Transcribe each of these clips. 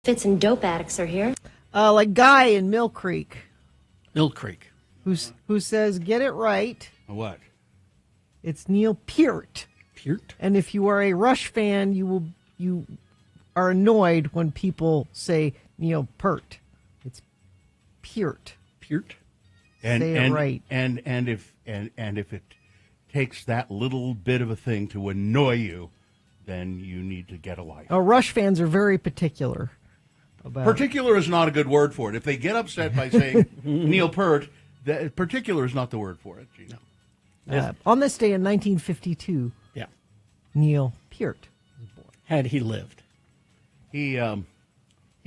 Fits and dope addicts are here. Like Guy in Mill Creek, Mill Creek. who says, "Get it right." What? It's Neil Peart. Peart? And if you are a Rush fan, you are annoyed when people say Neil Peart. It's Peart. Peart? Say it right. And if it takes that little bit of a thing to annoy you, then you need to get a life. Oh, Rush fans are very particular about Particular is not a good word for it. If they get upset by saying Neil Peart, particular is not the word for it, Gina. on this day in 1952, Yeah. Neil Peart was born. Had he lived. He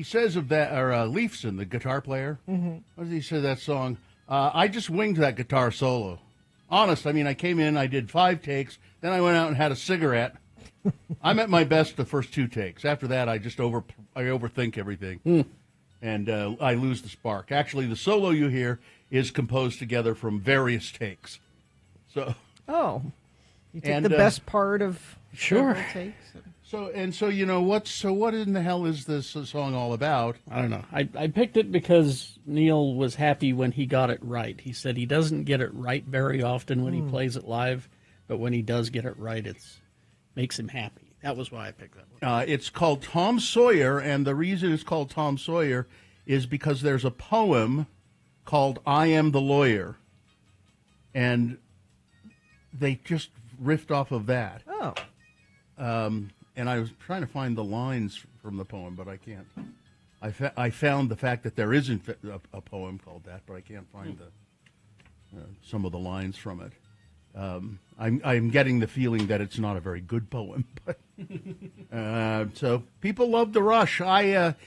says of that, or Leifson, the guitar player, what does he say of that song? I just winged that guitar solo. Honest, I mean, I came in, I did 5 takes, then I went out and had a cigarette. I'm at my best the first 2 takes. After that, I just overthink everything, and I lose the spark. Actually, the solo you hear is composed together from various takes. So, You take the best part of Sure. several takes. so you know what? So what in the hell is this song all about? I don't know. I picked it because Neil was happy when he got it right. He said he doesn't get it right very often when he plays it live, but when he does get it right, it makes him happy. That was why I picked that one. It's called Tom Sawyer, and the reason it's called Tom Sawyer is because there's a poem called I Am the Lawyer, and they just riffed off of that. Oh. And I was trying to find the lines from the poem, but I can't. I found the fact that there isn't a poem called that, but I can't find some of the lines from it. I'm getting the feeling that it's not a very good poem, but so people love the Rush.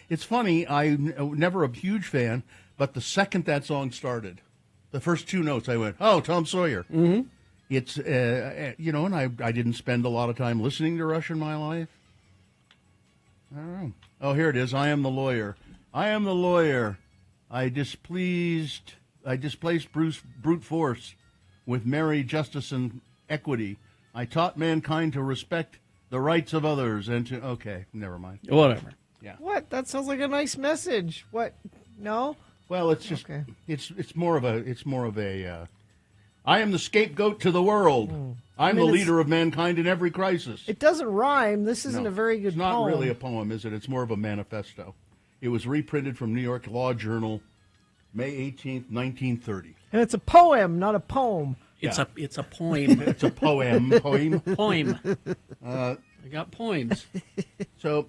It's funny. I'm never a huge fan, but the second that song started, the first 2 notes, I went, "Oh, Tom Sawyer." Mm-hmm. It's and I didn't spend a lot of time listening to Rush in my life. I don't know. Oh, here it is. I am the lawyer. I am the lawyer. I displaced brute force with merry justice and equity. I taught mankind to respect the rights of others and to... Okay, never mind. Whatever. Yeah. What? That sounds like a nice message. What? No? Well, it's just... Okay. It's more of a... I am the scapegoat to the world. I'm the leader of mankind in every crisis. It doesn't rhyme. This isn't No, a very good It's not poem. really a poem, is it? It's more of a manifesto. It was reprinted from New York Law Journal, May 18th, 1930. And it's a poem, not a poem. It's a poem. It's a poem. Poem. I got poems. So,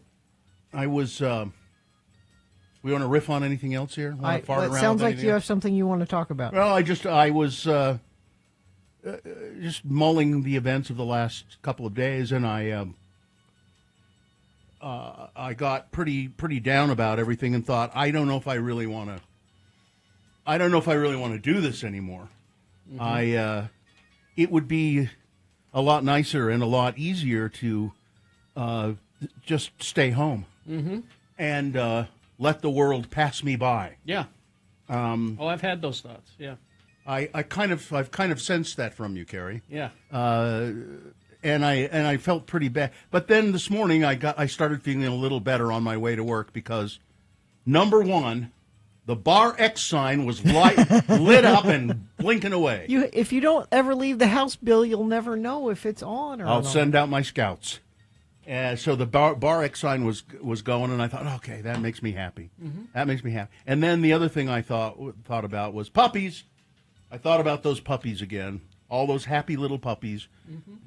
I was... we want to riff on anything else here? It sounds like you have something you want to talk about. Well, I was just mulling the events of the last couple of days, and I got pretty down about everything, and thought, I don't know if I really want to do this anymore. Mm-hmm. It would be a lot nicer and a lot easier to just stay home and let the world pass me by. Yeah. I've had those thoughts. Yeah. I've kind of sensed that from you, Carrie. Yeah. And I felt pretty bad. But then this morning I started feeling a little better on my way to work because, number one, the Bar X sign was lit up and blinking away. If you don't ever leave the house, Bill, you'll never know if it's on or not. I'll send out my scouts. So the Bar X sign was going, and I thought, okay, that makes me happy. Mm-hmm. That makes me happy. And then the other thing I thought about was puppies. I thought about those puppies again, all those happy little puppies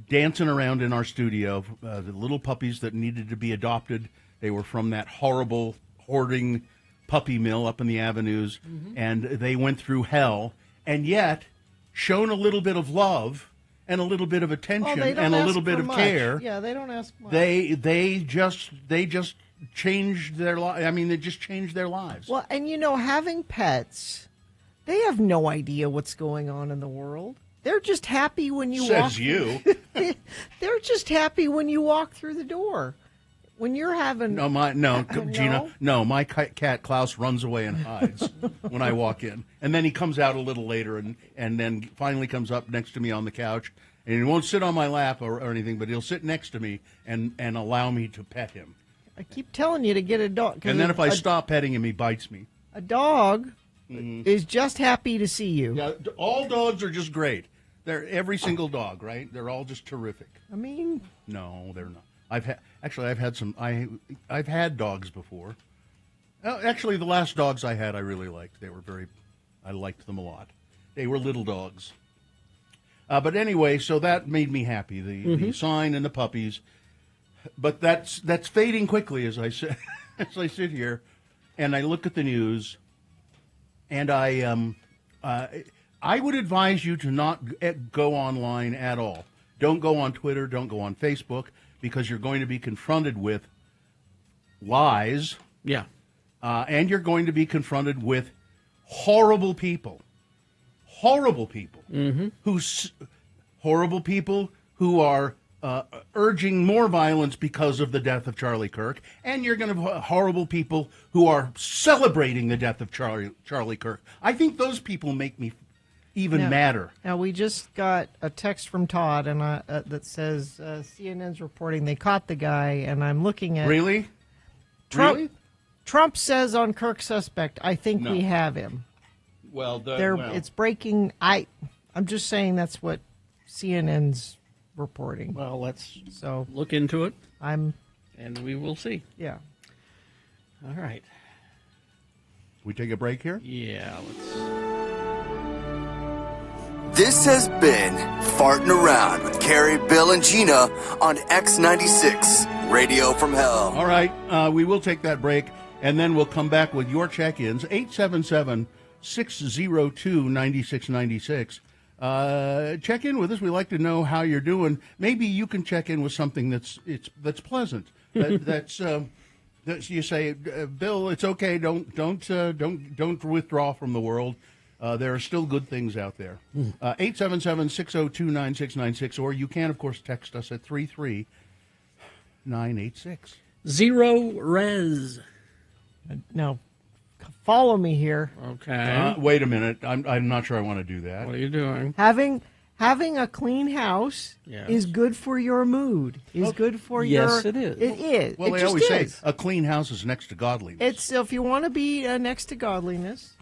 dancing around in our studio, the little puppies that needed to be adopted. They were from that horrible hoarding puppy mill up in the avenues, and they went through hell, and yet shown a little bit of love and a little bit of attention and a little bit of care. Yeah, they don't ask much. They just changed their lives. I mean, they just changed their lives. Well, and having pets, they have no idea what's going on in the world. They're just happy when you walk. Says you. They're just happy when you walk through the door. When you're having Gina, my cat Klaus runs away and hides when I walk in, and then he comes out a little later, and then finally comes up next to me on the couch, and he won't sit on my lap or anything, but he'll sit next to me and allow me to pet him. I keep telling you to get a dog. And then if I stop petting him, he bites me. A dog is just happy to see you. Yeah, all dogs are just great. They're every single dog, right? They're all just terrific. I mean, no, they're not. I've had dogs before. Actually, the last dogs I had, I really liked. I liked them a lot. They were little dogs. But anyway, so that made me happy. The sign and the puppies. But that's fading quickly as I sit as I sit here, and I look at the news, and I would advise you to not go online at all. Don't go on Twitter. Don't go on Facebook, because you're going to be confronted with lies. Yeah. And you're going to be confronted with horrible people. Horrible people. Horrible people who are urging more violence because of the death of Charlie Kirk. And you're going to have horrible people who are celebrating the death of Charlie Kirk. I think those people make me even madder. Now, we just got a text from Todd and that says CNN's reporting they caught the guy, and I'm looking at... Really? Trump, Really? Trump says on Kirk suspect, I think we have him. Well, it's breaking. I'm just saying that's what CNN's reporting. Well, let's So look into it, I'm, and we will see. yeah. All right. We take a break here? Yeah, let's... This has been Farting Around with Carrie, Bill, and Gina on X96, Radio from Hell. All right, we will take that break, and then we'll come back with your check-ins, 877-602-9696. Check in with us. We like to know how you're doing. Maybe you can check in with something that's pleasant. That's you say, Bill, it's okay. Don't withdraw from the world. There are still good things out there. 877-602-9696, or you can, of course, text us at 33986. Zero res. Now, follow me here. Okay. Wait a minute. I'm not sure I want to do that. What are you doing? Having a clean house is good for your mood. Is good for your... Yes, it is. It is. Well, it they just always is. say a clean house is next to godliness. It's if you want to be next to godliness,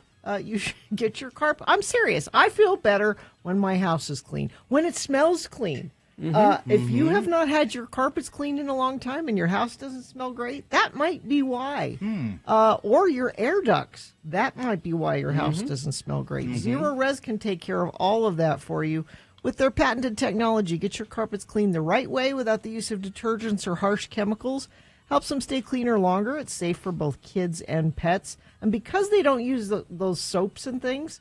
you should get your carpet. I'm serious. I feel better when my house is clean, when it smells clean. If you have not had your carpets cleaned in a long time and your house doesn't smell great, that might be why. Or your air ducts. That might be why your house doesn't smell great. Zero Res can take care of all of that for you. With their patented technology, get your carpets cleaned the right way without the use of detergents or harsh chemicals. Helps them stay cleaner longer. It's safe for both kids and pets. And because they don't use those soaps and things,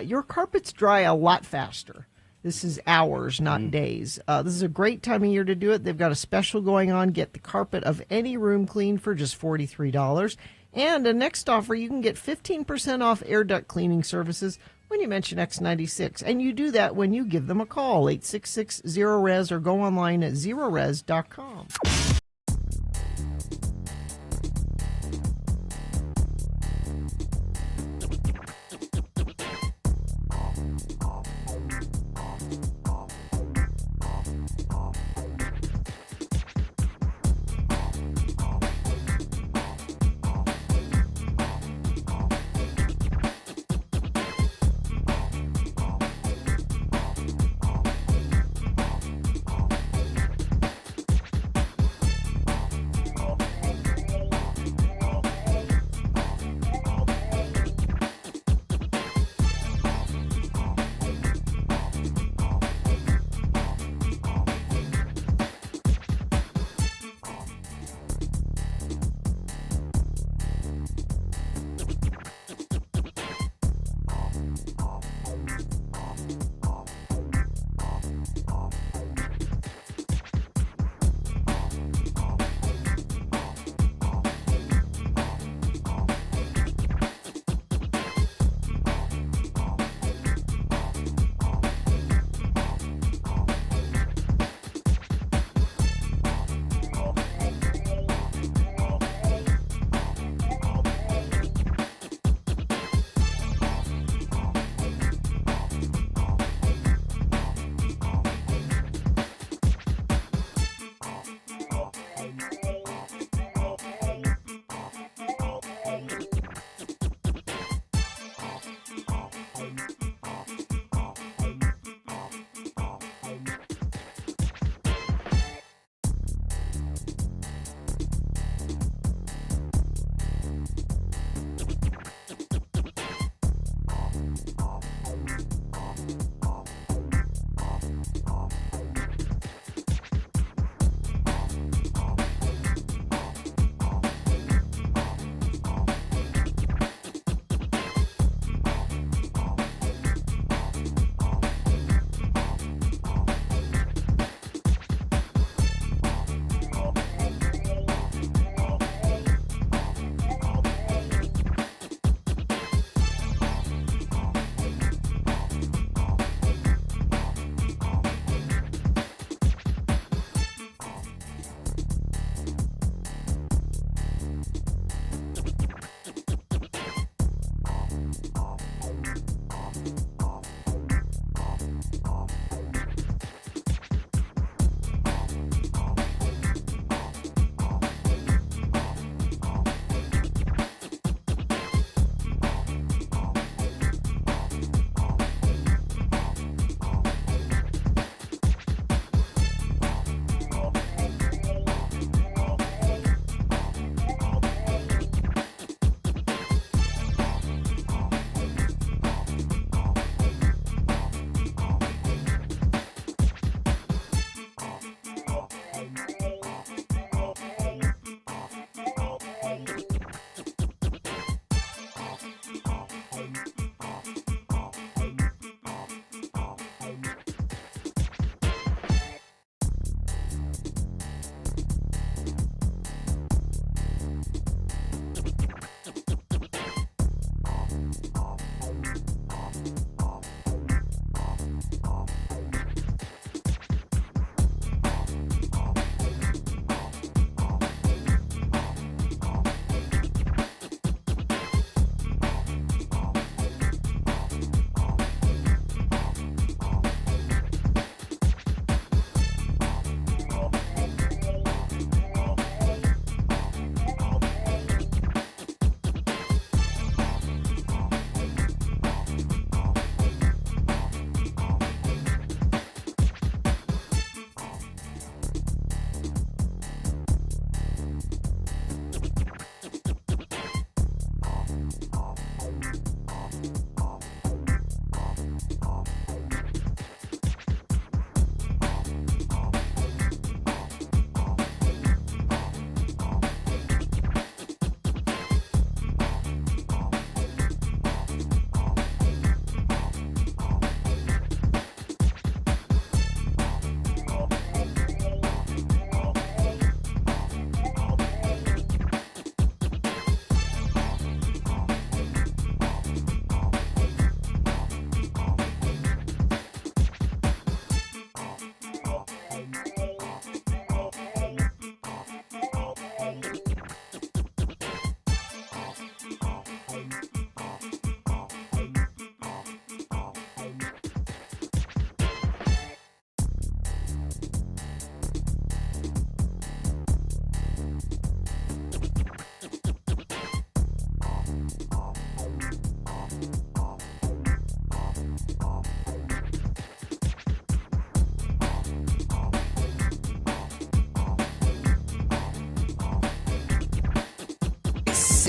your carpets dry a lot faster. This is hours, not days. This is a great time of year to do it. They've got a special going on. Get the carpet of any room cleaned for just $43. And a next offer, you can get 15% off air duct cleaning services when you mention X96. And you do that when you give them a call, 866-0RES, or go online at zerores.com.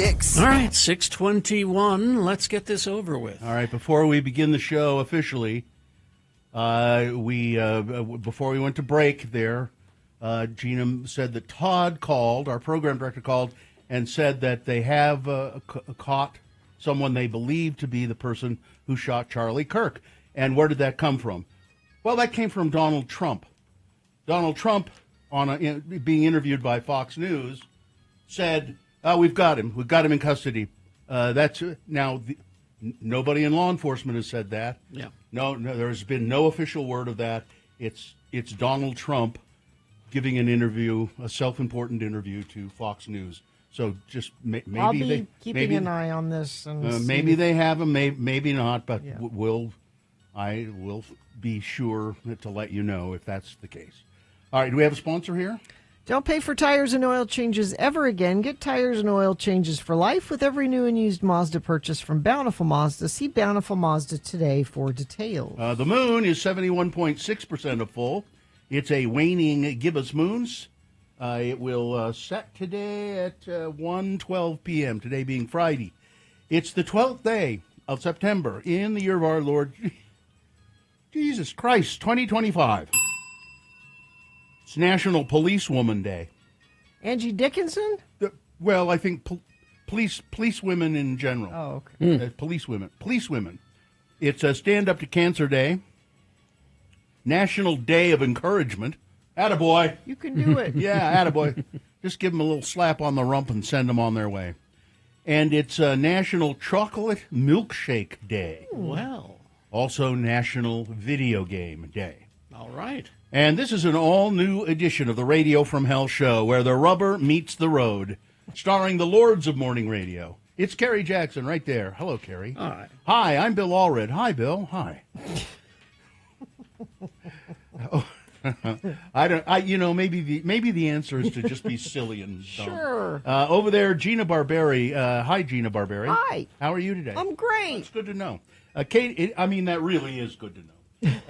X96. All right, 6:21. Let's get this over with. All right, before we begin the show officially, before we went to break there, Gina said that Todd called, our program director called, and said that they have caught someone they believe to be the person who shot Charlie Kirk. And where did that come from? Well, that came from Donald Trump. Donald Trump, being interviewed by Fox News, said, we've got him. We've got him in custody. Nobody in law enforcement has said that. Yeah. No, there's been no official word of that. It's Donald Trump giving an interview, a self-important interview to Fox News. So just maybe I'll be keeping an eye on this. And maybe they have him, maybe not, but Yeah. I will be sure to let you know if that's the case. All right, do we have a sponsor here? Don't pay for tires and oil changes ever again. Get tires and oil changes for life with every new and used Mazda purchase from Bountiful Mazda. See Bountiful Mazda today for details. The moon is 71.6% of full. It's a waning gibbous moons. It will set today at 1:12 p.m., today being Friday. It's the 12th day of September in the year of our Lord, Jesus Christ, 2025. It's National Policewoman Day. Angie Dickinson? Well, I think police women in general. Oh, okay. Police women. It's a Stand Up to Cancer Day. National Day of Encouragement. Attaboy. You can do it. Yeah, attaboy. Just give them a little slap on the rump and send them on their way. And it's National Chocolate Milkshake Day. Well. Also National Video Game Day. All right. And this is an all-new edition of the Radio from Hell show where the rubber meets the road, starring the lords of morning radio. It's Kerry Jackson right there. Hello, Kerry. Hi. Hi, I'm Bill Allred. Hi, Bill. Hi. Maybe the answer is to just be silly and dumb. Sure. Over there, Gina Barberi. Hi, Gina Barberi. Hi. How are you today? I'm great. That's good to know. Kate, that really is good to know.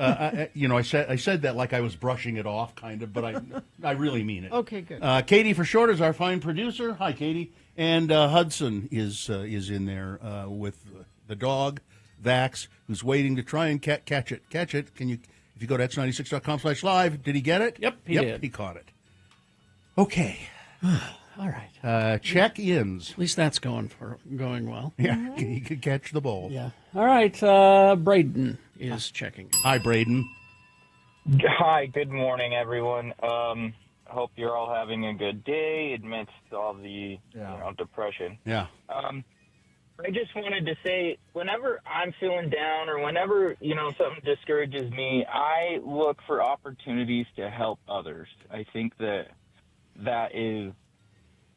I said that like I was brushing it off, kind of, but I really mean it. Okay, good. Katie, for short, is our fine producer. Hi, Katie. And Hudson is in there with the dog, Vax, who's waiting to try and catch it. Catch it. Can you? If you go to x96.com/live, did he get it? Yep, he did. He caught it. Okay. All right. Check-ins. At least that's going well. Yeah, he could catch the ball. Yeah. All right. Braden is checking. Hi, Braden. Hi, good morning, everyone. Hope you're all having a good day amidst all the depression. Yeah. I just wanted to say, whenever I'm feeling down or whenever, something discourages me, I look for opportunities to help others. I think that is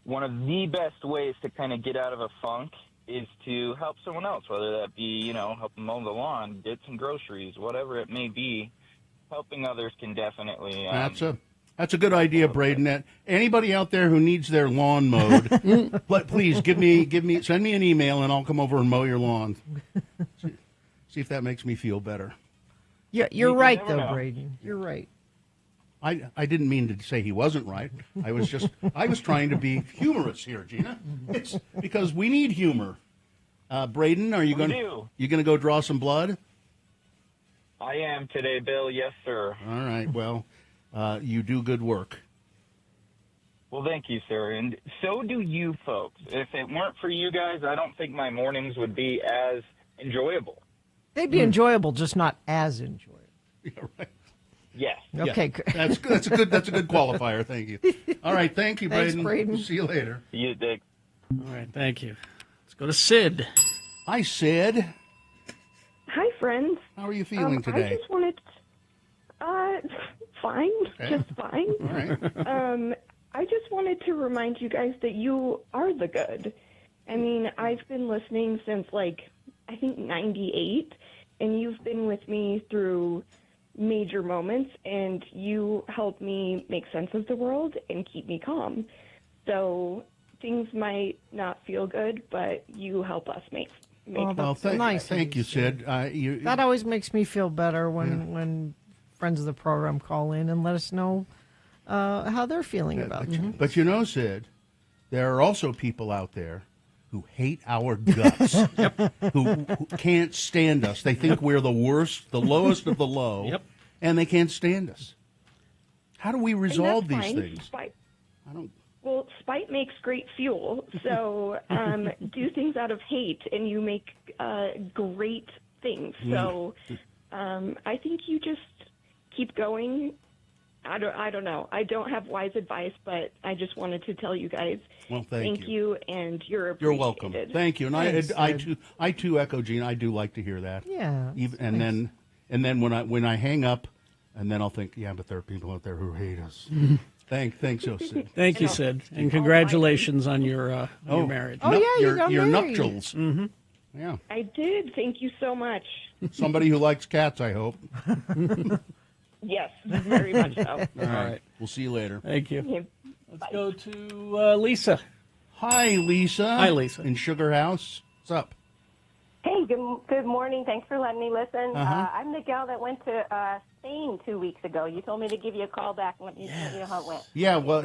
one of the best ways to kind of get out of a funk is to help someone else, whether that be, help them mow the lawn, get some groceries, whatever it may be. Helping others can definitely... That's a good idea, Braden. Anybody out there who needs their lawn mowed, please send me an email and I'll come over and mow your lawn. See if that makes me feel better. Yeah, you're right, though, Braden. You're right. I didn't mean to say he wasn't right. I was trying to be humorous here, Gina. It's because we need humor. Braden, are you going to go draw some blood? I am today, Bill. Yes, sir. All right. Well, you do good work. Well, thank you, sir. And so do you folks. If it weren't for you guys, I don't think my mornings would be as enjoyable. They'd be enjoyable, just not as enjoyable. Yeah, right. Yes. Okay. Yeah, that's good. That's a good qualifier. Thank you. All right. Thank you, Braden. Thanks, Braden. See you later. See you, Dick. All right. Thank you. Let's go to Sid. Hi, Sid. Hi, friends. How are you feeling today? I just wanted, fine, Okay. just fine. All right. I just wanted to remind you guys that you are the good. I mean, I've been listening since I think 98, and you've been with me through major moments, and you help me make sense of the world and keep me calm. So things might not feel good, but you help us make Well, thank you, Sid. That always makes me feel better when friends of the program call in and let us know how they're feeling about it. But Sid, there are also people out there who hate our guts, who can't stand us. They think we're the worst, the lowest of the low, and they can't stand us. How do we resolve these things? Spite. I don't. Well, spite makes great fuel. So do things out of hate, and you make great things. So I think you just keep going. I don't know. I don't have wise advice, but I just wanted to tell you guys. Well, thank you, and you're appreciated. You're welcome. Thank you. And I too echo Gina. I do like to hear that. Yeah. And then when I hang up, and then I'll think, yeah, but there are people out there who hate us. Thanks, Sid. Thank you, Sid, and congratulations on your marriage. Oh, yeah, you got your married. nuptials. Mm-hmm. Yeah. I did. Thank you so much. Somebody who likes cats, I hope. Yes, very much so. All right. We'll see you later. Thank you. Okay, Let's go to Lisa. Hi, Lisa. Hi, Lisa. In Sugar House. What's up? Hey, good morning. Thanks for letting me listen. I'm the gal that went to Spain 2 weeks ago. You told me to give you a call back and let you know how it went. Yeah, well,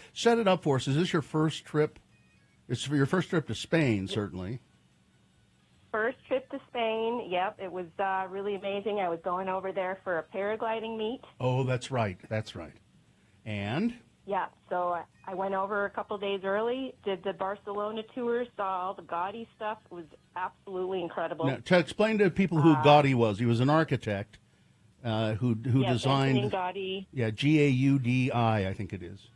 set it up for us. Is this your first trip? It's for your first trip to Spain, certainly. First trip to Spain, yep. It was really amazing. I was going over there for a paragliding meet. Oh, that's right. And? Yeah, so I went over a couple days early, did the Barcelona tour, saw all the Gaudi stuff. It was absolutely incredible. Now, to explain to people who Gaudi was, he was an architect who designed. Anthony Gaudi. Yeah, Gaudi, I think it is.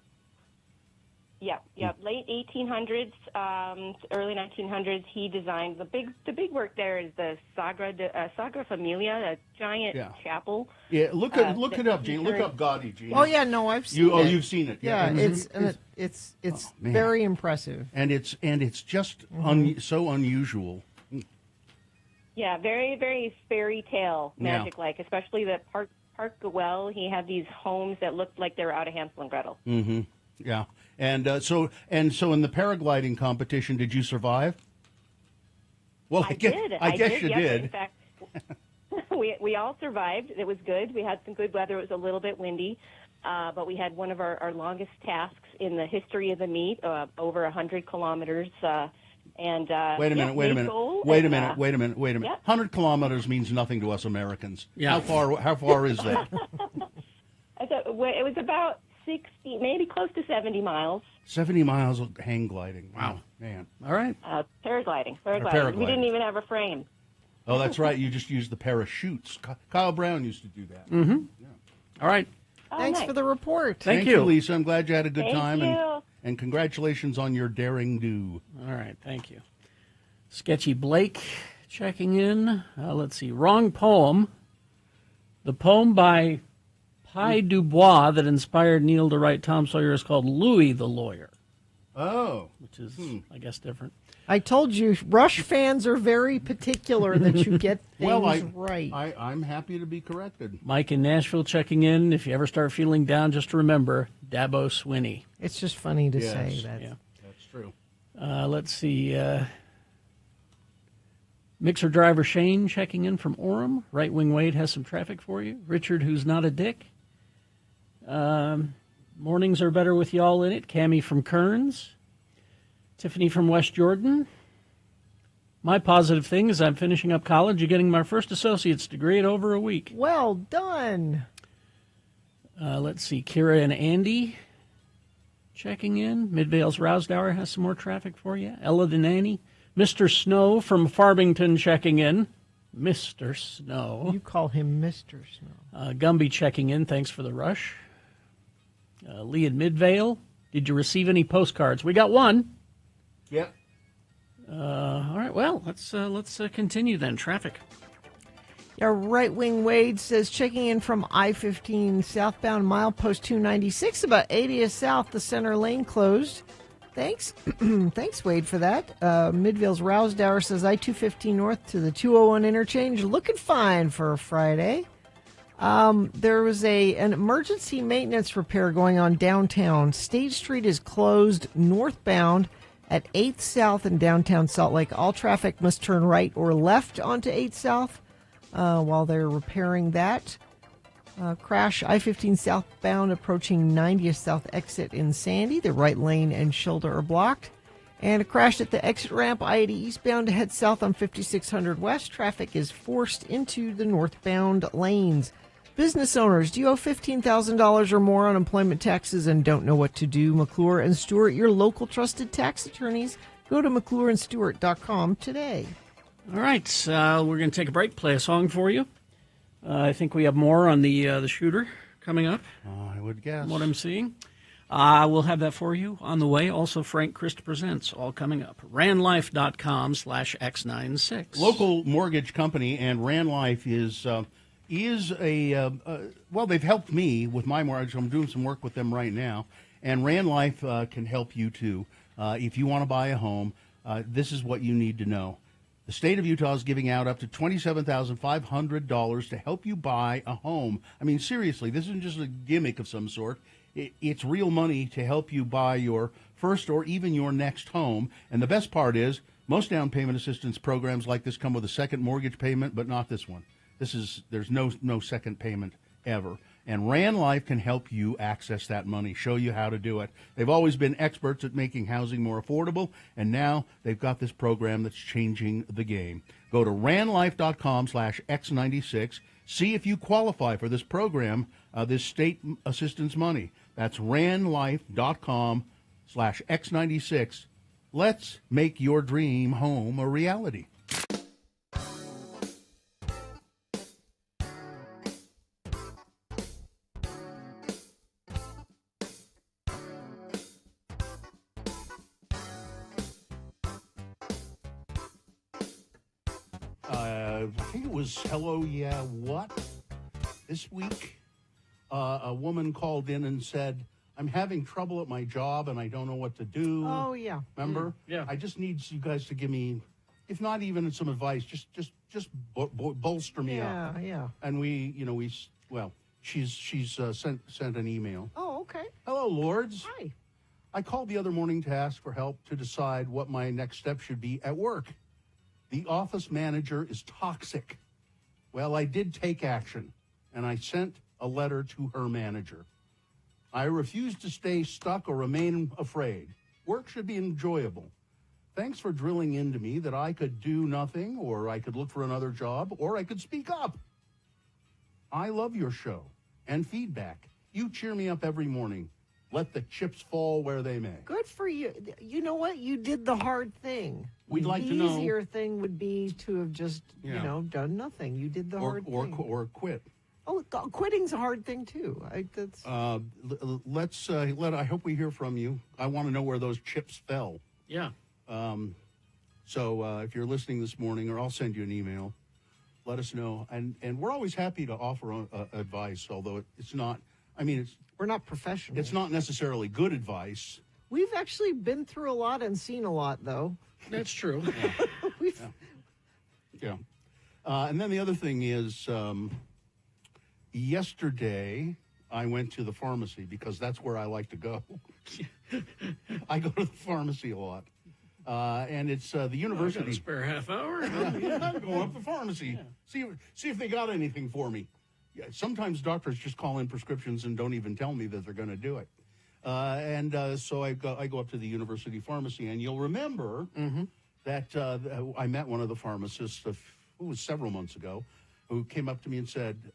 Yeah, late 1800s, early 1900s. He designed the big work. There is the Sagra Familia, a giant chapel. Yeah, look it up, Gina. Look up Gaudi, Gina. Oh yeah, no, I've seen it. Oh, you've seen it. Yeah, it's very impressive. And it's just so unusual. Yeah, very, very fairy tale magic like, especially the Park Güell. He had these homes that looked like they were out of Hansel and Gretel. Mm-hmm. Yeah. And so in the paragliding competition, did you survive? Well, I guess you did. In fact, we all survived. It was good. We had some good weather. It was a little bit windy, but we had one of our longest tasks in the history of the meet, over 100 kilometers. And wait a minute. 100 kilometers means nothing to us Americans. Yeah. How far is that? I thought it was about 60, maybe close to 70 miles. 70 miles of hang gliding. Wow, man. All right. Paragliding. Paragliding. We didn't even have a frame. Oh, that's right. You just used the parachutes. Kyle Brown used to do that. Mm-hmm. Yeah. All right. Thanks for the report. Thank you, Lisa. I'm glad you had a good time. Thank you. And congratulations on your daring do. All right. Thank you. Sketchy Blake checking in. Let's see. Wrong poem. The poem by Pi Dubois that inspired Neil to write Tom Sawyer is called Louis the Lawyer. Oh. Which is, I guess, different. I told you, Rush fans are very particular that you get things right. I'm happy to be corrected. Mike in Nashville checking in. If you ever start feeling down, just remember Dabo Swinney. It's just funny to say that. Yeah. That's true. Let's see. Mixer driver Shane checking in from Orem. Right Wing Wade has some traffic for you. Richard, who's not a dick. Mornings are better with y'all in it. Cammie from Kearns. Tiffany from West Jordan. My positive thing is I'm finishing up college and getting my first associate's degree in over a week. Well done. Let's see. Kira and Andy checking in. Midvale's Rousdower has some more traffic for you. Ella the Nanny. Mr. Snow from Farmington checking in. Mr. Snow. You call him Mr. Snow. Gumby checking in. Thanks for the rush. Lee in Midvale. Did you receive any postcards? We got one. Yep. All right. Well, let's continue then. Traffic. Yeah, Right Wing Wade says checking in from I-15 southbound milepost 296, about 80th south, the center lane closed. Thanks. Thanks, Wade, for that. Midvale's Rousdower says I-215 north to the 201 interchange. Looking fine for a Friday. There was an emergency maintenance repair going on downtown. State Street is closed northbound at 8th South in downtown Salt Lake. All traffic must turn right or left onto 8th South while they're repairing that. Crash I-15 southbound approaching 90th South exit in Sandy. The right lane and shoulder are blocked. And a crash at the exit ramp, I-80 eastbound to head south on 5600 West. Traffic is forced into the northbound lanes. Business owners, do you owe $15,000 or more on employment taxes and don't know what to do? McClure and Stewart, your local trusted tax attorneys. Go to McClureandStewart.com today. All right, we're going to take a break, play a song for you. I think we have more on the shooter coming up. I would guess. From what I'm seeing. We'll have that for you on the way. Also, Frank Christ Presents, all coming up. RandLife.com/X96. Local mortgage company, and Rand Life is well, they've helped me with my mortgage. I'm doing some work with them right now. And Rand Life can help you, too. If you want to buy a home, this is what you need to know. The state of Utah is giving out up to $27,500 to help you buy a home. I mean, seriously, this isn't just a gimmick of some sort. It's real money to help you buy your first or even your next home. And the best part is most down payment assistance programs like this come with a second mortgage payment, but not this one. There's no second payment ever. And Rand Life can help you access that money, show you how to do it. They've always been experts at making housing more affordable, and now they've got this program that's changing the game. Go to randlife.com/X96. See if you qualify for this program, this state assistance money. That's randlife.com/X96. Let's make your dream home a reality. I think it was Hello, Yeah, What? This week, a woman called in and said, I'm having trouble at my job and I don't know what to do. Oh, yeah. Remember? Yeah. I just need you guys to give me, if not even some advice, just bolster me up. Yeah. And she's sent an email. Oh, okay. Hello, Lords. Hi. I called the other morning to ask for help to decide what my next step should be at work. The office manager is toxic. Well, I did take action, and I sent a letter to her manager. I refuse to stay stuck or remain afraid. Work should be enjoyable. Thanks for drilling into me that I could do nothing, or I could look for another job, or I could speak up. I love your show and feedback. You cheer me up every morning. Let the chips fall where they may. Good for you. You know what? You did the hard thing. We'd like the to know. The easier thing would be to have just, done nothing. You did the hard thing. Or quit. Oh, quitting's a hard thing, too. I hope we hear from you. I want to know where those chips fell. Yeah. So if you're listening this morning, or I'll send you an email, let us know. And we're always happy to offer advice, although it's not, we're not professional. It's not necessarily good advice. We've actually been through a lot and seen a lot, though. That's true. Yeah. And then the other thing is, yesterday I went to the pharmacy because that's where I like to go. I go to the pharmacy a lot. And it's the university. Got a spare half hour. I'm going up to the pharmacy. Yeah. See if they got anything for me. Yeah, sometimes doctors just call in prescriptions and don't even tell me that they're going to do it. So I go up to the university pharmacy, and you'll remember that I met one of the pharmacists, it was several months ago, who came up to me and said,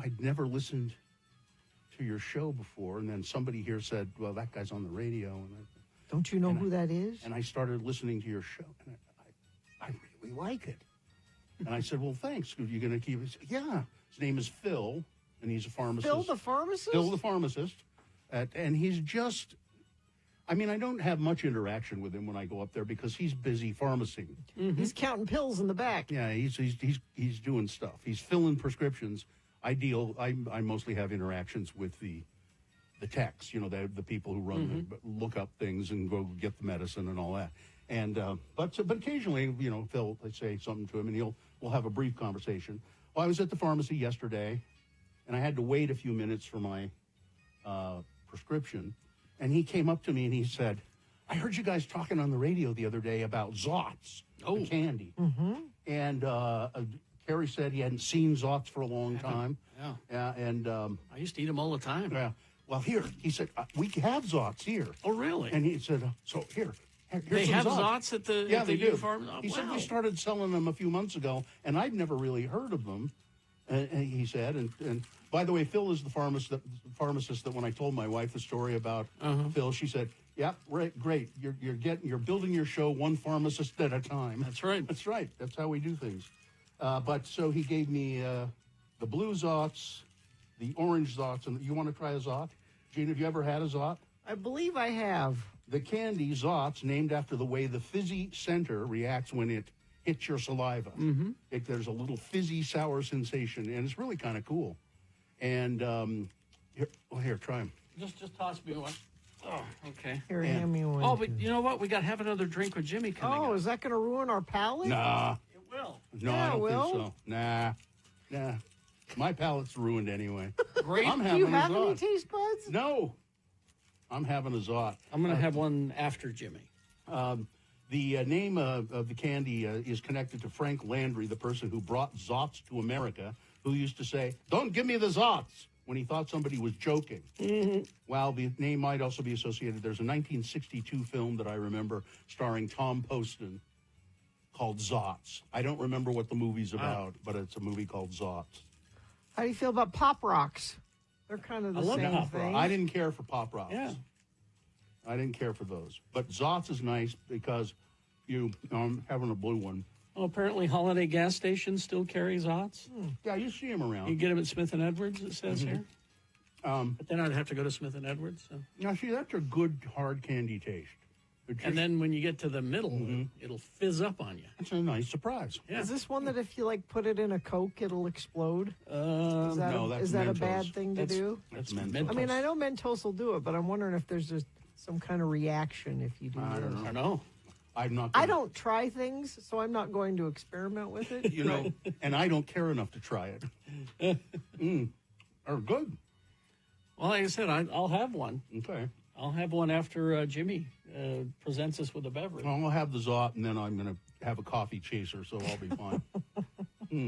I'd never listened to your show before. And then somebody here said, well, that guy's on the radio. And don't you know who that is? And I started listening to your show, and I really like it. And I said, well, thanks. Are you going to keep it? Yeah. His name is Phil, and he's a pharmacist. Phil the pharmacist? Phil the pharmacist. And he's just, I don't have much interaction with him when I go up there because he's busy pharmacing. Mm-hmm. He's counting pills in the back. Yeah, he's doing stuff. He's filling prescriptions. I mostly have interactions with the techs, the people who run, look up things and go get the medicine and all that. And but occasionally, Phil, I say something to him, and we'll have a brief conversation. Well, I was at the pharmacy yesterday, and I had to wait a few minutes for my prescription, and he came up to me and he said, I heard you guys talking on the radio the other day about Zots, the candy. Mm-hmm. And Carrie said he hadn't seen Zots for a long time. Yeah. And I used to eat them all the time. Yeah. Well, here, he said, we have Zots here. Oh, really? And he said, so here, They have Zots at the they do. farm? Oh, he said wow. we started selling them a few months ago, and I'd never really heard of them. He said, and by the way, Phil is the pharmacist that when I told my wife the story about Phil, she said, "Yeah, great. You're building your show one pharmacist at a time." That's right. That's right. That's how we do things. But so he gave me the blue Zots, the orange Zots, and you want to try a Zot? Gina, have you ever had a Zot? I believe I have. The candy Zots, named after the way the fizzy center reacts when it hits your saliva. Mm-hmm. There's a little fizzy sour sensation, and it's really kind of cool. And here, try them. Just toss me one. Oh, okay. Here, hand me one. Oh, but you know what? We got to have another drink with Jimmy coming up. Is that going to ruin our palate? Nah. It will. No, Yeah, I don't it will. think so. Nah. My palate's ruined anyway. Great. I'm Do having you a have any Zot. taste buds? No. I'm having a Zot. I'm going to have one after Jimmy. The name of the candy is connected to Frank Landry, the person who brought Zots to America, who used to say, "Don't give me the Zots," when he thought somebody was joking. Mm-hmm. Well, the name might also be associated. There's a 1962 film that I remember starring Tom Poston called Zots. I don't remember what the movie's about, but it's a movie called Zots. How do you feel about Pop Rocks? They're kind of the love same Pop thing. I didn't care for Pop Rocks. Yeah. I didn't care for those. But Zots is nice because I'm having a blue one. Oh, apparently Holiday gas stations still carry Zots. Yeah, you see them around. You get them at Smith & Edwards, it says here. But then I'd have to go to Smith & Edwards. So. Now, see, that's a good hard candy taste. And then when you get to the middle, it'll fizz up on you. It's a nice surprise. Yeah. Is this one that if you put it in a Coke, it'll explode? Is that, no, that's is that a Mentos. bad thing to do? That's Mentos. Mentos. I mean, I know Mentos will do it, but I'm wondering if there's just some kind of reaction if you do I this. don't I don't know. I'm not. I don't try things, so I'm not going to experiment with it. You know, and I don't care enough to try it. Are good. Well, like I said, I'll have one. Okay. I'll have one after Jimmy presents us with a beverage. Well, I'll have the Zot, and then I'm going to have a coffee chaser, so I'll be fine.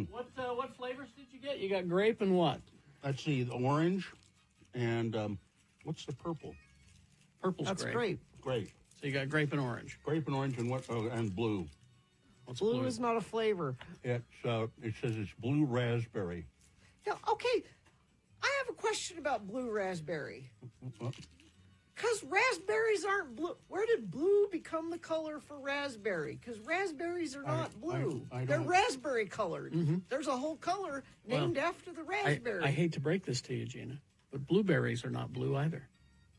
What flavors did you get? You got grape and what? Let's see, the orange, and what's the purple? Purple's That's grape. great. Grape. So you got grape and orange. Grape and orange and what? Oh, and blue. What's Blue is not a flavor. It says it's blue raspberry. Now, okay, I have a question about blue raspberry. What? Because raspberries aren't blue. Where did blue become the color for raspberry? Because raspberries are not blue. I They're don't- raspberry colored. There's a whole color named after the raspberry. I hate to break this to you, Gina, but blueberries are not blue either.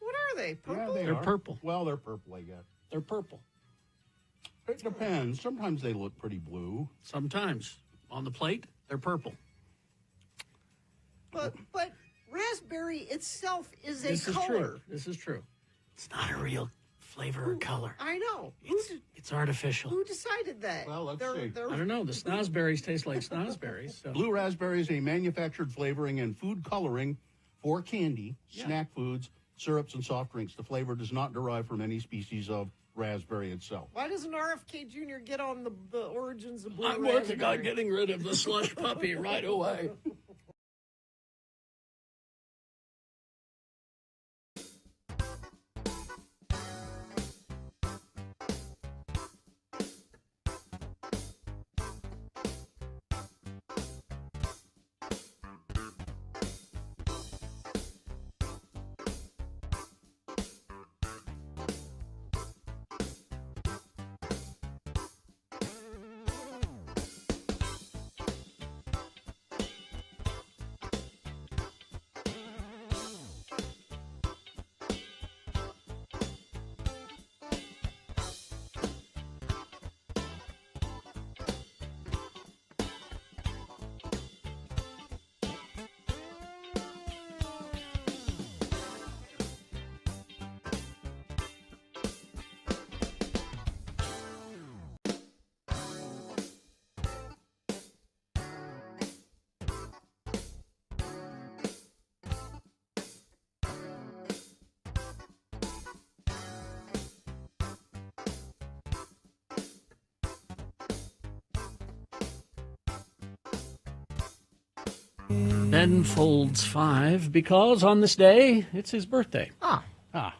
What are they? Purple? They're purple. Well, they're purple, I guess. They're purple. It depends. Sometimes they look pretty blue. Sometimes. On the plate, they're purple. But raspberry itself is a This is color. true. This is true. It's not a real flavor or color. I know. It's artificial. Who decided that? Well, let's see. I don't know. The snozberries taste like snozberries. So. Blue raspberry is a manufactured flavoring and food coloring for candy, snack foods, syrups, and soft drinks. The flavor does not derive from any species of raspberry itself. Why doesn't RFK Jr. get on the origins of blue I'm raspberry? working on getting rid of the slush puppy right away. Ben folds 5 because on this day, it's his birthday. Ah,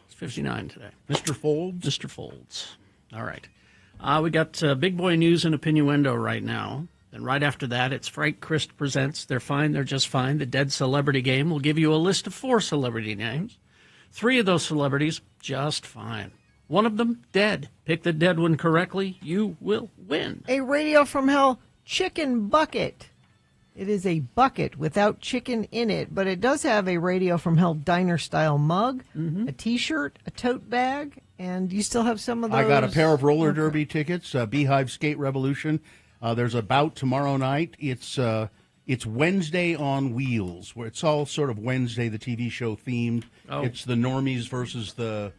He's 59 today. Mr. Folds? Mr. Folds. All right. We got big boy news and opinioendo right now. Then right after that, it's Frank Christ Presents They're Fine, They're Just Fine, the Dead Celebrity Game. We'll give you a list of 4 celebrity names. 3 of those celebrities, just fine. One of them, dead. Pick the dead one correctly, you will win. A Radio from Hell chicken bucket. It is a bucket without chicken in it, but it does have a Radio from Hell diner-style mug, a T-shirt, a tote bag, and you still have some of those. I got a pair of roller derby tickets, Beehive Skate Revolution. There's a bout tomorrow night. It's Wednesday on Wheels, where it's all sort of Wednesday, the TV show themed. Oh. It's the normies versus the,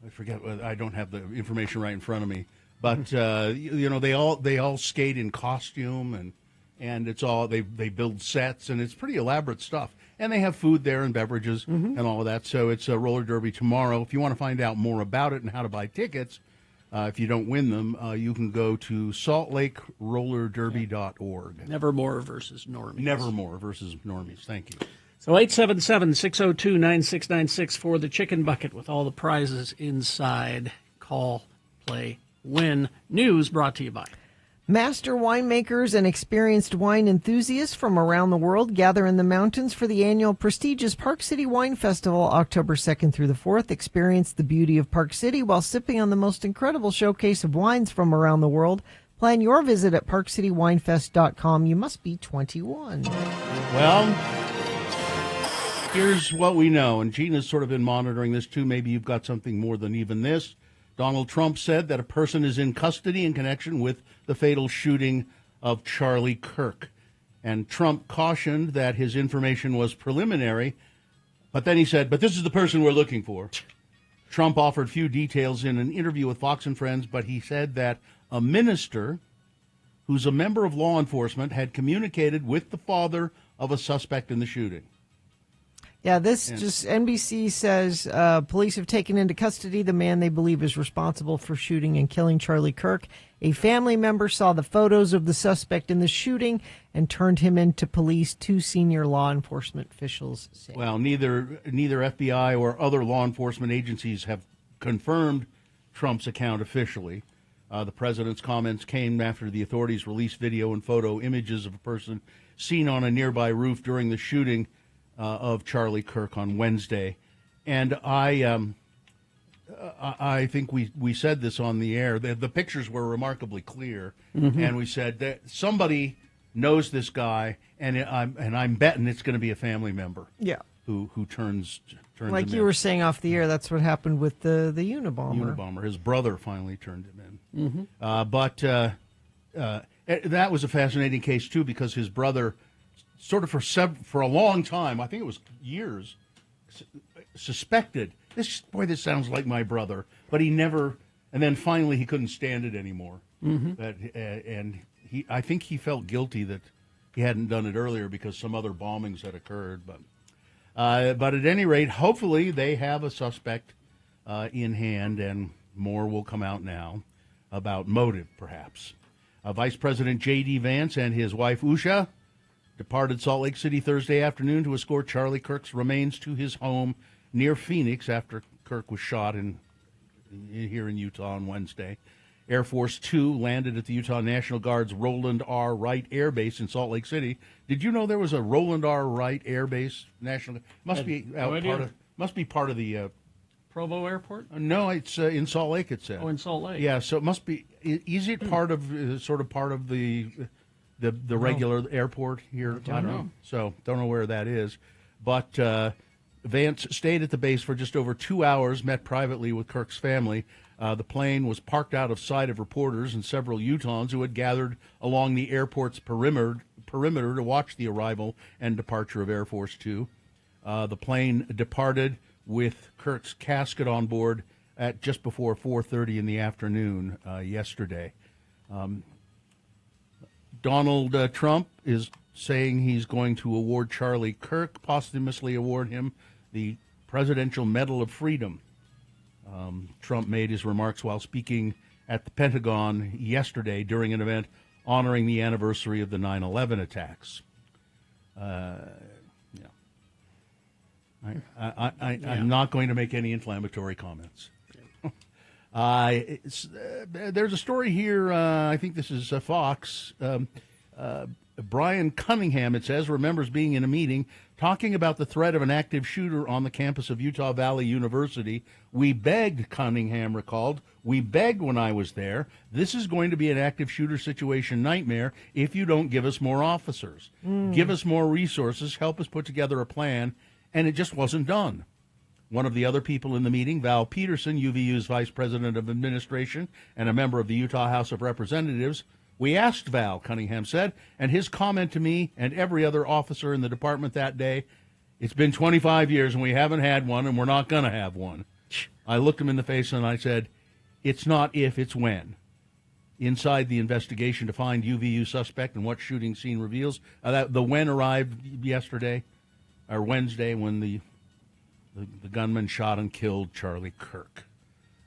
I forget, I don't have the information right in front of me. But, they all skate in costume, and it's all, they build sets, and it's pretty elaborate stuff. And they have food there and beverages and all of that. So it's a roller derby tomorrow. If you want to find out more about it and how to buy tickets, if you don't win them, you can go to saltlakerollerderby.org. Nevermore versus Normies. Nevermore versus Normies. Thank you. So 877-602-9696 for the chicken bucket with all the prizes inside. Call, play, win. News brought to you by Master winemakers and experienced wine enthusiasts from around the world gather in the mountains for the annual prestigious Park City Wine Festival, October 2nd through the 4th. Experience the beauty of Park City while sipping on the most incredible showcase of wines from around the world. Plan your visit at parkcitywinefest.com. You must be 21. Well, here's what we know, and Gina's sort of been monitoring this too. Maybe you've got something more than even this. Donald Trump said that a person is in custody in connection with the fatal shooting of Charlie Kirk. And Trump cautioned that his information was preliminary, but then he said, but this is the person we're looking for. Trump offered few details in an interview with Fox and Friends, but he said that a minister who's a member of law enforcement had communicated with the father of a suspect in the shooting. Yeah, just NBC says police have taken into custody the man they believe is responsible for shooting and killing Charlie Kirk. A family member saw the photos of the suspect in the shooting and turned him into police, 2 senior law enforcement officials say. Well, neither FBI or other law enforcement agencies have confirmed Trump's account officially. The president's comments came after the authorities released video and photo images of a person seen on a nearby roof during the shooting of Charlie Kirk on Wednesday. And I think we said this on the air. The pictures were remarkably clear, and we said that somebody knows this guy, and I'm betting it's going to be a family member. Yeah. Who turns like him you in. were saying off the air, that's what happened with the Unabomber. Unabomber. His brother finally turned him in. But that was a fascinating case, too, because his brother sort of for a long time, I think it was years, suspected, this sounds like my brother, but he never, and then finally he couldn't stand it anymore. And I think he felt guilty that he hadn't done it earlier because some other bombings had occurred. But at any rate, hopefully they have a suspect in hand, and more will come out now about motive, perhaps. Vice President J.D. Vance and his wife, Usha, departed Salt Lake City Thursday afternoon to escort Charlie Kirk's remains to his home near Phoenix after Kirk was shot here in Utah on Wednesday. Air Force Two landed at the Utah National Guard's Roland R. Wright Air Base in Salt Lake City. Did you know there was a Roland R. Wright Air Base? Must be part of the Provo Airport? No, it's in Salt Lake. It said. Oh, in Salt Lake. Yeah, so it must be. Is it part of the regular airport here? I don't know. So don't know where that is. But Vance stayed at the base for just over 2 hours, met privately with Kirk's family. The plane was parked out of sight of reporters and several Utahns who had gathered along the airport's perimeter to watch the arrival and departure of Air Force Two. The plane departed with Kirk's casket on board at just before 4:30 in the afternoon yesterday. Donald Trump is saying he's going to award Charlie Kirk, posthumously award him the Presidential Medal of Freedom. Trump made his remarks while speaking at the Pentagon yesterday during an event honoring the anniversary of the 9/11 attacks. I'm not going to make any inflammatory comments. There's a story here, I think this is Fox. Brian Cunningham, it says, remembers being in a meeting talking about the threat of an active shooter on the campus of Utah Valley University. We begged, Cunningham recalled, we begged when I was there, this is going to be an active shooter situation nightmare if you don't give us more officers. Give us more resources, help us put together a plan, and it just wasn't done. One of the other people in the meeting, Val Peterson, UVU's Vice President of Administration and a member of the Utah House of Representatives, we asked Val, Cunningham said, and his comment to me and every other officer in the department that day, it's been 25 years and we haven't had one and we're not going to have one. I looked him in the face and I said, it's not if, it's when. Inside the investigation to find UVU suspect and what shooting scene reveals, the when arrived yesterday, or Wednesday, when the gunman shot and killed Charlie Kirk.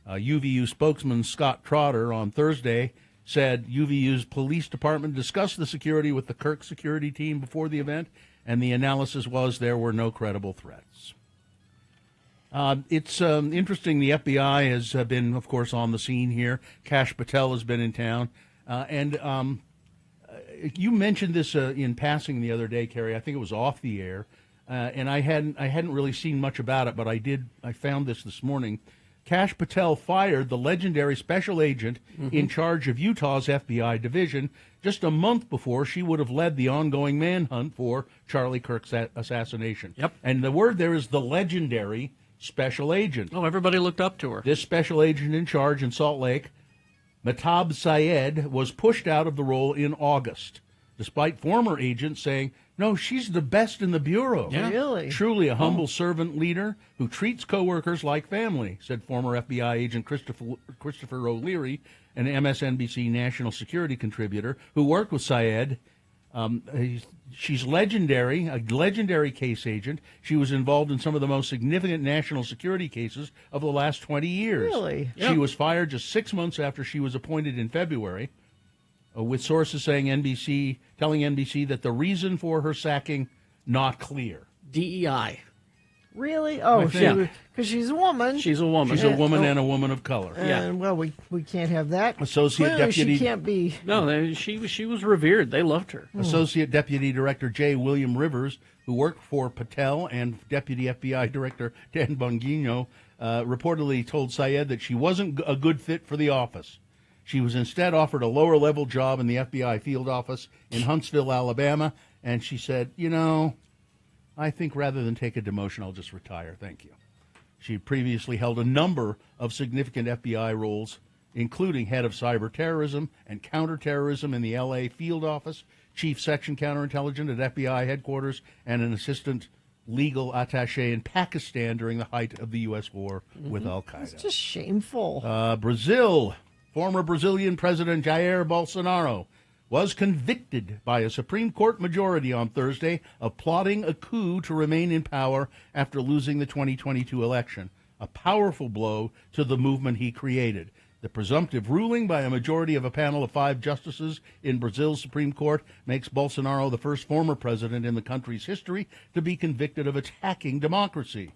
UVU spokesman Scott Trotter on Thursday said UVU's police department discussed the security with the Kirk security team before the event, and the analysis was there were no credible threats. It's interesting. The FBI has been, of course, on the scene here. Kash Patel has been in town. And you mentioned this in passing the other day, Carrie. I think it was off the air. And I hadn't really seen much about it, but I found this morning. Kash Patel fired the legendary special agent in charge of Utah's FBI division just a month before she would have led the ongoing manhunt for Charlie Kirk's assassination. Yep. And the word there is the legendary special agent. Oh, everybody looked up to her. This special agent in charge in Salt Lake, Mehtab Syed, was pushed out of the role in August, despite former agents saying, no, she's the best in the Bureau. Yeah. Really? Truly a humble servant leader who treats coworkers like family, said former FBI agent Christopher O'Leary, an MSNBC national security contributor who worked with Syed. She's legendary, a legendary case agent. She was involved in some of the most significant national security cases of the last 20 years. Really? She was fired just 6 months after she was appointed in February. With sources telling NBC that the reason for her sacking, not clear. DEI. Really? Oh, think. because she's a woman. She's a woman. She's a woman and a woman of color. And, well, we can't have that. Associate Clearly, Deputy. she can't be. No, she was revered. They loved her. Associate Deputy Director J. William Rivers, who worked for Patel, and Deputy FBI Director Dan Bongino, reportedly told Syed that she wasn't a good fit for the office. She was instead offered a lower-level job in the FBI field office in Huntsville, Alabama, and she said, I think rather than take a demotion, I'll just retire. Thank you. She previously held a number of significant FBI roles, including head of cyber terrorism and counterterrorism in the L.A. field office, chief section counterintelligence at FBI headquarters, and an assistant legal attaché in Pakistan during the height of the U.S. war with al-Qaeda. It's just shameful. Brazil. Former Brazilian President Jair Bolsonaro was convicted by a Supreme Court majority on Thursday of plotting a coup to remain in power after losing the 2022 election, a powerful blow to the movement he created. The presumptive ruling by a majority of a panel of 5 justices in Brazil's Supreme Court makes Bolsonaro the first former president in the country's history to be convicted of attacking democracy.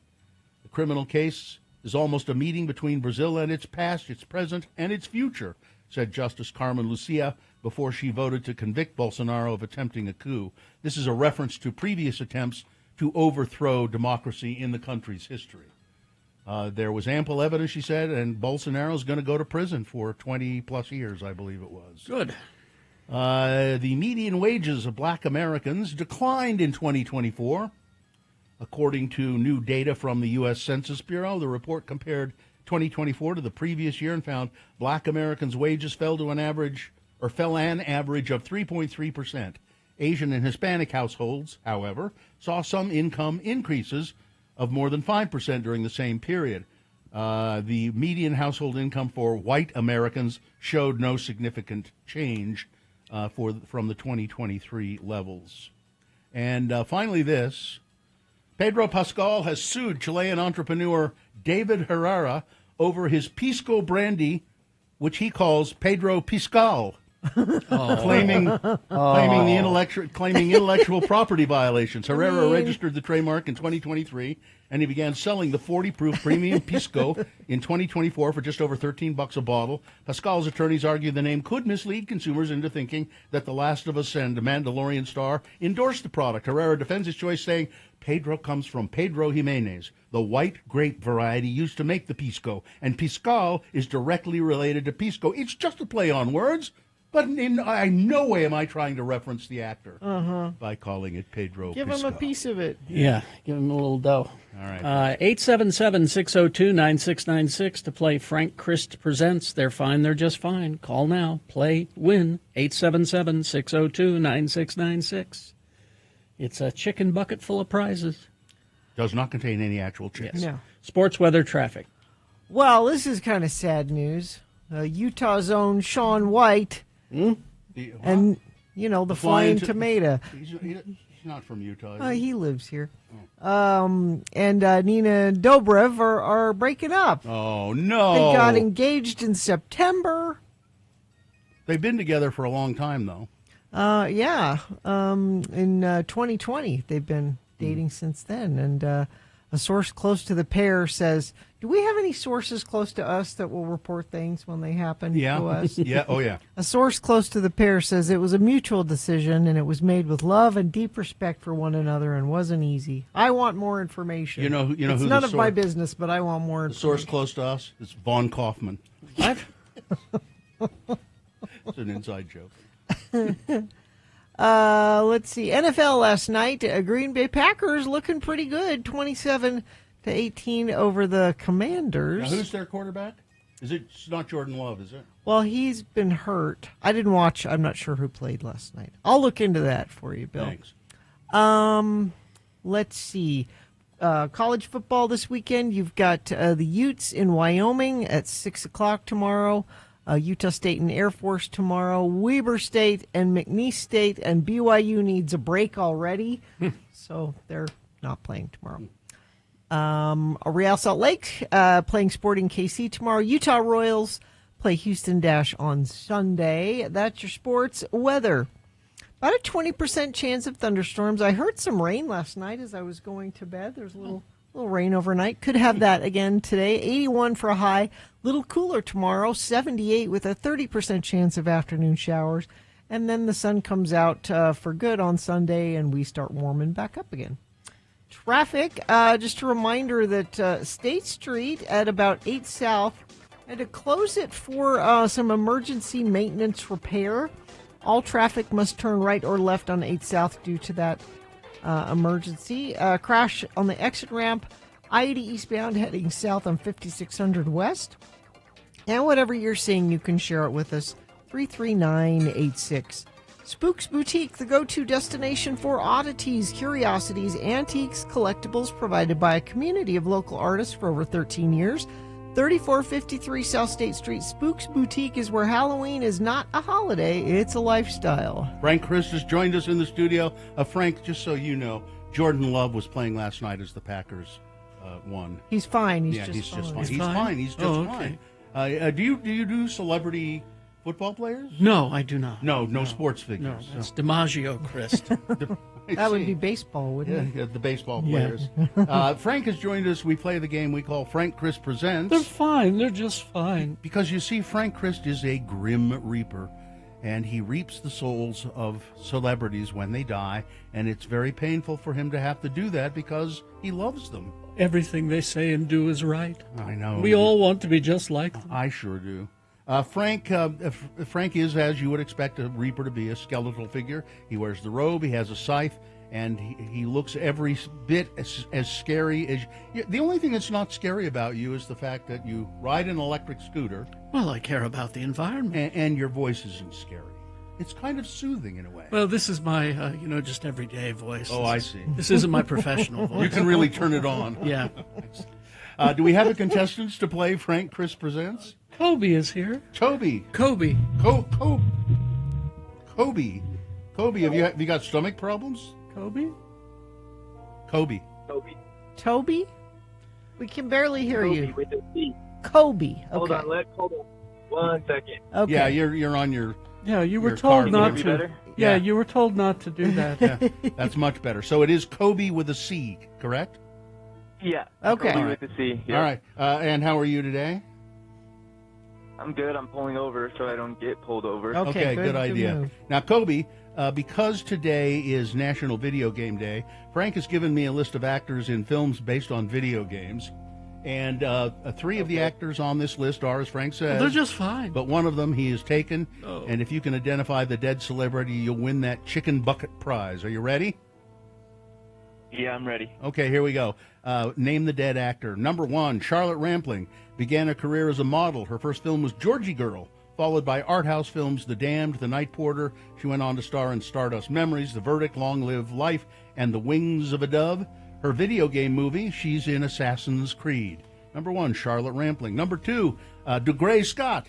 The criminal case is almost a meeting between Brazil and its past, its present, and its future, said Justice Carmen Lucia before she voted to convict Bolsonaro of attempting a coup. This is a reference to previous attempts to overthrow democracy in the country's history. There was ample evidence, she said, and Bolsonaro's going to go to prison for 20-plus years, I believe it was. Good. The median wages of black Americans declined in 2024. According to new data from the U.S. Census Bureau, the report compared 2024 to the previous year and found black Americans' wages fell an average of 3.3%. Asian and Hispanic households, however, saw some income increases of more than 5% during the same period. The median household income for white Americans showed no significant change from the 2023 levels. And finally this. Pedro Pascal has sued Chilean entrepreneur David Herrera over his Pisco brandy, which he calls Pedro Piscal. claiming intellectual property violations. Herrera registered the trademark in 2023, and he began selling the 40-proof premium Pisco in 2024 for just over $13 a bottle. Pascal's attorneys argue the name could mislead consumers into thinking that The Last of Us and Mandalorian star endorsed the product. Herrera defends his choice, saying Pedro comes from Pedro Jimenez, the white grape variety used to make the Pisco, and Piscal is directly related to Pisco. It's just a play on words. But in no way am I trying to reference the actor by calling it Pedro Give Pisco. him a piece of it. Yeah, give him a little dough. All right. 877-602-9696 to play Frank Christ Presents. They're fine, they're just fine. Call now. Play, win. 877-602-9696. It's a chicken bucket full of prizes. Does not contain any actual chips. No. Sports, weather, traffic. Well, this is kind of sad news. Utah's own Shaun White and, the flying tomato. He's not from Utah. He lives here. And Nina Dobrev are breaking up. Oh, no. They got engaged in September. They've been together for a long time, though. Yeah. In 2020, they've been dating since then. And a source close to the pair says, do we have any sources close to us that will report things when they happen to us? Yeah. Oh, yeah. A source close to the pair says it was a mutual decision and it was made with love and deep respect for one another and wasn't easy. I want more information. You know it's who none of my business, but I want more The information. source close to us is Von Kaufman. What? It's an inside joke. Let's see. NFL last night. Green Bay Packers looking pretty good. 27-18 over the Commanders. Now, who's their quarterback? It's not Jordan Love, is it? Well, he's been hurt. I didn't watch. I'm not sure who played last night. I'll look into that for you, Bill. Thanks. Let's see. College football this weekend. You've got the Utes in Wyoming at 6 o'clock tomorrow. Utah State and Air Force tomorrow. Weber State and McNeese State, and BYU needs a break already, so they're not playing tomorrow. Real Salt Lake playing Sporting KC tomorrow. Utah Royals play Houston Dash on Sunday. That's your sports weather. About a 20% chance of thunderstorms. I heard some rain last night as I was going to bed. There's a little rain overnight. Could have that again today. 81 for a high. Little cooler tomorrow. 78 with a 30% chance of afternoon showers. And then the sun comes out for good on Sunday, and we start warming back up again. Traffic, just a reminder that State Street at about 8 South, I had to close it for some emergency maintenance repair. All traffic must turn right or left on 8 South due to that emergency. Crash on the exit ramp, I-80 eastbound heading south on 5600 West. And whatever you're seeing, you can share it with us. 33986. Spooks Boutique, the go-to destination for oddities, curiosities, antiques, collectibles, provided by a community of local artists for over 13 years. 3453 South State Street. Spooks Boutique is where Halloween is not a holiday, it's a lifestyle. Frank Christ has joined us in the studio. Frank, just so you know, Jordan Love was playing last night as the Packers won. He's fine. He's just fine. He's fine. He's just fine. Do you do celebrity football players? No, I do not. No sports figures. No, that's DiMaggio, Christ. That would be baseball, wouldn't it? Yeah, the baseball players. Frank has joined us. We play the game we call Frank Christ Presents. They're fine. They're just fine. Because you see, Frank Christ is a grim reaper, and he reaps the souls of celebrities when they die, and it's very painful for him to have to do that because he loves them. Everything they say and do is right. I know. We all want to be just like them. I sure do. Frank is, as you would expect a reaper to be, a skeletal figure. He wears the robe, he has a scythe, and he looks every bit as scary as... The only thing that's not scary about you is the fact that you ride an electric scooter. Well, I care about the environment. And your voice isn't scary. It's kind of soothing in a way. Well, this is my, just everyday voice. Oh, I see. This isn't my professional voice. You can really turn it on. Yeah. Do we have a contestants to play Frank Christ Presents? Kobe is here. Kobe, Kobe, have you got stomach problems? Kobe. Toby? We can barely hear you. With a C. Kobe. Okay. Hold on. Hold on. 1 second. Okay. Yeah, you're on your Yeah, you were your told car not Can you to. hear me better? Yeah, Yeah. you were told not to do that. Yeah, that's much better. So it is Kobe with a C, correct? Yeah. Okay. Kobe All with the C. Yeah. All right. And how are you today? I'm good. I'm pulling over so I don't get pulled over. Okay, good idea. move. Now, Kobe, because today is National Video Game Day, Frank has given me a list of actors in films based on video games. And 3 of the actors on this list are, as Frank says, They're just fine. but one of them he has taken. Oh. And if you can identify the dead celebrity, you'll win that chicken bucket prize. Are you ready? Yeah, I'm ready. Okay, here we go. Name the dead actor. Number 1, Charlotte Rampling. Began her career as a model. Her first film was Georgie Girl, followed by art house films The Damned, The Night Porter. She went on to star in Stardust Memories, The Verdict, Long Live Life, and The Wings of a Dove. Her video game movie, she's in Assassin's Creed. Number 1, Charlotte Rampling. Number 2, Dougray Scott.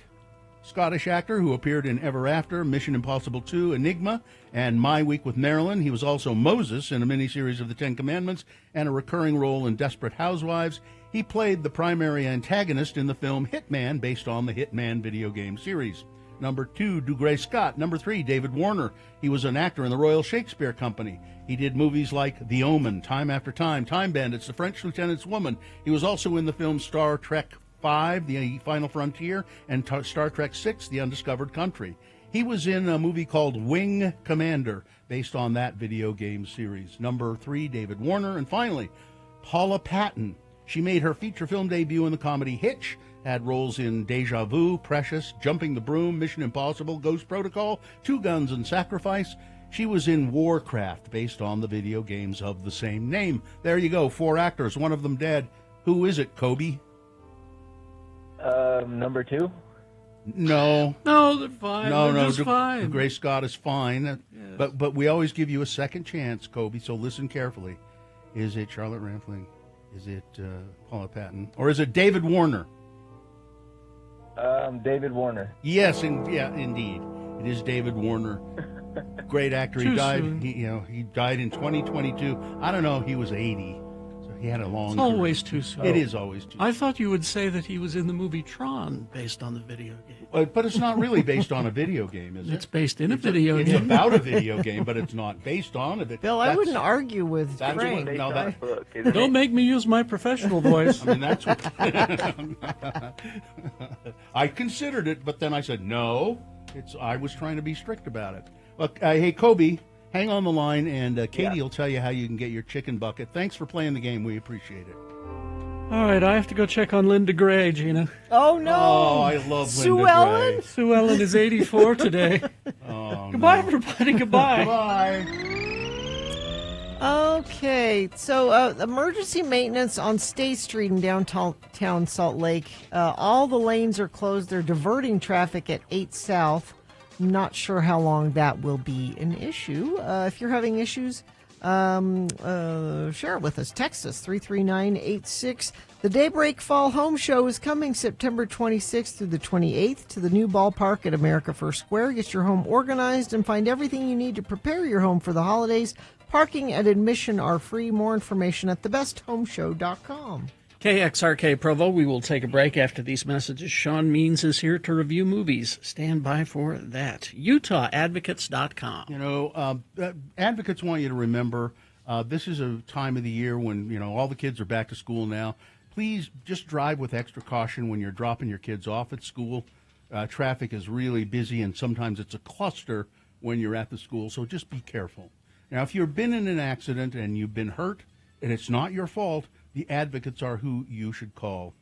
Scottish actor who appeared in Ever After, Mission Impossible 2, Enigma, and My Week with Marilyn. He was also Moses in a miniseries of the Ten Commandments and a recurring role in Desperate Housewives. He played the primary antagonist in the film Hitman, based on the Hitman video game series. Number 2, Dougray Scott. Number 3, David Warner. He was an actor in the Royal Shakespeare Company. He did movies like The Omen, Time After Time, Time Bandits, The French Lieutenant's Woman. He was also in the film Star Trek V, The Final Frontier, and Star Trek VI, The Undiscovered Country. He was in a movie called Wing Commander, based on that video game series. Number 3, David Warner. And finally, Paula Patton. She made her feature film debut in the comedy Hitch, had roles in Deja Vu, Precious, Jumping the Broom, Mission Impossible, Ghost Protocol, Two Guns and Sacrifice. She was in Warcraft, based on the video games of the same name. There you go, 4 actors, one of them dead. Who is it, Kobe? Number 2. No. No, they're fine. No, they're no, just fine. Grace Scott is fine. Yes. But we always give you a second chance, Kobe, so listen carefully. Is it Charlotte Rampling? Is it Paula Patton? Or is it David Warner? David Warner. Yes, indeed. It is David Warner. Great actor. He Too died. soon. He died in 2022. I don't know. He was 80, so he had a long. It's always too soon. It is always too. I thought you would say that he was in the movie Tron, based on the video game. But it's not really based on a video game, is it? It's based in a video It's game. about a video game, but it's not based on it. Bill, I wouldn't argue with that's Frank. what- Based No, on that- a book, isn't Don't it? make me use my professional voice. I mean, that's what. I considered it, but then I said no. I was trying to be strict about it. Look, hey Kobe, hang on the line, and Katie will tell you how you can get your chicken bucket. Thanks for playing the game. We appreciate it. All right, I have to go check on Linda Gray, Gina. Oh, no. Oh, I love Sue Linda Ellen? Gray. Sue Ellen is 84 today. Oh, Goodbye, everybody. Goodbye. Bye. Okay, so emergency maintenance on State Street in downtown Salt Lake. All the lanes are closed. They're diverting traffic at 8 South. Not sure how long that will be an issue. If you're having issues, share it with us. Text us 33986. The Daybreak Fall Home Show is coming September 26th through the 28th to the new ballpark at America First Square. Get your home organized and find everything you need to prepare your home for the holidays. Parking and admission are free. More information at thebesthomeshow.com. KXRK Provo, we will take a break after these messages. Sean Means is here to review movies. Stand by for that. UtahAdvocates.com. You know, advocates want you to remember this is a time of the year when, you know, all the kids are back to school now. Please just drive with extra caution when you're dropping your kids off at school. Traffic is really busy, and sometimes it's a cluster when you're at the school, so just be careful. Now, if you've been in an accident and you've been hurt and it's not your fault, the advocates are who you should call.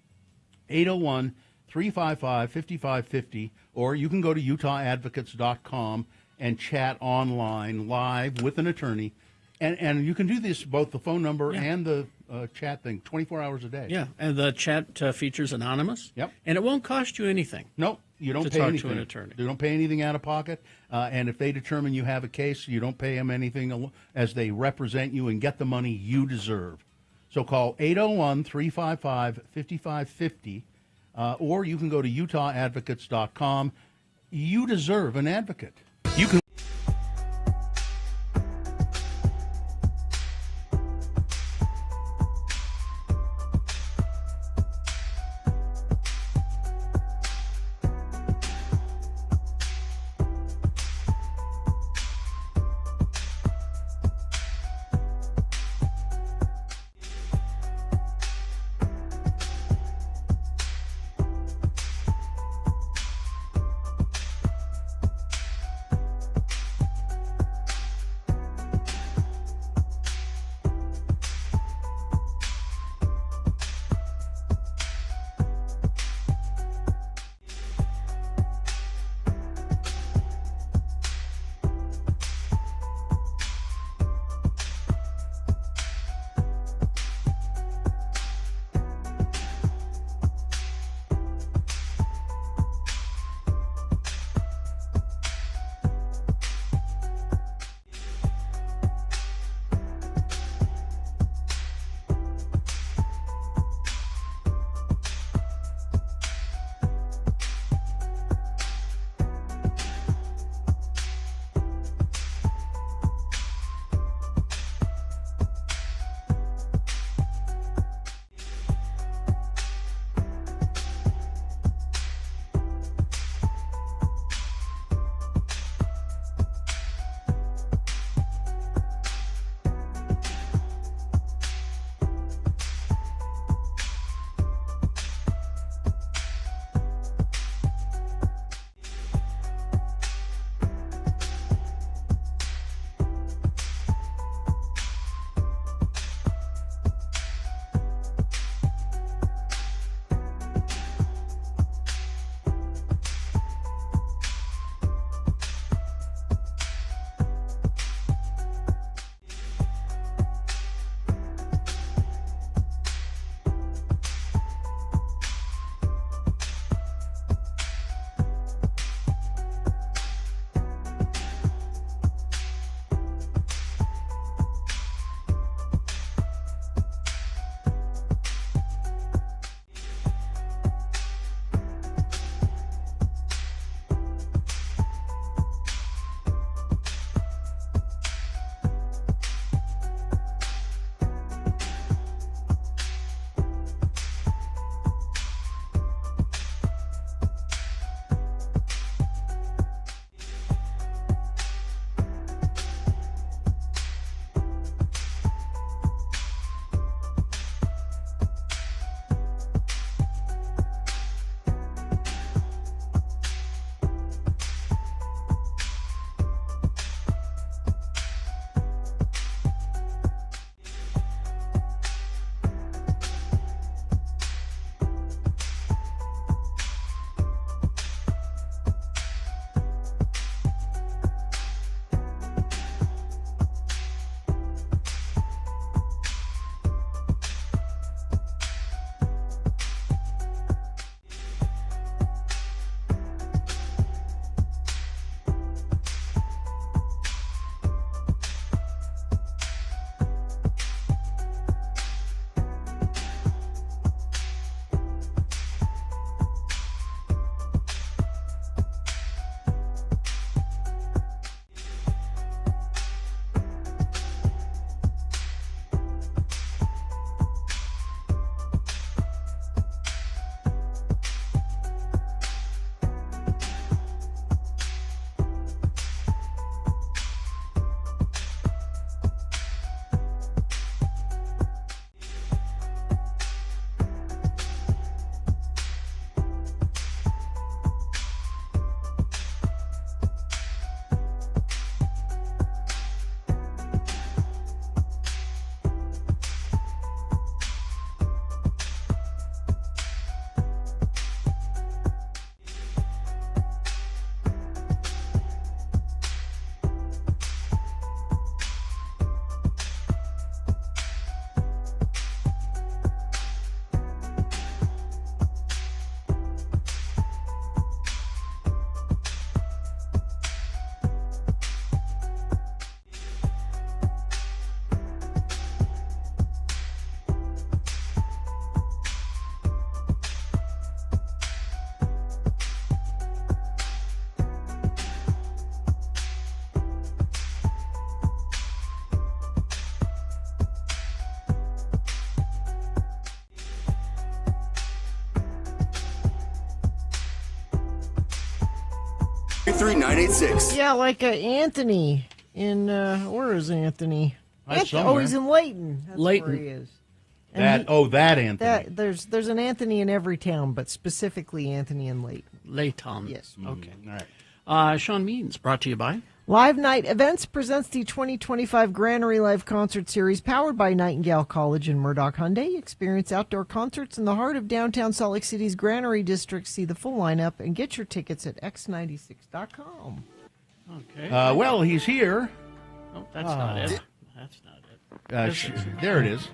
801-355-5550, or you can go to UtahAdvocates.com and chat online live with an attorney. And you can do this, both the phone number and the chat thing, 24 hours a day. Yeah, and the chat features anonymous. Yep. And it won't cost you anything. Nope, you don't To pay talk to anything. an attorney. You don't pay anything out of pocket. And if they determine you have a case, you don't pay them anything as they represent you and get the money you deserve. So call 801-355-5550, or you can go to UtahAdvocates.com. You deserve an advocate. You can. 623-986. Yeah, like Anthony in, where is Anthony? Somewhere. He's in Layton. That's Layton. where he is. And That Anthony. there's an Anthony in every town, but specifically Anthony in Layton. Layton. Yes. Okay. All right. Sean Means, brought to you by. Live Night Events presents the 2025 Granary Live Concert Series powered by Nightingale College and Murdoch Hyundai. Experience outdoor concerts in the heart of downtown Salt Lake City's Granary District. See the full lineup and get your tickets at x96.com. Okay. Well, he's here. Oh, that's not it. That's not it. There it is.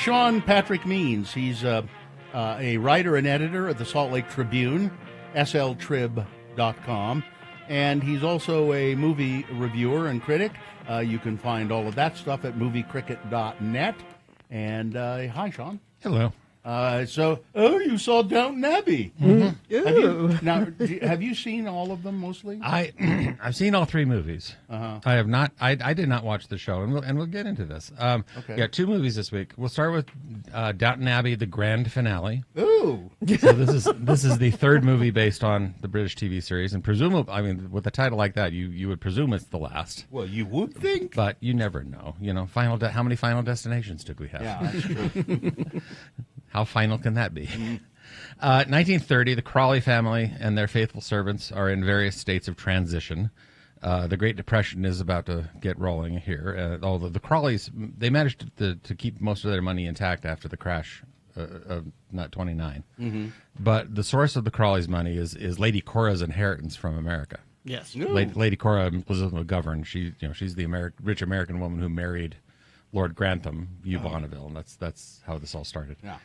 Sean Patrick Means. He's a writer and editor at the Salt Lake Tribune, sltrib.com. And he's also a movie reviewer and critic. You can find all of that stuff at moviecricket.net. And hi, Sean. Hello. You saw Downton Abbey. Mm-hmm. Have you seen all of them mostly? I've seen all three movies. Uh-huh. I have not. I did not watch the show, and we'll get into this. Okay. Yeah, 2 movies this week. We'll start with Downton Abbey, the grand finale. Ooh. So this is the 3rd movie based on the British TV series, and presumably, I mean, with a title like that, you would presume it's the last. Well, you would think, but you never know. You know, how many Final Destinations did we have? Yeah, that's true. How final can that be? 1930, the Crawley family and their faithful servants are in various states of transition. The Great Depression is about to get rolling here. Although the Crawleys, they managed to keep most of their money intact after the crash of not 29. Mm-hmm. But the source of the Crawleys' money is Lady Cora's inheritance from America. Yes. Lady Cora Elizabeth McGovern. She's the rich American woman who married Lord Grantham, Hugh Bonneville, and that's how this all started. Yeah.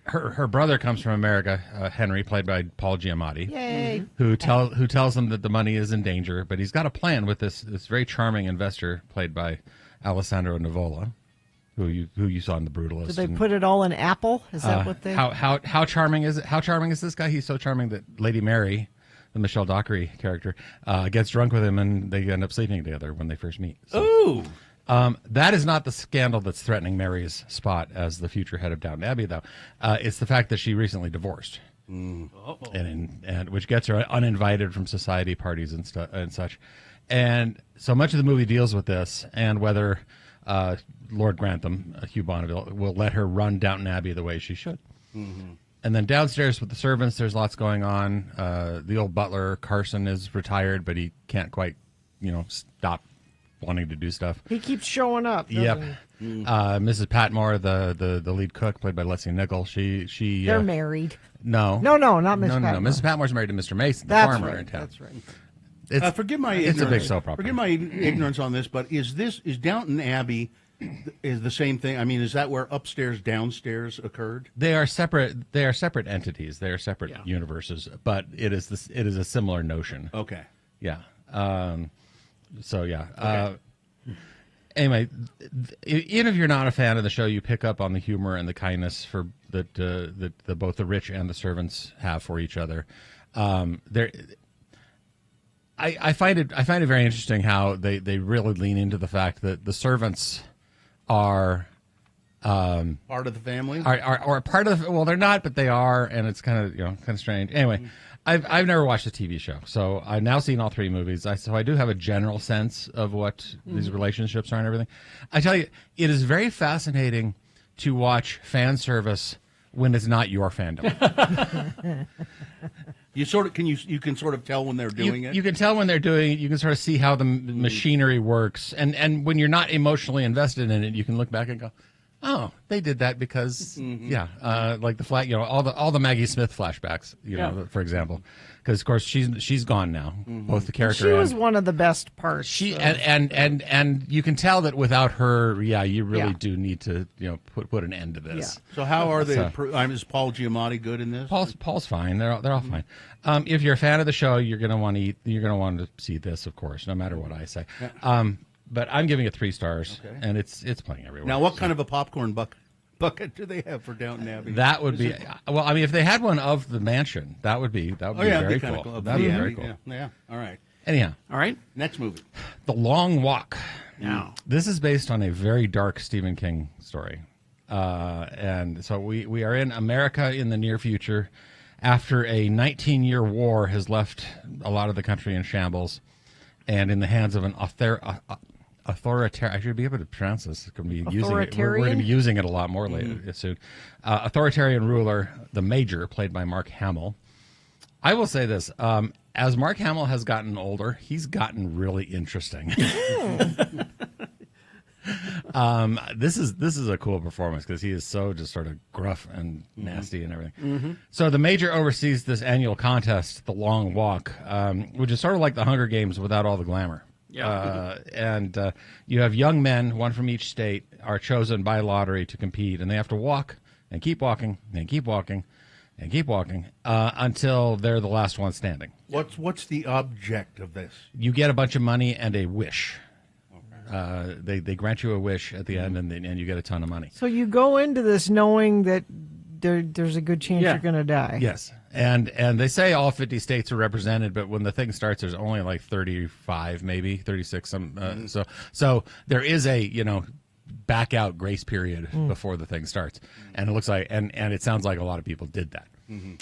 Her brother comes from America, Henry, played by Paul Giamatti. Yay! Who tells him that the money is in danger, but he's got a plan with this very charming investor played by Alessandro Nivola, who you saw in The Brutalist. Did they put it all in Apple? Is that what they? How charming is it? How charming is this guy? He's so charming that Lady Mary, the Michelle Dockery character, gets drunk with him, and they end up sleeping together when they first meet. So, ooh. That is not the scandal that's threatening Mary's spot as the future head of Downton Abbey, though. It's the fact that she recently divorced, and which gets her uninvited from society parties and such. And so much of the movie deals with this, and whether Lord Grantham, Hugh Bonneville, will let her run Downton Abbey the way she should. Mm-hmm. And then downstairs with the servants, there's lots going on. The old butler, Carson, is retired, but he can't quite, stop wanting to do stuff. He keeps showing up. Yep. Mrs. Patmore, the lead cook, played by Leslie Nichol. She They're married. No, not Mrs. Patmore. No. Mrs. Patmore's married to Mr. Mason, the That's farmer right. in town. That's right. Forgive my ignorance. It's a big soap opera. Forgive my ignorance on this, but is Downton Abbey is the same thing? I mean, is that where upstairs, downstairs occurred? They are separate. They are separate entities. They are separate universes, but it is a similar notion. Okay. Yeah. Anyway, even if you're not a fan of the show, you pick up on the humor and the kindness that both the rich and the servants have for each other. I find it very interesting how they really lean into the fact that the servants are part of the family, are part of the, well, they're not, but they are, and it's kind of strange. Anyway. I've never watched a TV show, so I've now seen all 3 movies. So I do have a general sense of what these relationships are and everything. I tell you, it is very fascinating to watch fan service when it's not your fandom. You can sort of tell when they're doing it. You can tell when they're doing it. You can sort of see how the machinery works, and when you're not emotionally invested in it, you can look back and go, oh, they did that because, like the flag, all the Maggie Smith flashbacks, for example, because of course she's gone now. Both the character. She was one of the best parts. And you can tell that without her, you really do need to put an end to this. Yeah. So how are they? Is Paul Giamatti good in this? Paul's fine. They're all fine. If you're a fan of the show, you're gonna want to see this, of course, no matter what I say. Yeah. But I'm giving it 3 stars, and it's playing everywhere. Now, what kind of a popcorn bucket do they have for Downton Abbey? That would be well. I mean, if they had one of the mansion, that would be very cool. That would be very cool. Yeah. All right. Anyhow, all right. Next movie, The Long Walk. Now, this is based on a very dark Stephen King story, and so we are in America in the near future. after a 19-year war has left a lot of the country in shambles and in the hands of an authoritarian. I should be able to pronounce this. We're going to be using it a lot more later soon. Authoritarian ruler, the Major, played by Mark Hamill. I will say this: as Mark Hamill has gotten older, he's gotten really interesting. This is a cool performance because he is so just sort of gruff and nasty and everything. So the Major oversees this annual contest, the Long Walk, which is sort of like the Hunger Games without all the glamour. Yeah. And you have young men, one from each state, are chosen by lottery to compete, and they have to walk and keep walking and keep walking and keep walking until they're the last one standing. What's the object of this? You get a bunch of money and a wish. They grant you a wish at the end, and you get a ton of money. So you go into this knowing that there's a good chance you're going to die. Yes, and they say all 50 states are represented, but when the thing starts, there's only like 35, maybe 36. So there is a back out grace period before the thing starts, and it looks like and it sounds like a lot of people did that.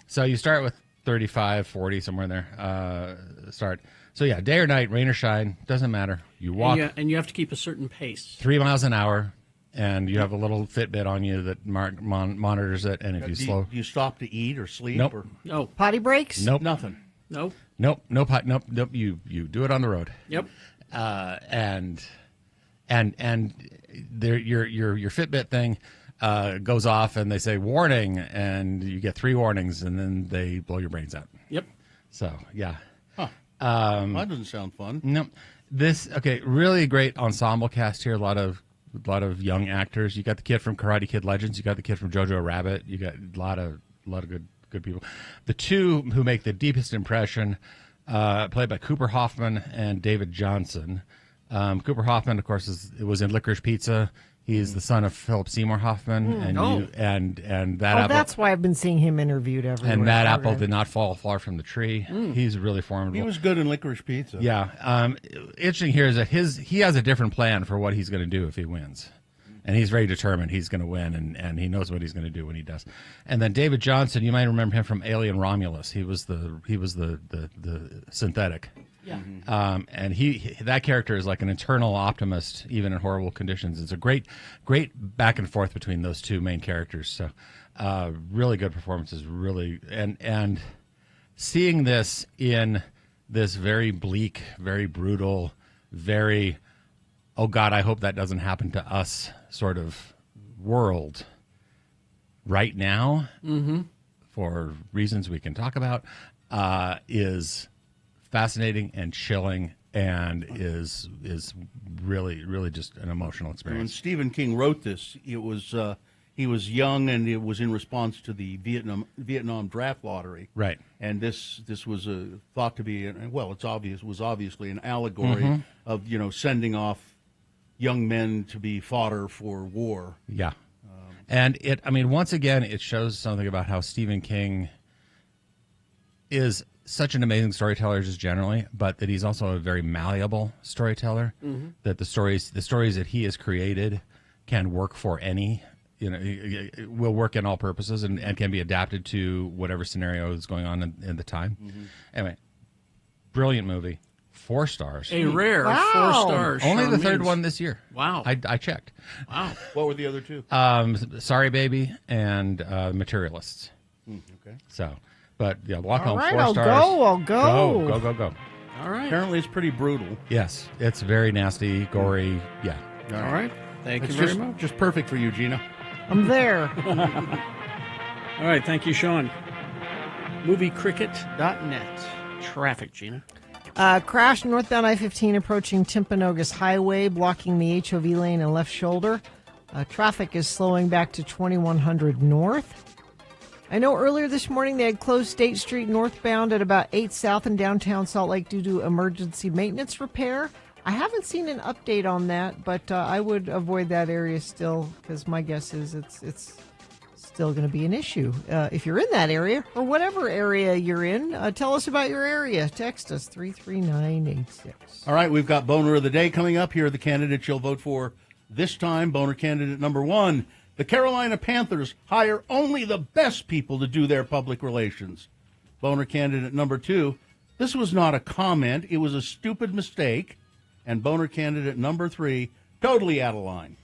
So you start with 35, 40, somewhere in there. Start. So yeah, day or night, rain or shine, doesn't matter. You walk, and you have to keep a certain pace. 3 miles an hour, and you have a little Fitbit on you that monitors it. And if do you stop to eat or sleep? Nope. Or? No. Potty breaks? Nope. Nothing. Nope. Nope. Nope. You do it on the road. Yep. And there your Fitbit thing goes off, and they say warning, and you get 3 warnings, and then they blow your brains out. Yep. So yeah. That doesn't sound fun. No, really great ensemble cast here. A lot of young actors. You got the kid from Karate Kid Legends. You got the kid from Jojo Rabbit. You got a lot of good people. The two who make the deepest impression, played by Cooper Hoffman and David Johnson. Cooper Hoffman, of course, was in Licorice Pizza. He's the son of Philip Seymour Hoffman, and that apple. That's why I've been seeing him interviewed everywhere. And that apple did not fall far from the tree. He's really formidable. He was good in Licorice Pizza. Yeah. Interesting here is that he has a different plan for what he's going to do if he wins, and he's very determined he's going to win, and he knows what he's going to do when he does. And then David Johnson, you might remember him from Alien Romulus. He was the synthetic. Yeah. And that character is like an eternal optimist, even in horrible conditions. It's a great back and forth between those two main characters. So, really good performances. Really, and seeing this in this very bleak, very brutal, very oh God, I hope that doesn't happen to us sort of world right now, for reasons we can talk about, is fascinating and chilling, and is really just an emotional experience. When Stephen King wrote this, it was he was young, and it was in response to the Vietnam draft lottery. Right. And this was thought to be was obviously an allegory of sending off young men to be fodder for war. Yeah. And once again, it shows something about how Stephen King is such an amazing storyteller just generally, but that he's also a very malleable storyteller. That the stories that he has created can work for any, will work in all purposes and can be adapted to whatever scenario is going on in the time. Anyway, brilliant movie. 4 stars. A rare 4 stars. Only the third one this year. Wow. I checked. Wow. What were the other 2? Sorry Baby and Materialists. Okay. So, but yeah, walk home. Right, 4 stars. I'll go. Go. All right. Apparently, it's pretty brutal. Yes, it's very nasty, gory. Yeah. All right. Thank you It's very much. just perfect for you, Gina. I'm there. All right. Thank you, Sean. Moviecricket.net. Traffic, Gina. Crash northbound I-15 approaching Timpanogos Highway, blocking the HOV lane and left shoulder. Traffic is slowing back to 2100 north. I know earlier this morning they had closed State Street northbound at about 8 south in downtown Salt Lake due to emergency maintenance repair. I haven't seen an update on that, but I would avoid that area still, because my guess is it's still going to be an issue. If you're in that area, or whatever area you're in, tell us about your area. Text us 33986. All right, we've got Boner of the Day coming up. Here are the candidates you'll vote for this time. Boner candidate number 1, The Carolina Panthers hire only the best people to do their public relations. Boner candidate number 2, this was not a comment, it was a stupid mistake. And boner candidate number 3, totally out of line.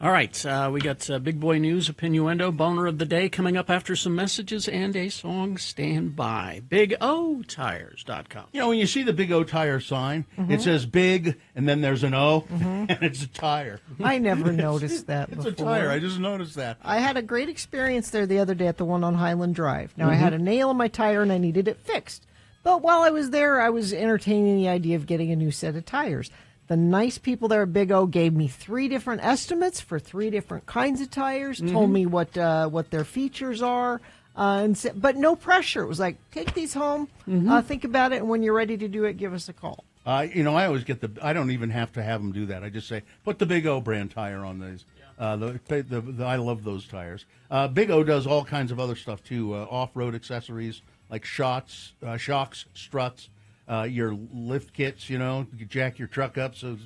All right, we got big boy news, opinioendo, boner of the day coming up after some messages and a song. Stand by. BigOTires.com. You know, when you see the Big O Tire sign, it says big, and then there's an O, and it's a tire. I never noticed that before. It's a tire. I just noticed that. I had a great experience there the other day at the one on Highland Drive. Now, I had a nail in my tire, and I needed it fixed. But while I was there, I was entertaining the idea of getting a new set of tires. The nice people there at Big O gave me 3 different estimates for 3 different kinds of tires, told me what their features are, but no pressure. It was like, take these home, think about it, and when you're ready to do it, give us a call. You know, I always get I don't even have to have them do that. I just say, put the Big O brand tire on these. I love those tires. Big O does all kinds of other stuff, too, off-road accessories like shocks, struts. Your lift kits, you know, you jack your truck up so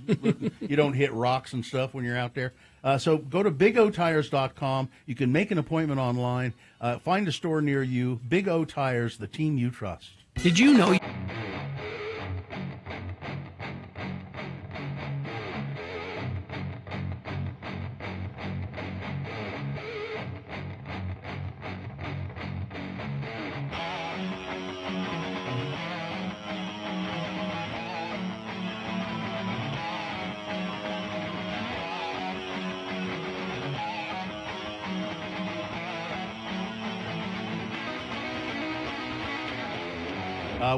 you don't hit rocks and stuff when you're out there. So go to BigOTires.com. You can make an appointment online. Find a store near you. Big O Tires, the team you trust. Did you know...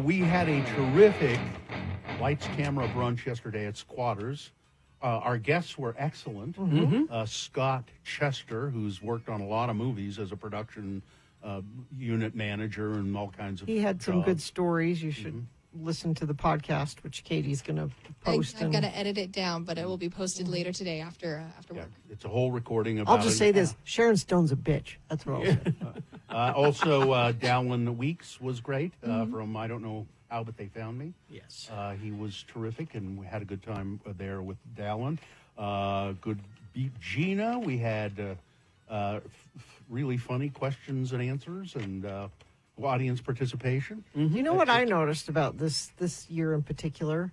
We had a terrific lights, camera brunch yesterday at Squatters. Our guests were excellent. Scott Chester, who's worked on a lot of movies as a production unit manager and all kinds of He had some jobs. good stories. You should listen to the podcast, which Katie's going to post. I'm going to edit it down, but it will be posted later today after Yeah, work. it's a whole recording about I'll just say this. Sharon Stone's a bitch. That's what I'll say. Also, Dallin Weeks was great from I don't know how, but they found me. Yes. He was terrific, and we had a good time there with Dallin. Good beat Gina. We had really funny questions and answers and audience participation. You know what I noticed about this year in particular?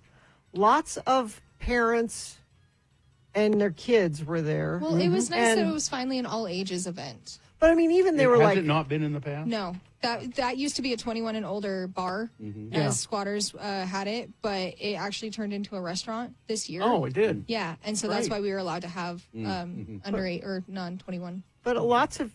Lots of parents and their kids were there. Well, it was nice that it was finally an all ages event. But I mean, even they were Has like, it not been in the past? No, that used to be a 21 and older bar, as Squatters had it, but it actually turned into a restaurant this year. Oh, it did. Yeah, and so that's why we were allowed to have under 8 or non-21. but lots of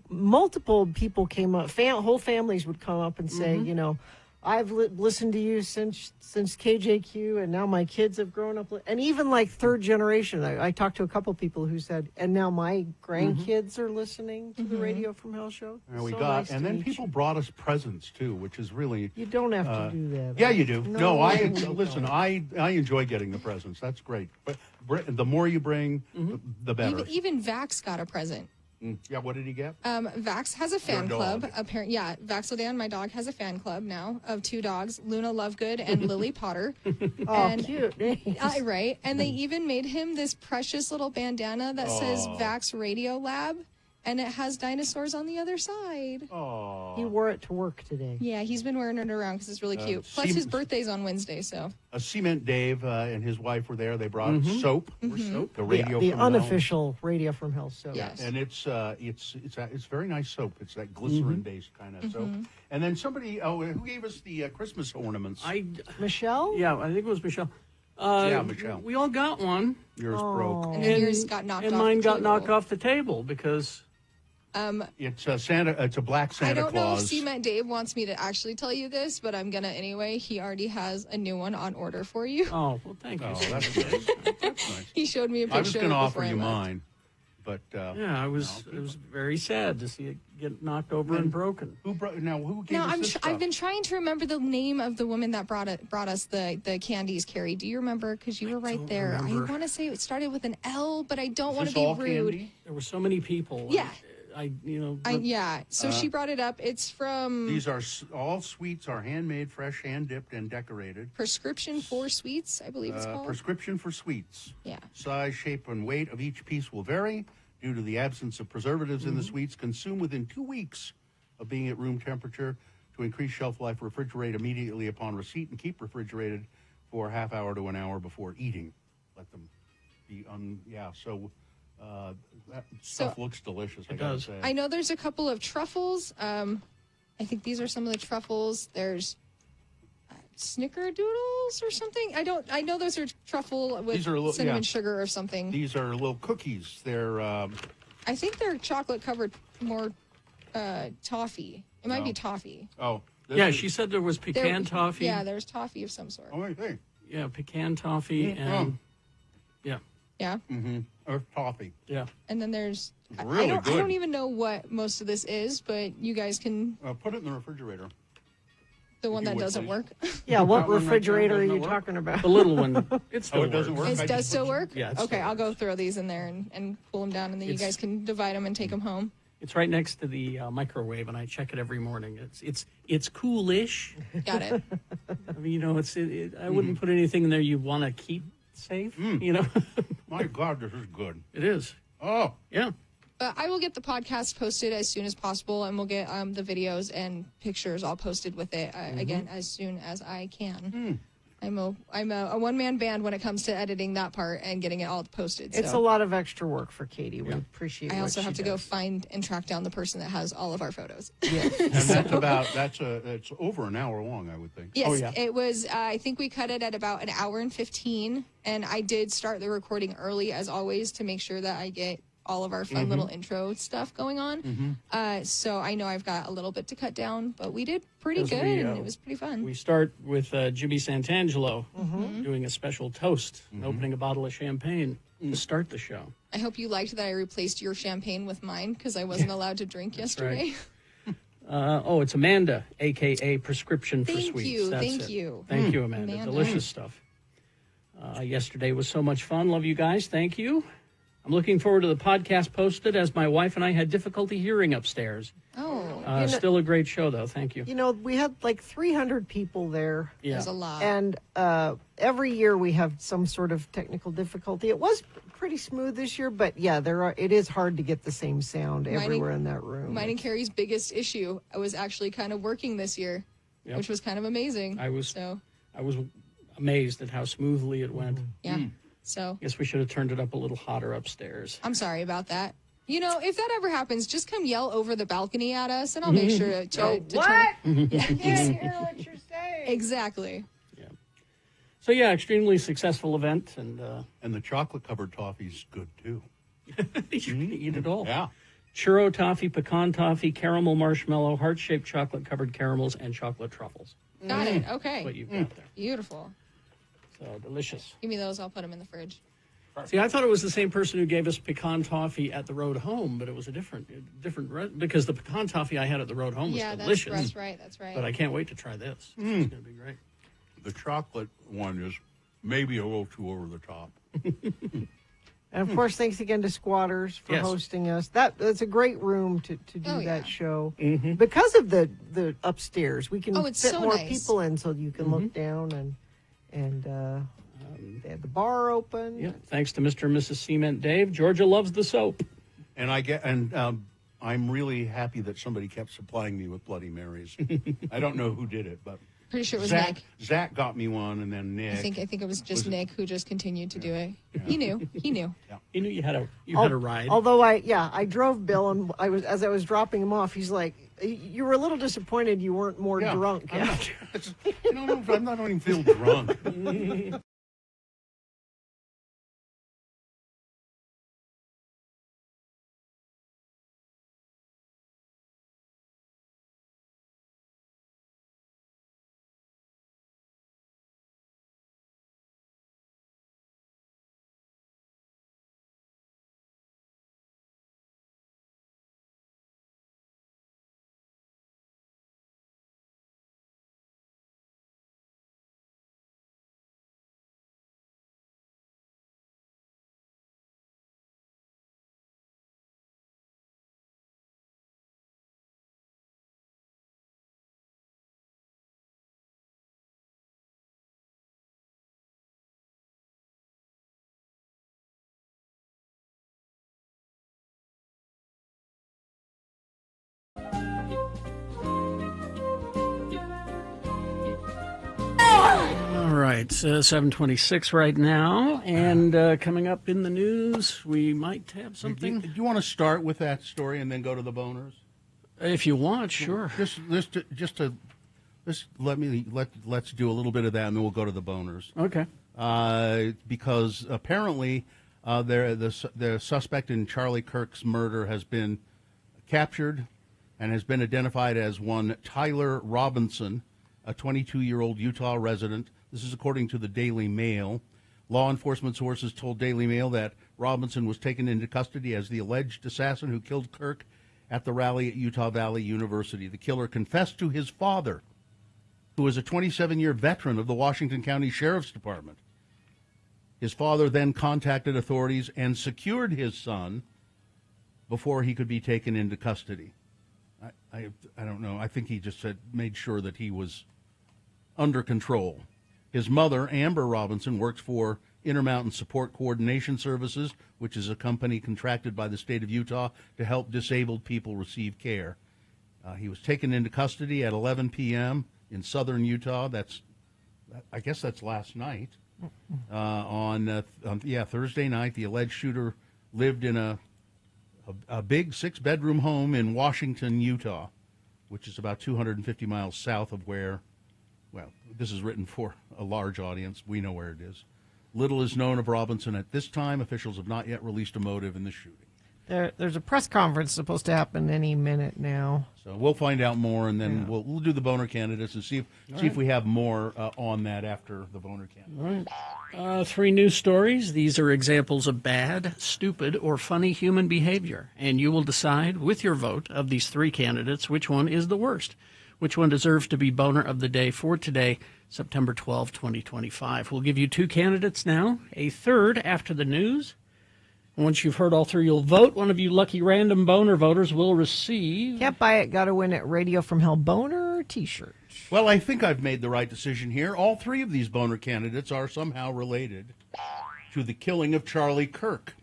multiple people came up. Whole families would come up and say, you know, I've listened to you since KJQ, and now my kids have grown up. And even like third generation, I talked to a couple people who said, and now my grandkids are listening to the Radio from Hell show. And we So got, nice to and then meet people you. brought us presents too, which is really. You don't have to do that. Yeah, you do. No, I you listen. don't. I enjoy getting the presents. That's great. But the more you bring, the better. Even Vax got a present. Yeah, what did he get? Vax has a fan Your club. dog. Apparently, yeah, Vaxodan, my dog, has a fan club now of 2 dogs, Luna Lovegood and Lily Potter. Oh, and, cute. right. And they even made him this precious little bandana that says Vax Radio Lab, and it has dinosaurs on the other side. Oh, He wore it to work today. Yeah, he's been wearing it around because it's really cute. Plus, his birthday's on Wednesday, so. Cement Dave and his wife were there. They brought soap. Soap. The radio. The from Hell. unofficial Radio from Hell show. Yes. And it's very nice soap. It's that glycerin based kind of soap. And then somebody, who gave us the Christmas ornaments? Michelle? Yeah, I think it was Michelle. Yeah, Michelle. We all got one. Yours broke. And then yours got knocked off. And mine the got table. knocked off the table because It's a Santa. It's a black Santa I don't know if Claus. Cement Dave wants me to actually tell you this, but I'm gonna anyway. He already has a new one on order for you. well, thank you. Oh, that's nice. That's nice. He showed me a picture. I was going to offer before I you left. mine, but Yeah, it was very sad to see it get knocked over and broken. Who gave No, us this I've stuff? been trying to remember the name of the woman that brought us the candies, Carrie. Do you remember? Because you were right there. remember. I want to say it started with an L, but I don't Is want to this be all rude. candy? There were so many people. Yeah. But So she brought it up. It's from These are all sweets are handmade, fresh, hand dipped, and decorated. Prescription for Sweets, I believe it's called. Prescription for sweets. Yeah. Size, shape, and weight of each piece will vary. due to the absence of preservatives in the sweets. Consume within 2 weeks of being at room temperature. To increase shelf life, refrigerate immediately upon receipt and keep refrigerated for a half hour to an hour before eating. Let them be that stuff looks delicious. I gotta say. I know there's a couple of truffles. I think these are some of the truffles. There's snickerdoodles or something. I know those are truffle with cinnamon sugar or something. These are little cookies. They're I think they're chocolate covered more toffee. It might be toffee. Oh. She said there was pecan toffee. Yeah, there's toffee of some sort. Oh, hey. Yeah, pecan toffee and yeah. Yeah. Mm-hmm. Or toffee. Yeah. And then there's really I good. don't even know what most of this is, but you guys can put it in the refrigerator. The one that doesn't work. Yeah, what refrigerator are you talking about? The little one. It still doesn't work. It does still work? Yeah. Okay, I'll go throw these in there and cool them down, and then you guys can divide them and take them home. It's right next to the microwave, and I check it every morning. It's coolish. Got it. I mean, I wouldn't put anything in there you want to keep safe. My God, this is good. It is. Oh, yeah. But I will get the podcast posted as soon as possible, and we'll get the videos and pictures all posted with it again as soon as I can. I'm a one-man band when it comes to editing that part and getting it all posted. It's a lot of extra work for Katie. We appreciate. I what also she have to does. go find and track down the person that has all of our photos. Yes. And it's over an hour long, I would think. Yes, it was. I think we cut it at about an hour and 15, and I did start the recording early, as always, to make sure that I get all of our fun little intro stuff going on. So I know I've got a little bit to cut down, but we did pretty good, and it was pretty fun. We start with Jimmy Santangelo doing a special toast, and opening a bottle of champagne to start the show. I hope you liked that I replaced your champagne with mine, because I wasn't allowed to drink yesterday. Right. It's Amanda, a.k.a. Prescription for Thank Sweets. you. That's Thank it. you. Thank you, Amanda. Amanda. Delicious stuff. Yesterday was so much fun. Love you guys. Thank you. I'm looking forward to the podcast posted, as my wife and I had difficulty hearing upstairs. Oh. Still a great show, though. Thank you. You know, we had like 300 people there. Yeah. There's a lot. And every year we have some sort of technical difficulty. It was pretty smooth this year, but yeah, it is hard to get the same sound everywhere in that room. Mine and Carrie's biggest issue, I was actually kind of working this year, which was kind of amazing. I was amazed at how smoothly it went. Yeah. So Guess we should have turned it up a little hotter upstairs. I'm sorry about that. You know, if that ever happens, just come yell over the balcony at us, and I'll make sure to what? turn. I can't hear what you're saying. Exactly. Yeah. So yeah, extremely successful event, and the chocolate covered toffee's good too. you can eat it all. Yeah. Churro toffee, pecan toffee, caramel marshmallow, heart-shaped chocolate-covered caramels, and chocolate truffles. Got it. Okay. That's what you've got there. Beautiful. So delicious. Give me those. I'll put them in the fridge. See, I thought it was the same person who gave us pecan toffee at the road home, but it was a different because the pecan toffee I had at the road home was delicious. That's right. That's right. But I can't wait to try this. It's going to be great. The chocolate one is maybe a little too over the top. And of course, thanks again to Squatters for hosting us. That's a great room to do that show. Because of the upstairs, we can fit so more nice. people in, so you can look down and they had the bar open. Yeah, thanks to Mr. and Mrs. Cement Dave. Georgia loves the soap. And I'm really happy that somebody kept supplying me with Bloody Marys. I don't know who did it, but Pretty sure it was Zach, Nick. Zach got me one, and then Nick. I think it was just Nick who just continued to do it. He knew. He knew. He knew you had a ride. Although I drove Bill, and as I was dropping him off, he's like, "You were a little disappointed you weren't more drunk." I'm not even feel drunk. right, 7:26 right now, and coming up in the news, we might have something. Do you want to start with that story and then go to the boners? If you want, sure. Let's do a little bit of that, and then we'll go to the boners. Okay. Because apparently, the suspect in Charlie Kirk's murder has been captured and has been identified as one Tyler Robinson, a 22-year-old Utah resident. This is according to the Daily Mail. Law enforcement sources told Daily Mail that Robinson was taken into custody as the alleged assassin who killed Kirk at the rally at Utah Valley University. The killer confessed to his father, who is a 27-year veteran of the Washington County Sheriff's Department. His father then contacted authorities and secured his son before he could be taken into custody. I don't know. I think he just made sure that he was under control. His mother, Amber Robinson, works for Intermountain Support Coordination Services, which is a company contracted by the state of Utah to help disabled people receive care. He was taken into custody at 11 p.m. in southern Utah. I guess that's last night. On Thursday night, the alleged shooter lived in a big 6-bedroom home in Washington, Utah, which is about 250 miles south of where, well, this is written for a large audience. We know where it is. Little is known of Robinson at this time. Officials have not yet released a motive in the shooting. There's a press conference supposed to happen any minute now. So we'll find out more, and then we'll do the boner candidates and see if we have more on that after the boner candidates. All right. 3 news stories. These are examples of bad, stupid, or funny human behavior, and you will decide with your vote of these 3 candidates which one is the worst, which one deserves to be boner of the day for today, September 12, 2025. We'll give you 2 candidates now, a third after the news. Once you've heard all 3, you'll vote. One of you lucky random boner voters will receive... Can't buy it, got to win it. Radio from Hell boner T-shirt. Well, I think I've made the right decision here. All 3 of these boner candidates are somehow related to the killing of Charlie Kirk.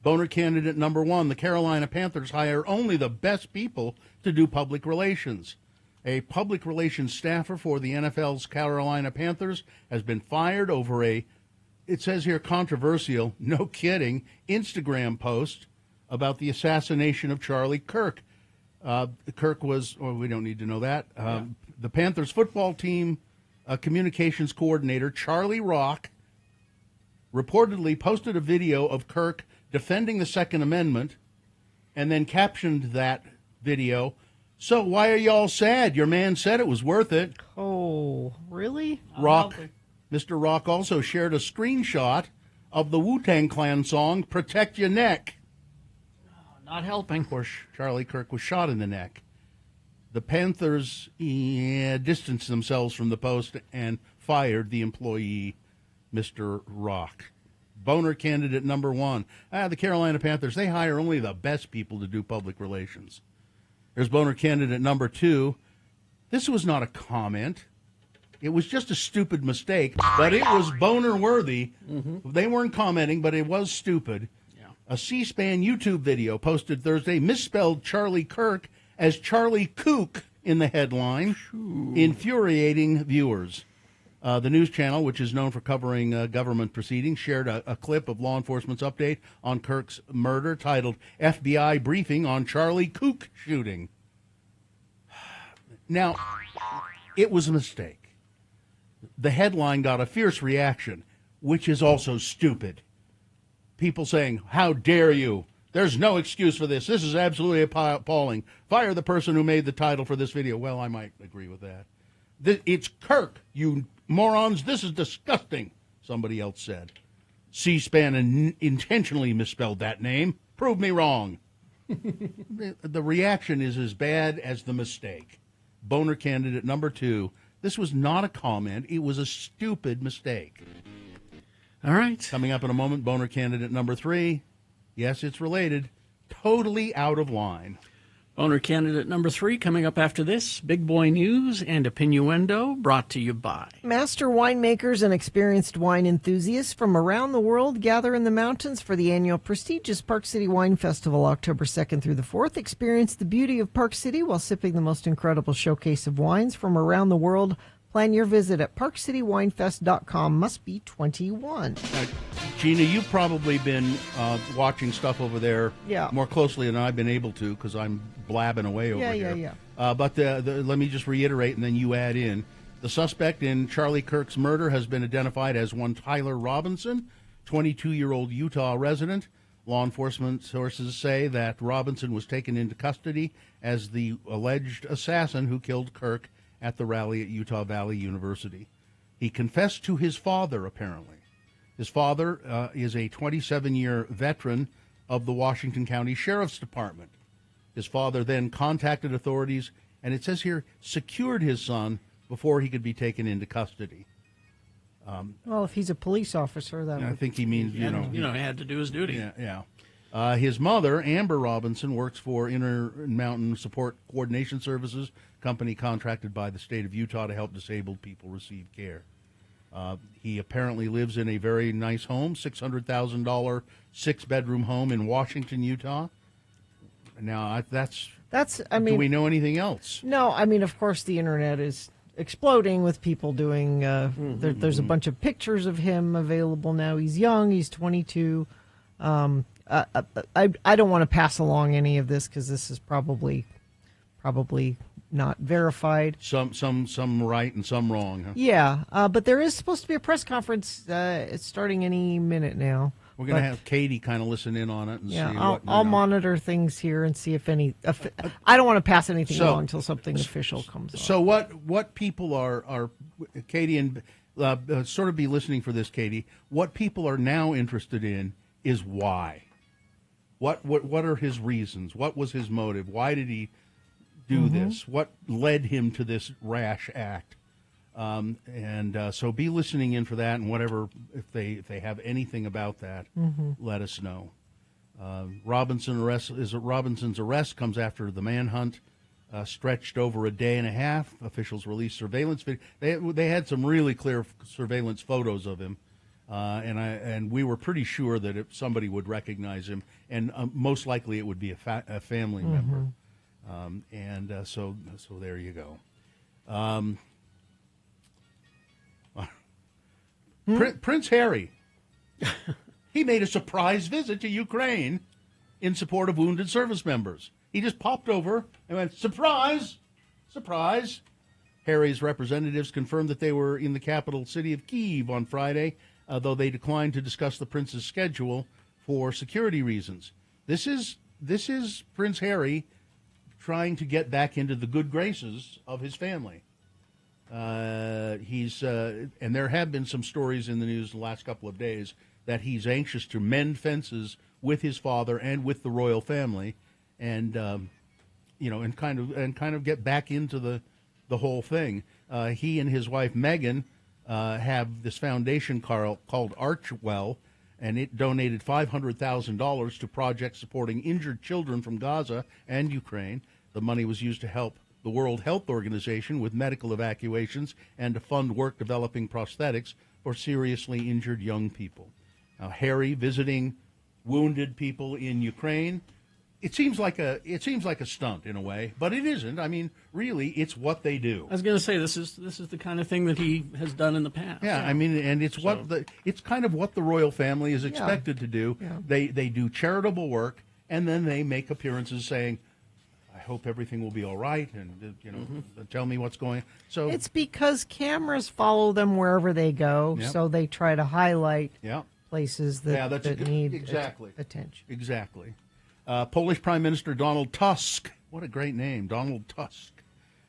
Boner candidate number 1, the Carolina Panthers hire only the best people to do public relations. A public relations staffer for the NFL's Carolina Panthers has been fired over it says here, controversial, no kidding, Instagram post about the assassination of Charlie Kirk. Kirk was, we don't need to know that. The Panthers football team communications coordinator, Charlie Rock, reportedly posted a video of Kirk defending the Second Amendment and then captioned that video, "So why are y'all sad? Your man said it was worth it." Oh, really? Mr. Rock also shared a screenshot of the Wu-Tang Clan song, "Protect Your Neck." Not helping. Of course, Charlie Kirk was shot in the neck. The Panthers distanced themselves from the post and fired the employee, Mr. Rock. Boner candidate number 1. The Carolina Panthers, they hire only the best people to do public relations. There's boner candidate number 2. This was not a comment. It was just a stupid mistake, but it was boner-worthy. Mm-hmm. They weren't commenting, but it was stupid. Yeah. A C-SPAN YouTube video posted Thursday misspelled Charlie Kirk as Charlie Kook in the headline, infuriating viewers. The news channel, which is known for covering government proceedings, shared a clip of law enforcement's update on Kirk's murder titled FBI Briefing on Charlie Kook Shooting. Now, it was a mistake. The headline got a fierce reaction, which is also stupid. People saying, "How dare you? There's no excuse for this. This is absolutely appalling. Fire the person who made the title for this video." Well, I might agree with that. It's Kirk, you morons. This is disgusting, somebody else said. C-SPAN intentionally misspelled that name. Prove me wrong. The reaction is as bad as the mistake. Boner candidate number 2. This was not a comment. It was a stupid mistake. All right. Coming up in a moment, boner candidate number 3. Yes, it's related. Totally out of line. Boner candidate number 3 coming up after this. Big Boy News and Opinioendo brought to you by... Master winemakers and experienced wine enthusiasts from around the world gather in the mountains for the annual prestigious Park City Wine Festival, October 2nd through the 4th. Experience the beauty of Park City while sipping the most incredible showcase of wines from around the world, Plan your visit at parkcitywinefest.com. Must be 21. Gina, you've probably been watching stuff over there more closely than I've been able to because I'm blabbing away over here. Yeah. But let me just reiterate, and then you add in. The suspect in Charlie Kirk's murder has been identified as one Tyler Robinson, 22-year-old Utah resident. Law enforcement sources say that Robinson was taken into custody as the alleged assassin who killed Kirk at the rally at Utah Valley University. He confessed to his father, apparently. His father is a 27-year veteran of the Washington County Sheriff's Department. His father then contacted authorities, and it says here, secured his son before he could be taken into custody. Well, if he's a police officer, I think he means, he had to do his duty. Yeah. His mother, Amber Robinson, works for Intermountain Support Coordination Services, company contracted by the state of Utah to help disabled people receive care. He apparently lives in a very nice home, $600,000 six-bedroom home in Washington, Utah. Now, that's. I mean, do we know anything else? No, I mean, of course, the internet is exploding with people doing. There's a bunch of pictures of him available now. He's young. He's 22. I don't want to pass along any of this because this is probably not verified. Some right and some wrong. Huh? Yeah, but there is supposed to be a press conference. It's starting any minute now. We're going to have Katie kind of listen in on it and see I'll monitor things here and see if any. I don't want to pass anything along until something official comes. So what people are Katie and sort of be listening for this, Katie. What people are now interested in is why. What are his reasons? What was his motive? Why did he do this? What led him to this rash act? So be listening in for that, and whatever, if they have anything about that, let us know. Robinson's arrest comes after the manhunt stretched over a day and a half. Officials released surveillance video. They had some really clear surveillance photos of him, and we were pretty sure that if somebody would recognize him, and most likely it would be a family member. So there you go. Prince Harry, he made a surprise visit to Ukraine in support of wounded service members. He just popped over and went, surprise, surprise. Harry's representatives confirmed that they were in the capital city of Kyiv on Friday, though they declined to discuss the prince's schedule for security reasons. This is Prince Harry trying to get back into the good graces of his family. And there have been some stories in the news the last couple of days that he's anxious to mend fences with his father and with the royal family, and kind of get back into the whole thing. He and his wife Meghan have this foundation called Archwell, and it donated $500,000 to projects supporting injured children from Gaza and Ukraine. The money was used to help the World Health Organization with medical evacuations and to fund work developing prosthetics for seriously injured young people. Now, Harry visiting wounded people in Ukraine, it seems like a stunt in a way, but it isn't. I mean, really, it's what they do. I was going to say this is the kind of thing that he has done in the past. Yeah, I mean, and it's it's kind of what the royal family is expected to do. Yeah. They do charitable work, and then they make appearances saying, I hope everything will be all right, and tell me what's going on. So it's because cameras follow them wherever they go, so they try to highlight places that need attention. Exactly. Polish Prime Minister Donald Tusk, what a great name, Donald Tusk,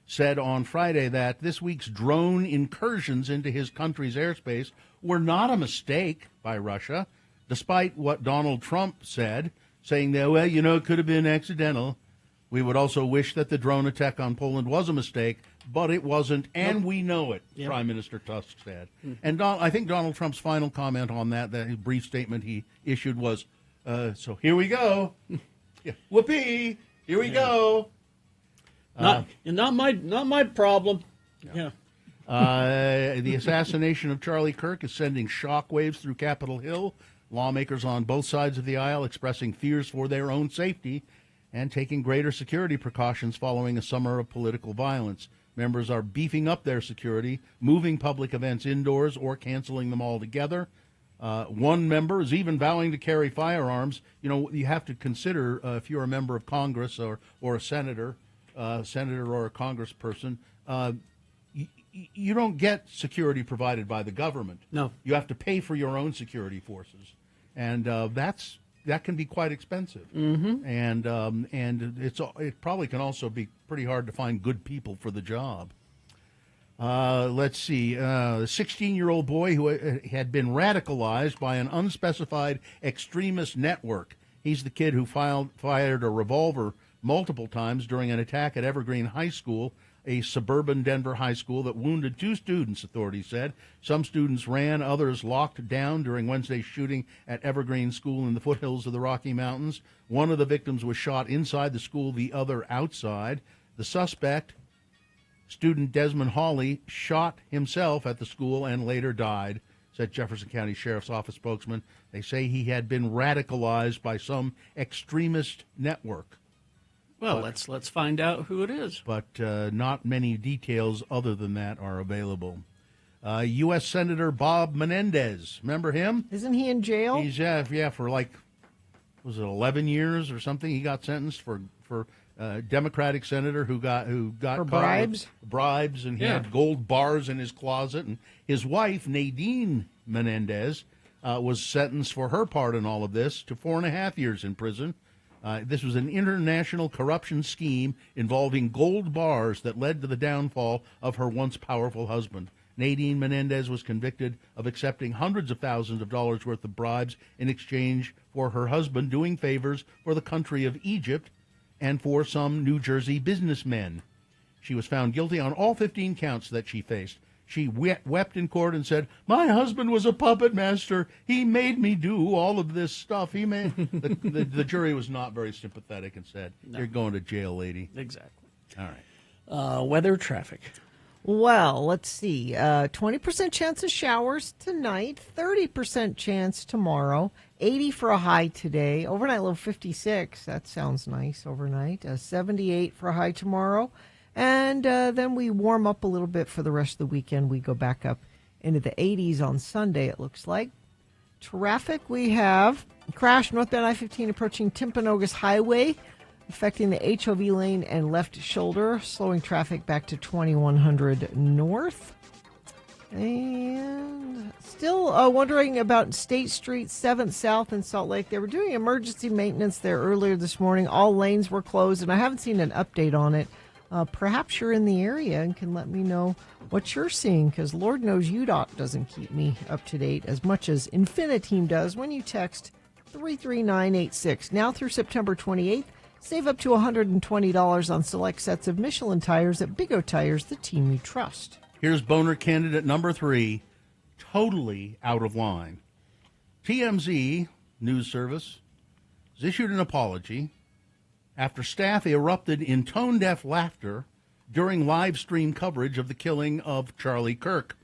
said on Friday that this week's drone incursions into his country's airspace were not a mistake by Russia, despite what Donald Trump said, saying that, it could have been accidental. We would also wish that the drone attack on Poland was a mistake, but it wasn't, and we know it, Prime Minister Tusk said. And I think Donald Trump's final comment on that brief statement he issued was, so here we go. Whoopee, here we go. Not my problem. Yeah. The assassination of Charlie Kirk is sending shockwaves through Capitol Hill. Lawmakers on both sides of the aisle expressing fears for their own safety and taking greater security precautions following a summer of political violence. Members are beefing up their security, moving public events indoors or canceling them altogether. One member is even vowing to carry firearms. You know, you have to consider if you're a member of Congress or a senator or a congressperson, you don't get security provided by the government. No. You have to pay for your own security forces, and that can be quite expensive. Mm-hmm. And it probably can also be pretty hard to find good people for the job. Let's see. A 16-year-old boy who had been radicalized by an unspecified extremist network. He's the kid who fired a revolver multiple times during an attack at Evergreen High School, a suburban Denver high school that wounded 2 students, authorities said. Some students ran, others locked down during Wednesday's shooting at Evergreen School in the foothills of the Rocky Mountains. One of the victims was shot inside the school, the other outside. The suspect, student Desmond Hawley, shot himself at the school and later died, said Jefferson County Sheriff's Office spokesman. They say he had been radicalized by some extremist network. Well, let's find out who it is. But not many details other than that are available. U.S. Senator Bob Menendez, remember him? Isn't he in jail? He's for was it 11 years or something? He got sentenced for Democratic senator who got for bribes, and he had gold bars in his closet. And his wife Nadine Menendez was sentenced for her part in all of this to 4.5 years in prison. This was an international corruption scheme involving gold bars that led to the downfall of her once powerful husband. Nadine Menendez was convicted of accepting hundreds of thousands of dollars worth of bribes in exchange for her husband doing favors for the country of Egypt and for some New Jersey businessmen. She was found guilty on all 15 counts that she faced. She wept in court and said, "My husband was a puppet master. He made me do all of this stuff. He made..." The jury was not very sympathetic and said, "You're going to jail, lady." Exactly. All right. Weather, traffic. Well, let's see. 20% chance of showers tonight, 30% chance tomorrow, 80 for a high today. Overnight low 56. That sounds nice overnight. 78 for a high tomorrow. And then we warm up a little bit for the rest of the weekend. We go back up into the 80s on Sunday, it looks like. Traffic, we have crash northbound I-15 approaching Timpanogos Highway, affecting the HOV lane and left shoulder, slowing traffic back to 2100 north. And still wondering about State Street 7th South in Salt Lake. They were doing emergency maintenance there earlier this morning. All lanes were closed, and I haven't seen an update on it. Perhaps you're in the area and can let me know what you're seeing, because Lord knows UDOT doesn't keep me up to date as much as Infiniteam does when you text 33986. Now through September 28th, save up to $120 on select sets of Michelin tires at Big O Tires, the team you trust. Here's boner candidate number 3, totally out of line. TMZ news service has issued an apology after staff erupted in tone-deaf laughter during live stream coverage of the killing of Charlie Kirk.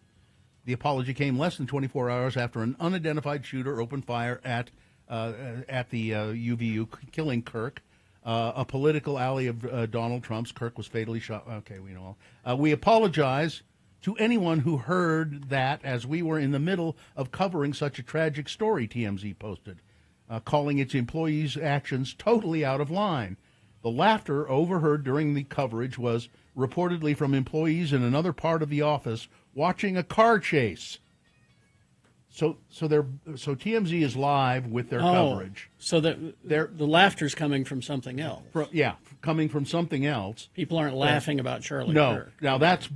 The apology came less than 24 hours after an unidentified shooter opened fire at the UVU, killing Kirk, a political ally of Donald Trump's. Kirk was fatally shot. Okay, we know all. We apologize to anyone who heard that, as we were in the middle of covering such a tragic story, TMZ posted, calling its employees' actions totally out of line. The laughter overheard during the coverage was reportedly from employees in another part of the office watching a car chase. So TMZ is live with their coverage. So the laughter's coming from something else. Coming from something else. People aren't laughing about Charlie Kirk. Now that's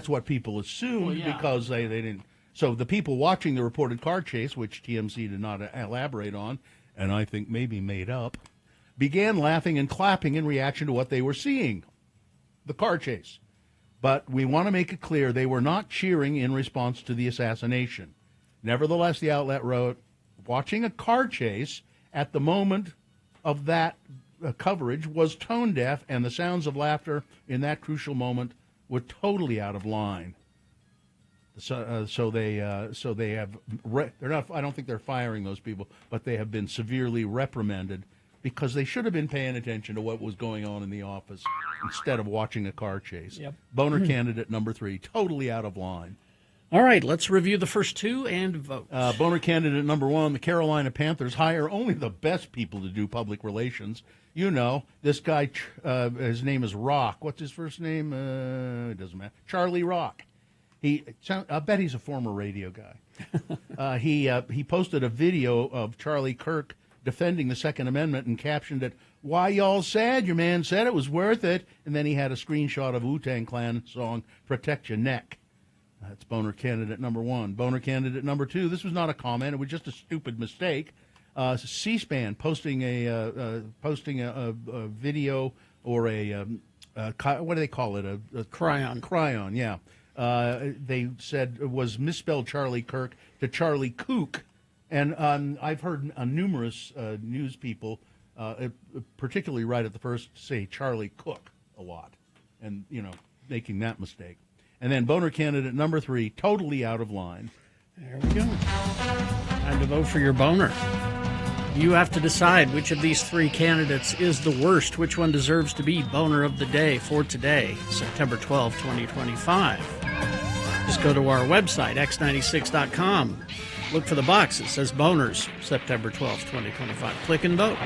what people assumed, because they didn't. So the people watching the reported car chase, which TMZ did not elaborate on, and I think maybe made up, began laughing and clapping in reaction to what they were seeing, the car chase. But we want to make it clear they were not cheering in response to the assassination. Nevertheless, the outlet wrote, watching a car chase at the moment of that coverage was tone deaf, and the sounds of laughter in that crucial moment were totally out of line. So they have. They're not. I don't think they're firing those people, but they have been severely reprimanded because they should have been paying attention to what was going on in the office instead of watching a car chase. Yep. Boner candidate number 3, totally out of line. All right, let's review the first two and vote. Boner candidate number 1, the Carolina Panthers hire only the best people to do public relations. You know, this guy, his name is Rock. What's his first name? It doesn't matter. Charlie Rock. I bet he's a former radio guy. He posted a video of Charlie Kirk defending the Second Amendment and captioned it, "Why y'all sad? Your man said it was worth it." And then he had a screenshot of Wu-Tang Clan song, "Protect Your Neck." That's boner candidate number 1. Boner candidate number 2, this was not a comment. It was just a stupid mistake. C-SPAN posting a video or what do they call it? A Cryon. Cryon, yeah. They said it was misspelled Charlie Kirk to Charlie Kook. And I've heard numerous news people, particularly right at the first, say Charlie Cook a lot. And, making that mistake. And then boner candidate number 3, totally out of line. There we go. Time to vote for your boner. You have to decide which of these 3 candidates is the worst, which one deserves to be boner of the day for today, September 12, 2025. Just go to our website, x96.com. Look for the box that says boners, September 12, 2025. Click and vote.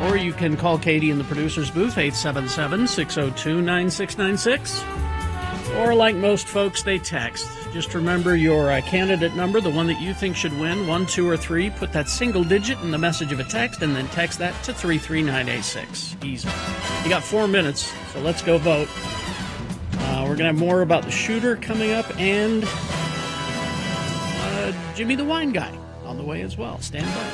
Or you can call Katie in the producer's booth, 877-602-9696. Or like most folks, they text. Just remember your candidate number, the one that you think should win, 1, 2, or 3. Put that single digit in the message of a text, and then text that to 33986. Easy. You got 4 minutes, so let's go vote. We're going to have more about the shooter coming up, and Jimmy the Wine Guy on the way as well. Stand by.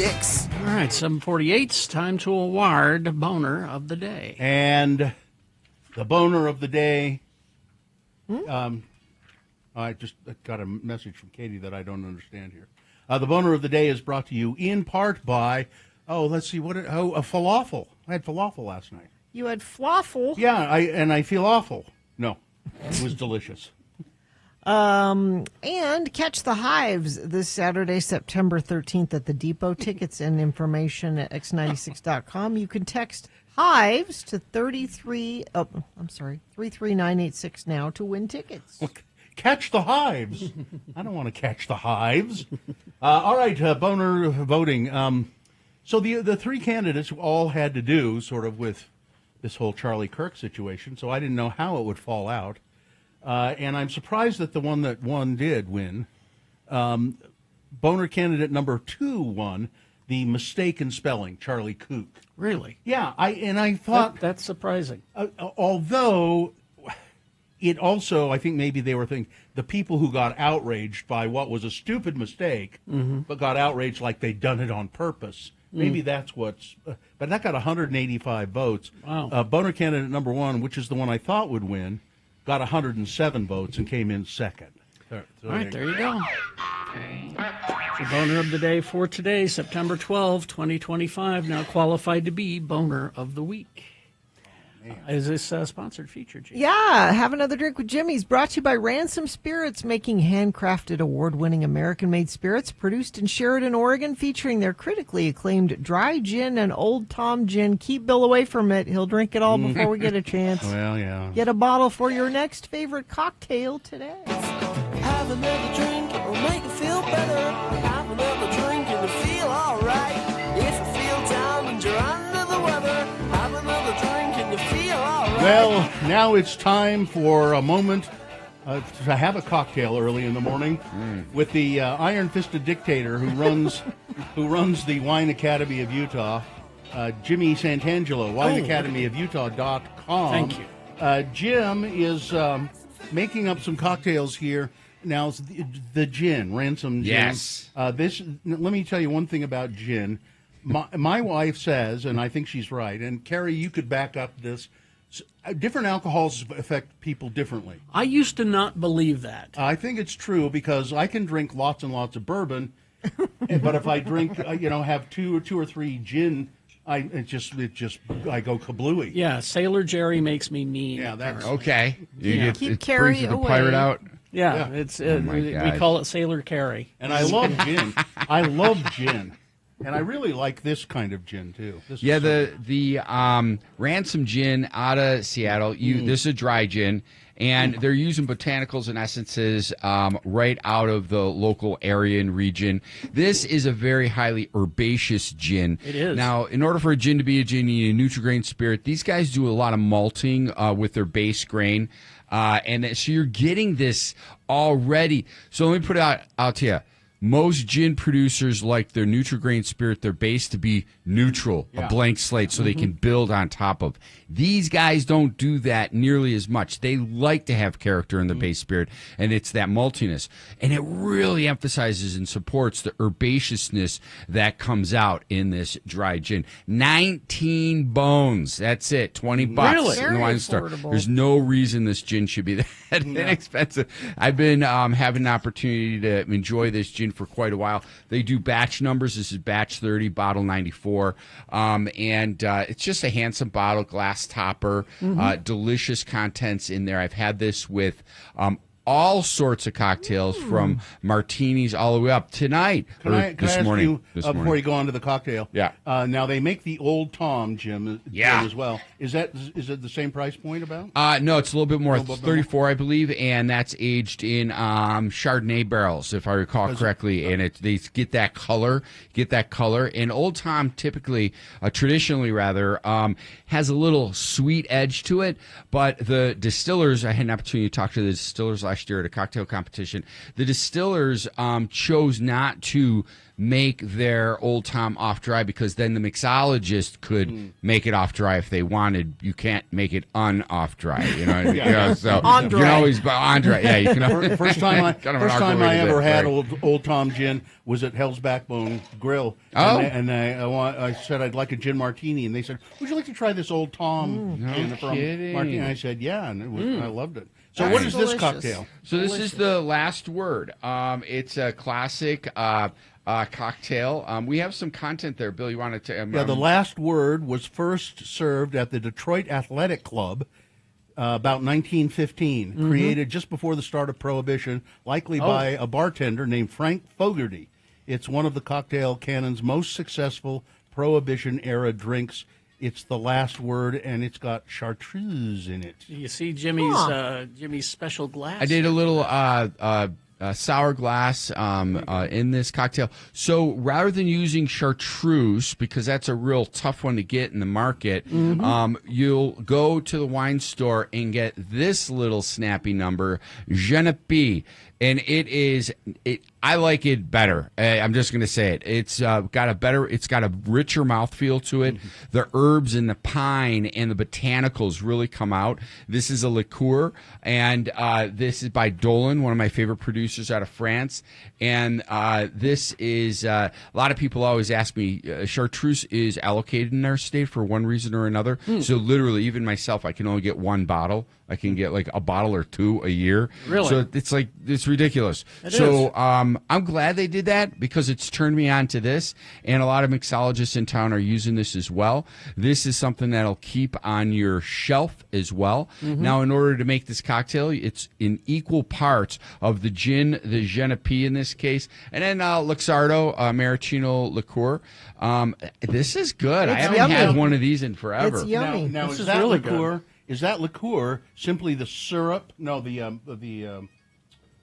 X96. All right, 7:48. It's time to award Boner of the Day. And the boner of the day. I just got a message from Katie that I don't understand here. The boner of the day is brought to you in part by, let's see, a falafel. I had falafel last night. You had falafel? Yeah, I feel awful. No, it was delicious. And catch the Hives this Saturday, September 13th at the Depot. Tickets and information at x96.com. You can text Hives to 33986 now to win tickets. Look, catch the Hives. I don't want to catch the Hives. All right, boner voting. So the three candidates all had to do sort of with this whole Charlie Kirk situation, so I didn't know how it would fall out. And I'm surprised that the one that won did win. Boner candidate number 2 won the mistake in spelling, Charlie Kook. Really? Yeah, I thought that's surprising. Although it also, I think maybe they were thinking the people who got outraged by what was a stupid mistake, but got outraged like they'd done it on purpose. Maybe that's what's. But that got 185 votes. Wow. Boner candidate number 1, which is the one I thought would win, got 107 votes and came in second. All right, there you go. The Boner of the Day for today, September 12, 2025, now qualified to be Boner of the Week. Is this a sponsored feature, Gina? Yeah, Have Another Drink with Jimmy's, brought to you by Ransom Spirits, making handcrafted, award-winning American-made spirits, produced in Sheridan, Oregon, featuring their critically acclaimed dry gin and Old Tom gin. Keep Bill away from it. He'll drink it all before we get a chance. Well, yeah. Get a bottle for your next favorite cocktail today. Have another drink, it'll make you feel better. Have another drink and you feel alright. If you feel down and you're under the weather, have another drink and you feel alright. Well, now it's time for a moment to have a cocktail early in the morning with the iron-fisted dictator who runs the Wine Academy of Utah, Jimmy Santangelo, wineacademyofutah.com. Thank you. Jim is making up some cocktails here. Now, the gin, Ransom gin. Yes. Let me tell you one thing about gin. My wife says, and I think she's right, and Carrie, you could back up this, different alcohols affect people differently. I used to not believe that. I think it's true because I can drink lots and lots of bourbon, but if I drink, have two or three gin, I go kablooey. Yeah, Sailor Jerry makes me mean. Yeah, that's okay. Keep it Carrie brings the away. pirate out. Yeah, it's we call it Sailor Carrie. And I love gin. I love gin. And I really like this kind of gin too. The Ransom gin out of Seattle. This is a dry gin, and they're using botanicals and essences right out of the local area and region. This is a very highly herbaceous gin. It is. Now, in order for a gin to be a gin, you need a Nutri-Grain spirit. These guys do a lot of malting with their base grain. And so you're getting this already. So let me put it out to you. Most gin producers like their Nutri-Grain spirit, their base to be neutral, a blank slate, so they can build on top of. These guys don't do that nearly as much. They like to have character in the base spirit, and it's that maltiness. And it really emphasizes and supports the herbaceousness that comes out in this dry gin. 19 bones. That's it. $20 Really? in the wine store. There's no reason this gin should be that inexpensive. I've been having an opportunity to enjoy this gin for quite a while. They do batch numbers. This is batch 30, bottle 94. And it's just a handsome bottle, glass topper, delicious contents in there. I've had this with all sorts of cocktails from martinis all the way up tonight. This morning. Before you go on to the cocktail? Yeah. Now they make the Old Tom gin as well. Is it the same price point about? No, it's a little bit more. 34, I believe, and that's aged in Chardonnay barrels, if I recall correctly. And they get that color. And Old Tom typically, traditionally rather, has a little sweet edge to it. But the distillers, I had an opportunity to talk to the distillers last last year at a cocktail competition. The distillers chose not to make their Old Tom off dry because then the mixologist could make it off dry if they wanted. You can't make it off dry. You know, so On you dry. can always on dry. Yeah, you can. First time I ever had right. Old Tom gin was at Hell's Backbone Grill. Oh. And I said I'd like a gin martini, and they said, "Would you like to try this Old Tom gin from kidding. Martini?" I said, "Yeah," and I loved it. So That's what is delicious. this cocktail? So this is the last word. It's a classic cocktail. We have some content there, Bill. You wanted to? The last word was first served at the Detroit Athletic Club about 1915, created just before the start of Prohibition, likely by a bartender named Frank Fogarty. It's one of the cocktail canon's most successful Prohibition-era drinks. It's the last word, and it's got chartreuse in it. You see Jimmy's special glass? I did a little sour glass in this cocktail. So rather than using chartreuse, because that's a real tough one to get in the market, you'll go to the wine store and get this little snappy number, Genepi. And I like it better. I'm just going to say it. It's got a richer mouthfeel to it. The herbs and the pine and the botanicals really come out. This is a liqueur, and this is by Dolan, one of my favorite producers out of France. And this is, a lot of people always ask me, chartreuse is allocated in our state for one reason or another. So literally, even myself, I can only get one bottle. I can get like a bottle or two a year. Really? So it's ridiculous. I'm glad they did that because it's turned me on to this, and a lot of mixologists in town are using this as well. This is something that'll keep on your shelf as well. Now, in order to make this cocktail, it's in equal parts of the gin, the Genepi in this case, and then Luxardo, maraschino liqueur. This is good. I haven't had one of these in forever. It's yummy. Now This is is that really liqueur? Is that liqueur simply the syrup? No,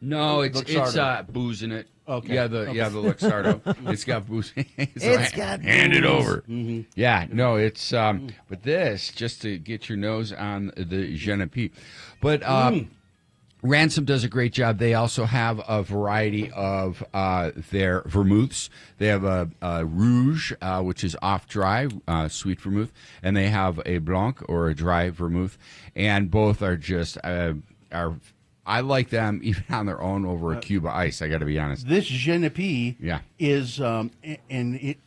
No, it's Luxardo. booze in it. Okay. Yeah, the Luxardo. It's got booze. It's got hand it booze. over. Yeah, no, it's but this just to get your nose on the Genepi. But Ransom does a great job. They also have a variety of their vermouths. They have a Rouge, which is off-dry, sweet vermouth, and they have a Blanc, or a dry vermouth, and both are just I like them even on their own over a cube of ice. I got to be honest. This Genepi is, and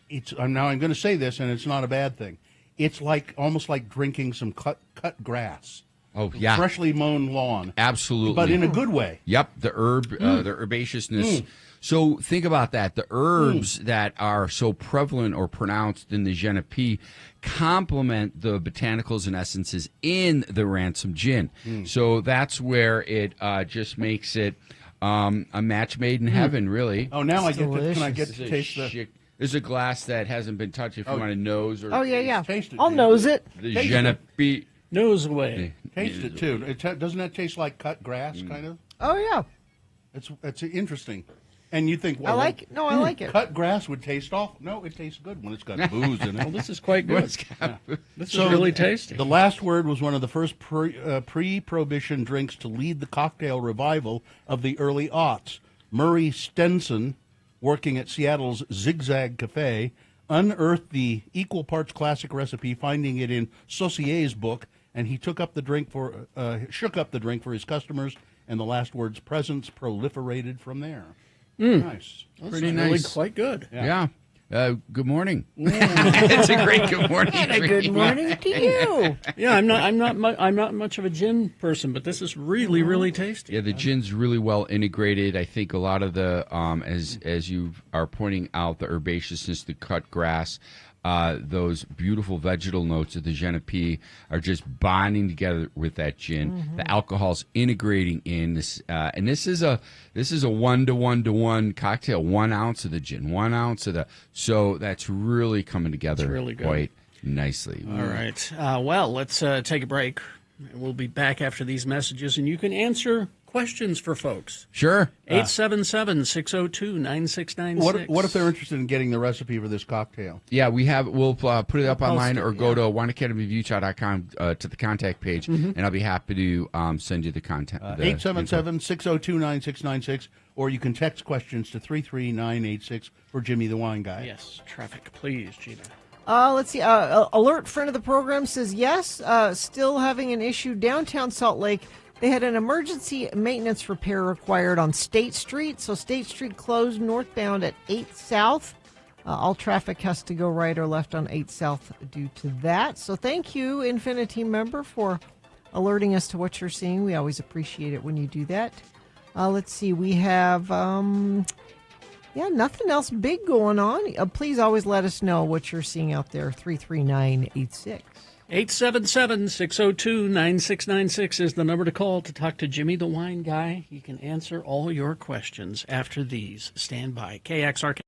it's. Now I'm going to say this, and it's not a bad thing. It's almost like drinking some cut grass. Oh yeah, freshly mown lawn. Absolutely, but in a good way. Yep, the herbaceousness. So think about that. The herbs that are so prevalent or pronounced in the Genepi complement the botanicals and essences in the Ransom gin. So that's where it just makes it a match made in heaven, really. Oh, now Can I get to taste the... There's a glass that hasn't been touched if you want to nose. Or yeah. Taste it, I'll nose it. The Genepi. Nose away. Taste it, too. Doesn't that taste like cut grass, kind of? Oh, yeah. It's interesting. And you think, well, I like it. Cut grass would taste awful. No, it tastes good when it's got booze in it. Well, this is quite good. This is really tasty. The last word was one of the first pre-Prohibition drinks to lead the cocktail revival of the early aughts. Murray Stenson, working at Seattle's Zigzag Cafe, unearthed the equal parts classic recipe, finding it in Saussure's book, and he shook up the drink for his customers, and the last word's presence proliferated from there. Nice. Pretty Really nice. quite good. Yeah. Good morning. It's a great good morning. And a good morning to you. Yeah, I'm not much of a gin person, but this is really, really tasty. Yeah, the gin's really well integrated. I think a lot of the as you are pointing out, the herbaceousness, the cut grass, those beautiful vegetal notes of the Genepi are just bonding together with that gin. The alcohol's integrating in this, and this is a 1-to-1 cocktail. 1 ounce of the gin, 1 ounce of the. So that's really coming together really good. quite nicely. All right. Well, let's take a break. We'll be back after these messages, and you can answer questions for folks. Sure. 877-602-9696. What if they're interested in getting the recipe for this cocktail? Yeah, we'll put it up online it, or go to wineacademyofutah.com to the contact page, and I'll be happy to send you the content. 877-602-9696, or you can text questions to 33986 for Jimmy the Wine Guy. Yes, traffic, please, Gina. Let's see. Alert friend of the program says yes. Still having an issue downtown Salt Lake. They had an emergency maintenance repair required on State Street. So State Street closed northbound at 8 South. All traffic has to go right or left on 8 South due to that. So thank you, Infinity member, for alerting us to what you're seeing. We always appreciate it when you do that. Let's see. We have... nothing else big going on. Please always let us know what you're seeing out there. 33986. 877-602-9696 is the number to call to talk to Jimmy the Wine Guy. He can answer all your questions after these. Stand by. KXRK.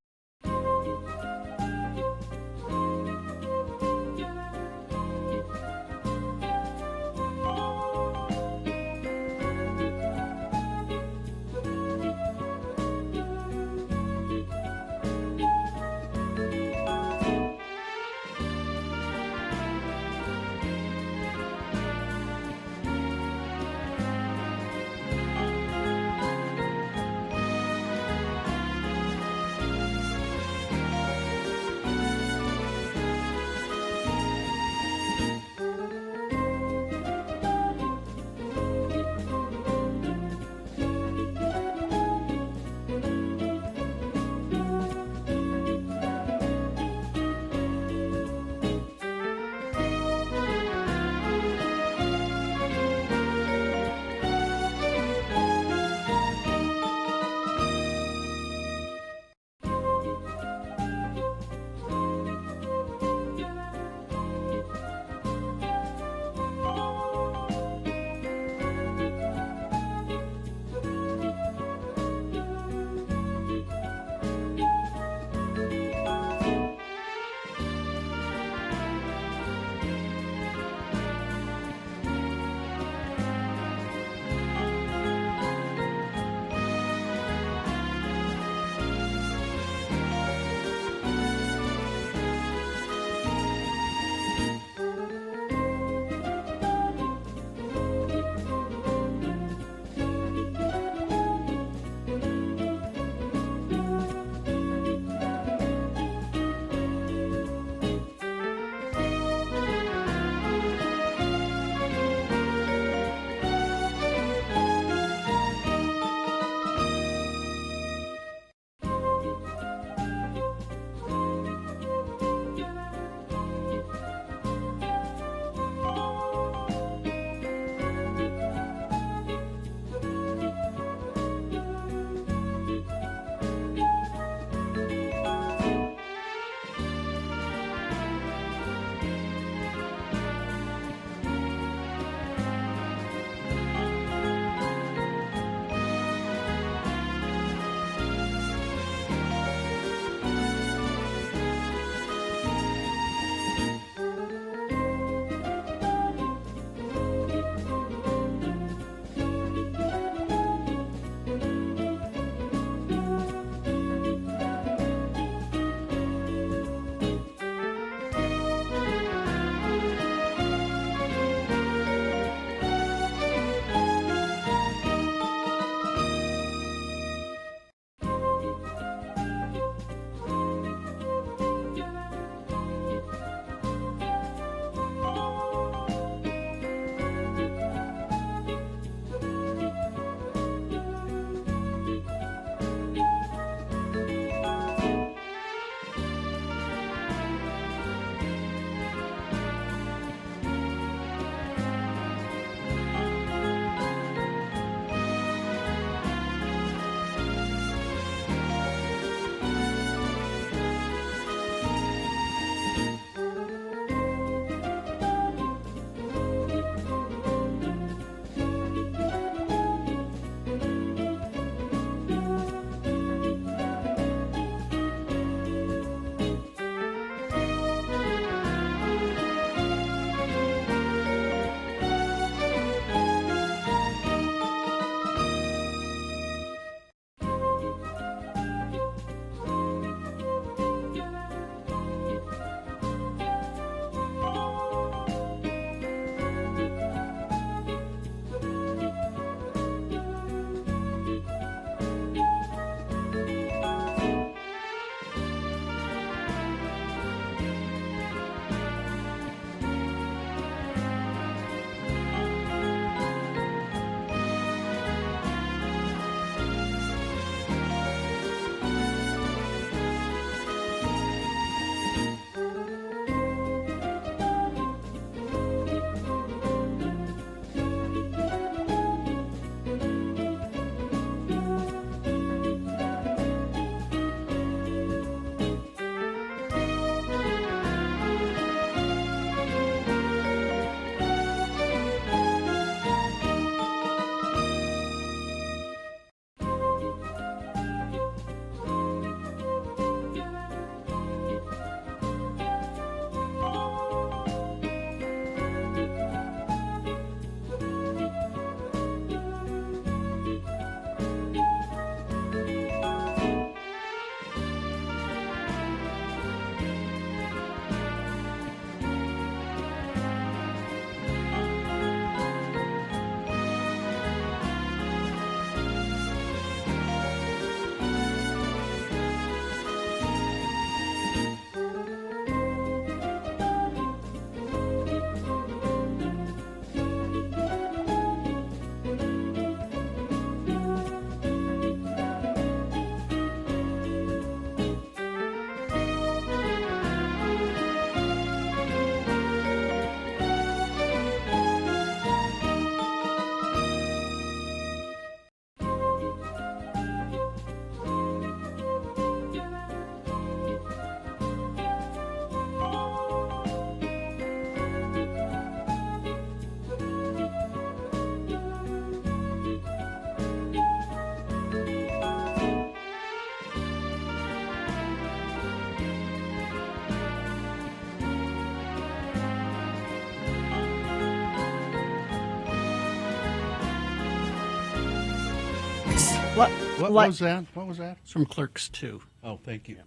What was that? What was that? It's from Clerks 2. Oh, thank you.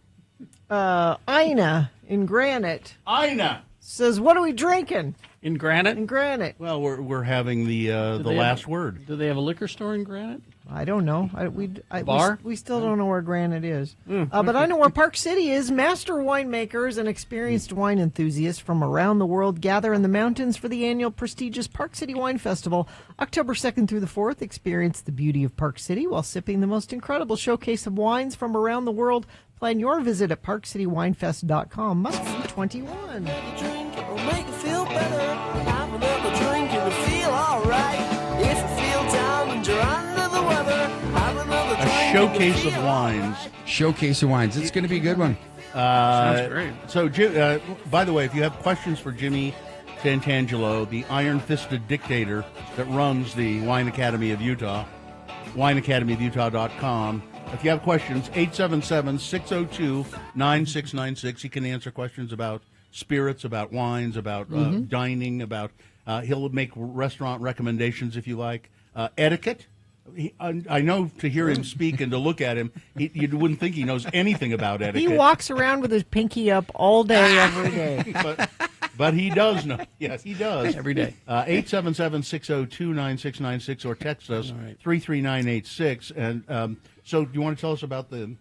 Ina in Granite Ina says, "What are we drinking?" In Granite? In Granite. Well, we're having the last word. Do they have a liquor store in Granite? I don't know. Bar? We still don't know where Granite is. But I know where Park City is. Master winemakers and experienced wine enthusiasts from around the world gather in the mountains for the annual prestigious Park City Wine Festival. October 2nd through the 4th, experience the beauty of Park City while sipping the most incredible showcase of wines from around the world. Plan your visit at parkcitywinefest.com. Must be 21. Drink will make you feel better. Have another drink and you feel alright. If you feel down and you're under the weather, have another drink. A showcase of wines. Showcase of wines. It's going to be a good one. Sounds great. So, by the way, if you have questions for Jimmy Santangelo, the iron-fisted dictator that runs the Wine Academy of Utah, wineacademyofutah.com. If you have questions, 877-602-9696. He can answer questions about spirits, about wines, about dining, about he'll make restaurant recommendations if you like. Etiquette. I know to hear him speak and to look at him, you wouldn't think he knows anything about etiquette. He walks around with his pinky up all day, every day. But he does know. Yes, he does. Every day. 877-602-9696 or text us 33986. And so do you want to tell us about the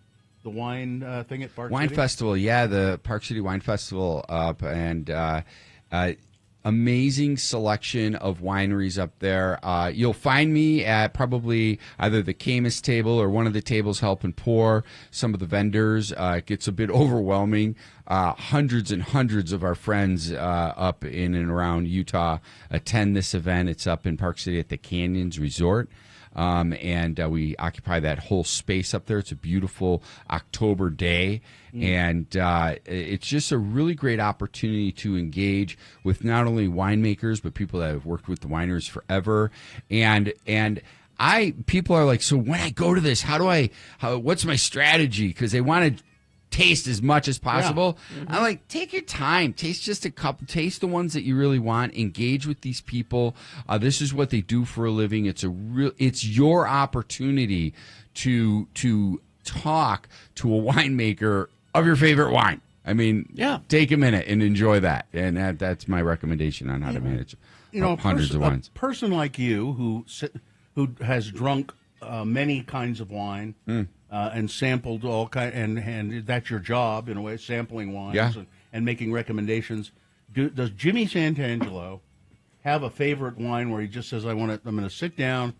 wine thing at Park Wine City? Festival, yeah, the Park City Wine Festival and amazing selection of wineries up there. You'll find me at probably either the Camus table or one of the tables helping pour some of the vendors. It gets a bit overwhelming. Hundreds and hundreds of our friends up in and around Utah attend this event. It's up in Park City at the Canyons Resort. And we occupy that whole space up there. It's a beautiful October day, and it's just a really great opportunity to engage with not only winemakers but people that have worked with the wineries forever. And people are like, so when I go to this, what's my strategy? Because they want to taste as much as possible. Yeah. I'm like, take your time, taste just a couple, taste the ones that you really want, engage with these people. This is what they do for a living. It's your opportunity to talk to a winemaker of your favorite wine. I mean, take a minute and enjoy that. And that's my recommendation on how to manage hundreds of wines. A person like you who has drunk many kinds of wine and sampled all and that's your job in a way, sampling wines and making recommendations. Does Jimmy Santangelo have a favorite wine where he just says, I'm going to sit down?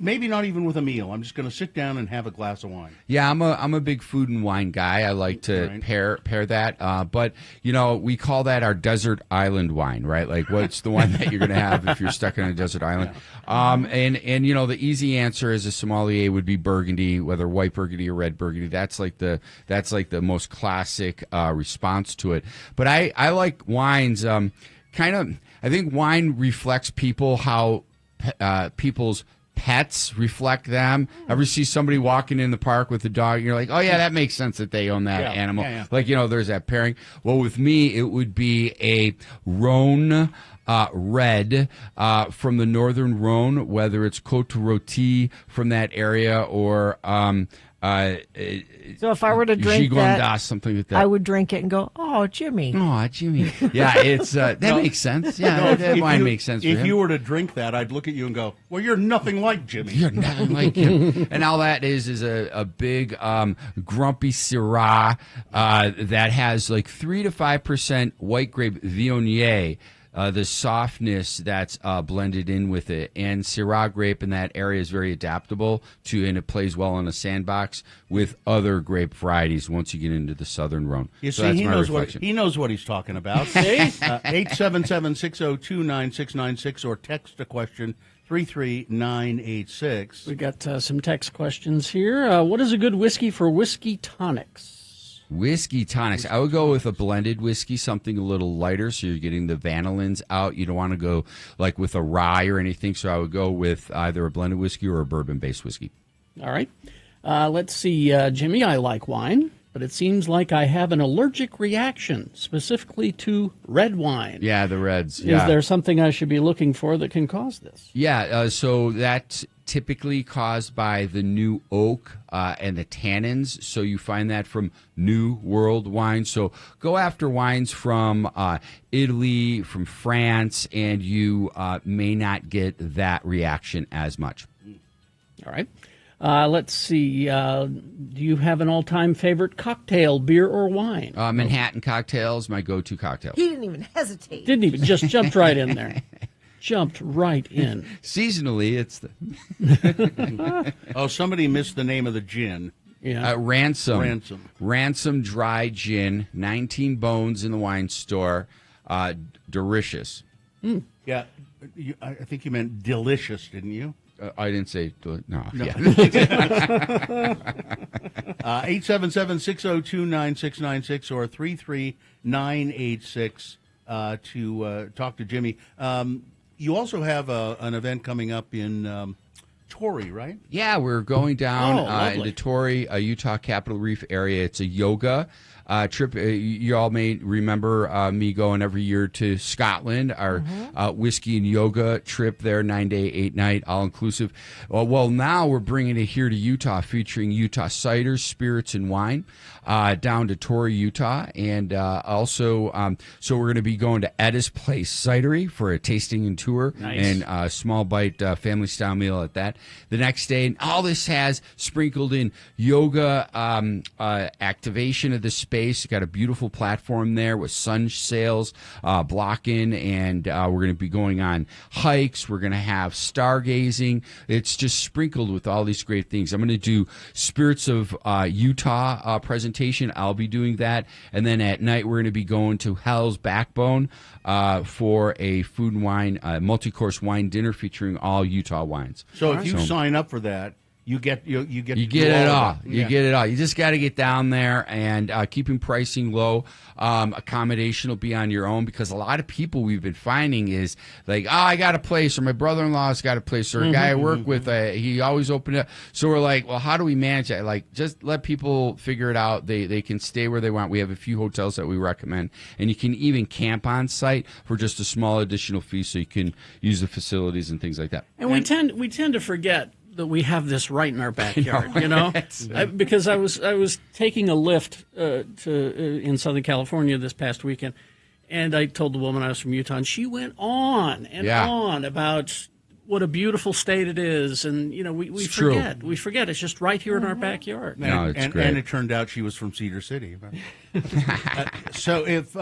Maybe not even with a meal. I'm just going to sit down and have a glass of wine. Yeah, I'm a big food and wine guy. I like to pair that. But we call that our desert island wine, right? Like, what's the one that you're going to have if you're stuck on a desert island? And the easy answer as a sommelier would be Burgundy, whether white Burgundy or red Burgundy. That's like the most classic response to it. But I like wines. I think wine reflects people, how people's pets reflect them. Ever see somebody walking in the park with a dog, and you're like, oh yeah, that makes sense that they own that animal. Yeah. Like, there's that pairing. Well, with me, it would be a Rhone red from the northern Rhone, whether it's Côte Rôtie from that area or so if I were to drink that, something like that, I would drink it and go, "Oh, Jimmy." Oh, Jimmy. Yeah, it's that makes sense. Yeah, that wine makes sense. If you were to drink that, I'd look at you and go, "Well, you're nothing like Jimmy. You're nothing like him." And all that is a big grumpy Syrah that has like 3 to 5% white grape Viognier. The softness that's blended in with it. And Syrah grape in that area is very adaptable and it plays well in a sandbox with other grape varieties once you get into the southern Rhone. You see, he knows what he's talking about. 877-602-9696 or text a question 33986. We got some text questions here. What is a good whiskey for whiskey tonics? Whiskey tonics. I would go with a blended whiskey, something a little lighter, so you're getting the vanillins out. You don't want to go like with a rye or anything, so I would go with either a blended whiskey or a bourbon-based whiskey. All right. Let's see, Jimmy, I like wine, but it seems like I have an allergic reaction, specifically to red wine. Yeah, the reds. Is there something I should be looking for that can cause this? Yeah, so that typically caused by the new oak and the tannins. So you find that from New World wines. So go after wines from Italy, from France, and you may not get that reaction as much. All right. Let's see. Do you have an all-time favorite cocktail, beer or wine? Manhattan cocktails, my go-to cocktail. He didn't even hesitate. Didn't even, just jumped right in there. Jumped right in. Seasonally, it's the... Oh, somebody missed the name of the gin. Yeah. Ransom dry gin, 19 bones in the wine store. Delicious. Yeah, I think you meant delicious, didn't you? I didn't say no. Yeah. 877-602-9696 or 33986 to talk to Jimmy. You also have an event coming up in Torrey, right? Yeah, we're going down into Torrey, Utah, Capitol Reef area. It's a yoga trip. You all may remember me going every year to Scotland, our whiskey and yoga trip there, 9-day, 8-night, all-inclusive. Well, now we're bringing it here to Utah, featuring Utah ciders, spirits, and wine down to Torrey, Utah. And also, so we're going to be going to Edda's Place Cidery for a tasting and tour. Nice. And a small bite family-style meal at that. The next day, and all this has sprinkled in yoga activation of the space. Got a beautiful platform there with sun sails blocking, and we're going to be going on hikes. We're going to have stargazing. It's just sprinkled with all these great things. I'm going to do Spirits of Utah presentation. I'll be doing that. And then at night, we're going to be going to Hell's Backbone for a food and wine, multi-course wine dinner featuring all Utah wines. So if you sign up for that, you get it all. You get it all. You just got to get down there and keeping pricing low. Accommodation will be on your own, because a lot of people we've been finding is like, I got a place, or my brother-in-law's got a place, or a guy I work with, he always opened it. So we're like, well, how do we manage that? Like, just let people figure it out. They can stay where they want. We have a few hotels that we recommend, and you can even camp on site for just a small additional fee, so you can use the facilities and things like that. And we tend to forget that we have this right in our backyard, because I was taking a lift in Southern California this past weekend, and I told the woman I was from Utah, and she went on and on about what a beautiful state it is, and we forget. We forget it's just right here in our backyard. No, it's great. And it turned out she was from Cedar City. So if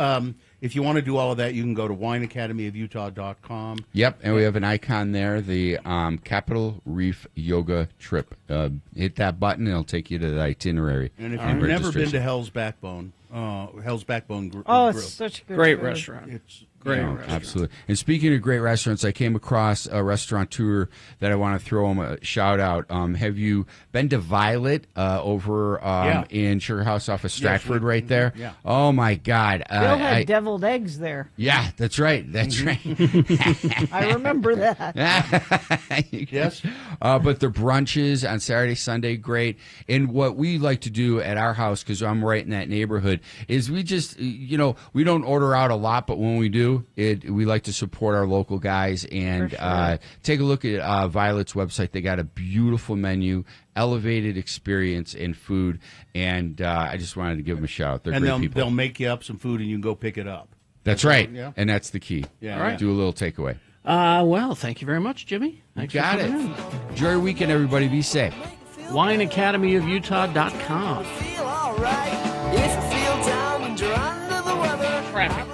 you want to do all of that, you can go to wineacademyofutah.com. Yep, and we have an icon there, the Capitol Reef Yoga Trip. Hit that button, it'll take you to the itinerary. And if you've never been to Hell's Backbone, Grill. It's such a great restaurant. It's great. Absolutely. And speaking of great restaurants, I came across a restaurateur that I want to throw him a shout out. Have you been to Violet over in Sugar House off of Stratford right there? Yeah. Oh, my God. Bill had deviled eggs there. Yeah, that's right. That's right. I remember that. Yes. But the brunches on Saturday, Sunday, great. And what we like to do at our house, because I'm right in that neighborhood, is we just, we don't order out a lot, but when we do, we like to support our local guys. And take a look at Violet's website. They got a beautiful menu, elevated experience in food, and I just wanted to give them a shout out. They're great people. They'll make you up some food, and you can go pick it up. That's right. Yeah. And that's the key. Yeah. All right. Do a little takeaway. Well, thank you very much, Jimmy. Thanks got for it. coming in. Enjoy your weekend, everybody. Be safe. WineAcademyofUtah.com. Feel all right if you feel down and you're under the weather. Traffic.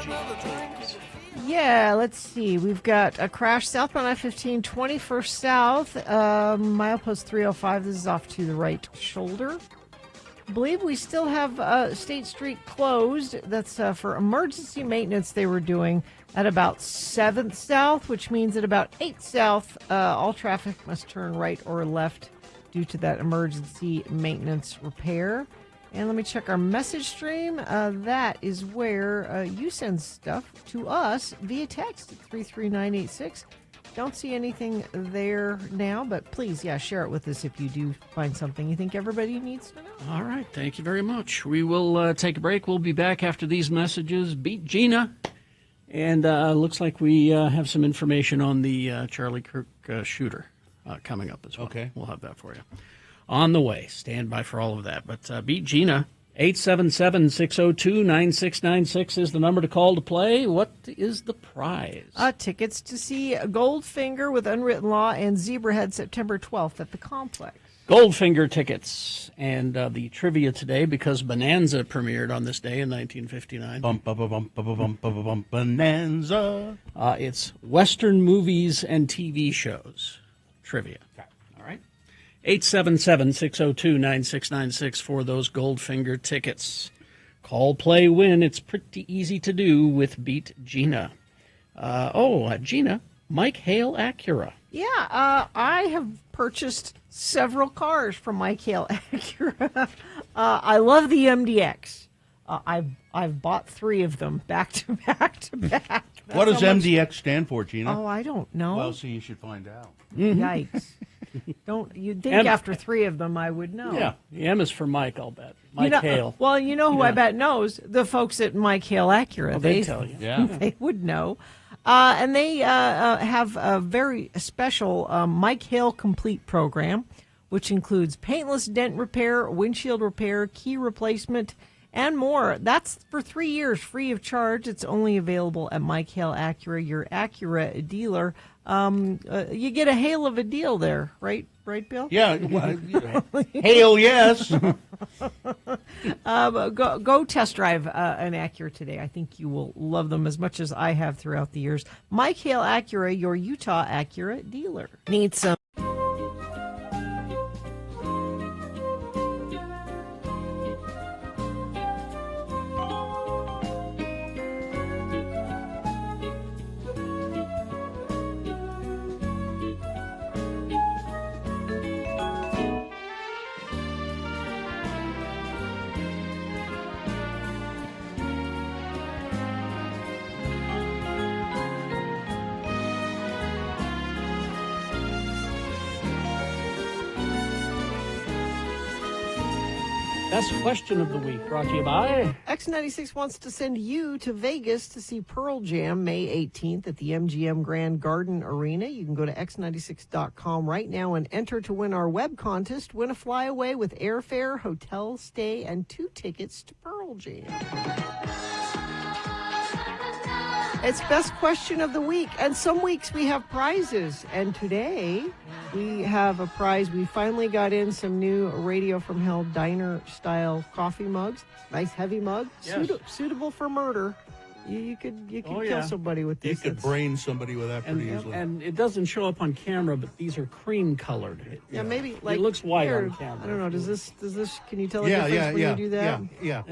Yeah, let's see. We've got a crash southbound I-15, 21st South, milepost 305. This is off to the right shoulder. I believe we still have State Street closed. That's for emergency maintenance they were doing at about 7th South, which means at about 8th South, all traffic must turn right or left due to that emergency maintenance repair. And let me check our message stream. That is where you send stuff to us via text at 33986. Don't see anything there now, but please, share it with us if you do find something you think everybody needs to know. All right. Thank you very much. We will take a break. We'll be back after these messages. Beat Gina. And looks like we have some information on the Charlie Kirk shooter. coming up as well. Okay. We'll have that for you. On the way. Stand by for all of that. But beat Gina. 877-602-9696 is the number to call to play. What is the prize? Tickets to see Goldfinger with Unwritten Law and Zebrahead September 12th at the Complex. Goldfinger tickets. And the trivia today, because Bonanza premiered on this day in 1959. Bonanza. It's Western movies and TV shows. Trivia. Okay. All right. 877-602-9696 for those Goldfinger tickets. Call, play, win. It's pretty easy to do with Beat Gina. Gina, Mike Hale Acura. Yeah, I have purchased several cars from Mike Hale Acura. I love the MDX. I've bought 3 of them back to back to back. What does MDX stand for, Gina? Oh, I don't know. Well, see, you should find out. Yikes. You'd think after 3 of them I would know. Yeah, the M is for Mike, I'll bet. Mike Hale. Well, you know who I bet knows? The folks at Mike Hale Acura. They tell you. Yeah. They would know. And they have a very special Mike Hale Complete program, which includes paintless dent repair, windshield repair, key replacement, and more. That's for 3 years, free of charge. It's only available at Mike Hale Acura, your Acura dealer. You get a hail of a deal there, right, Bill? Yeah. Hail, yes. Go test drive an Acura today. I think you will love them as much as I have throughout the years. Mike Hale Acura, your Utah Acura dealer. Need some. Best question of the week brought to you by X96 wants to send you to Vegas to see Pearl Jam May 18th at the MGM Grand Garden Arena. You can go to x96.com right now and enter to win our web contest. Win a flyaway with airfare, hotel stay, and 2 tickets to Pearl Jam. It's best question of the week, and some weeks we have prizes, and today we have a prize. We finally got in some new Radio from Hell diner style coffee mugs. Nice heavy mug, Yes. Suitable for murder. You could kill somebody with You these. could brain somebody with that pretty easily. And it doesn't show up on camera, but these are cream colored. Yeah, maybe like it looks white here, on camera. I don't know. Does this? Can you tell the Yeah, difference when yeah, you do that? yeah.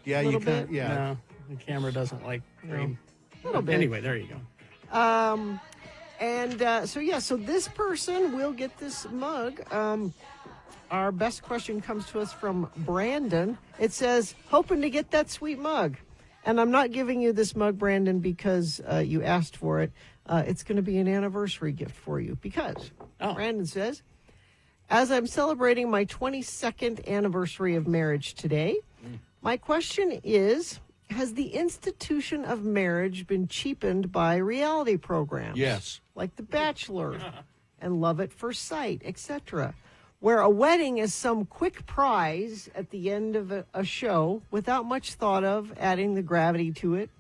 Yeah, You little can. bit? Yeah. no, the camera doesn't like cream. A little bit. Anyway, there you go. So this person will get this mug. Our best question comes to us from Brandon. It says, hoping to get that sweet mug. And I'm not giving you this mug, Brandon, because you asked for it. It's going to be an anniversary gift for you because Brandon says, as I'm celebrating my 22nd anniversary of marriage today, my question is, has the institution of marriage been cheapened by reality programs? Yes. Like The Bachelor and Love at First Sight, etc., where a wedding is some quick prize at the end of a show without much thought of adding the gravity to it.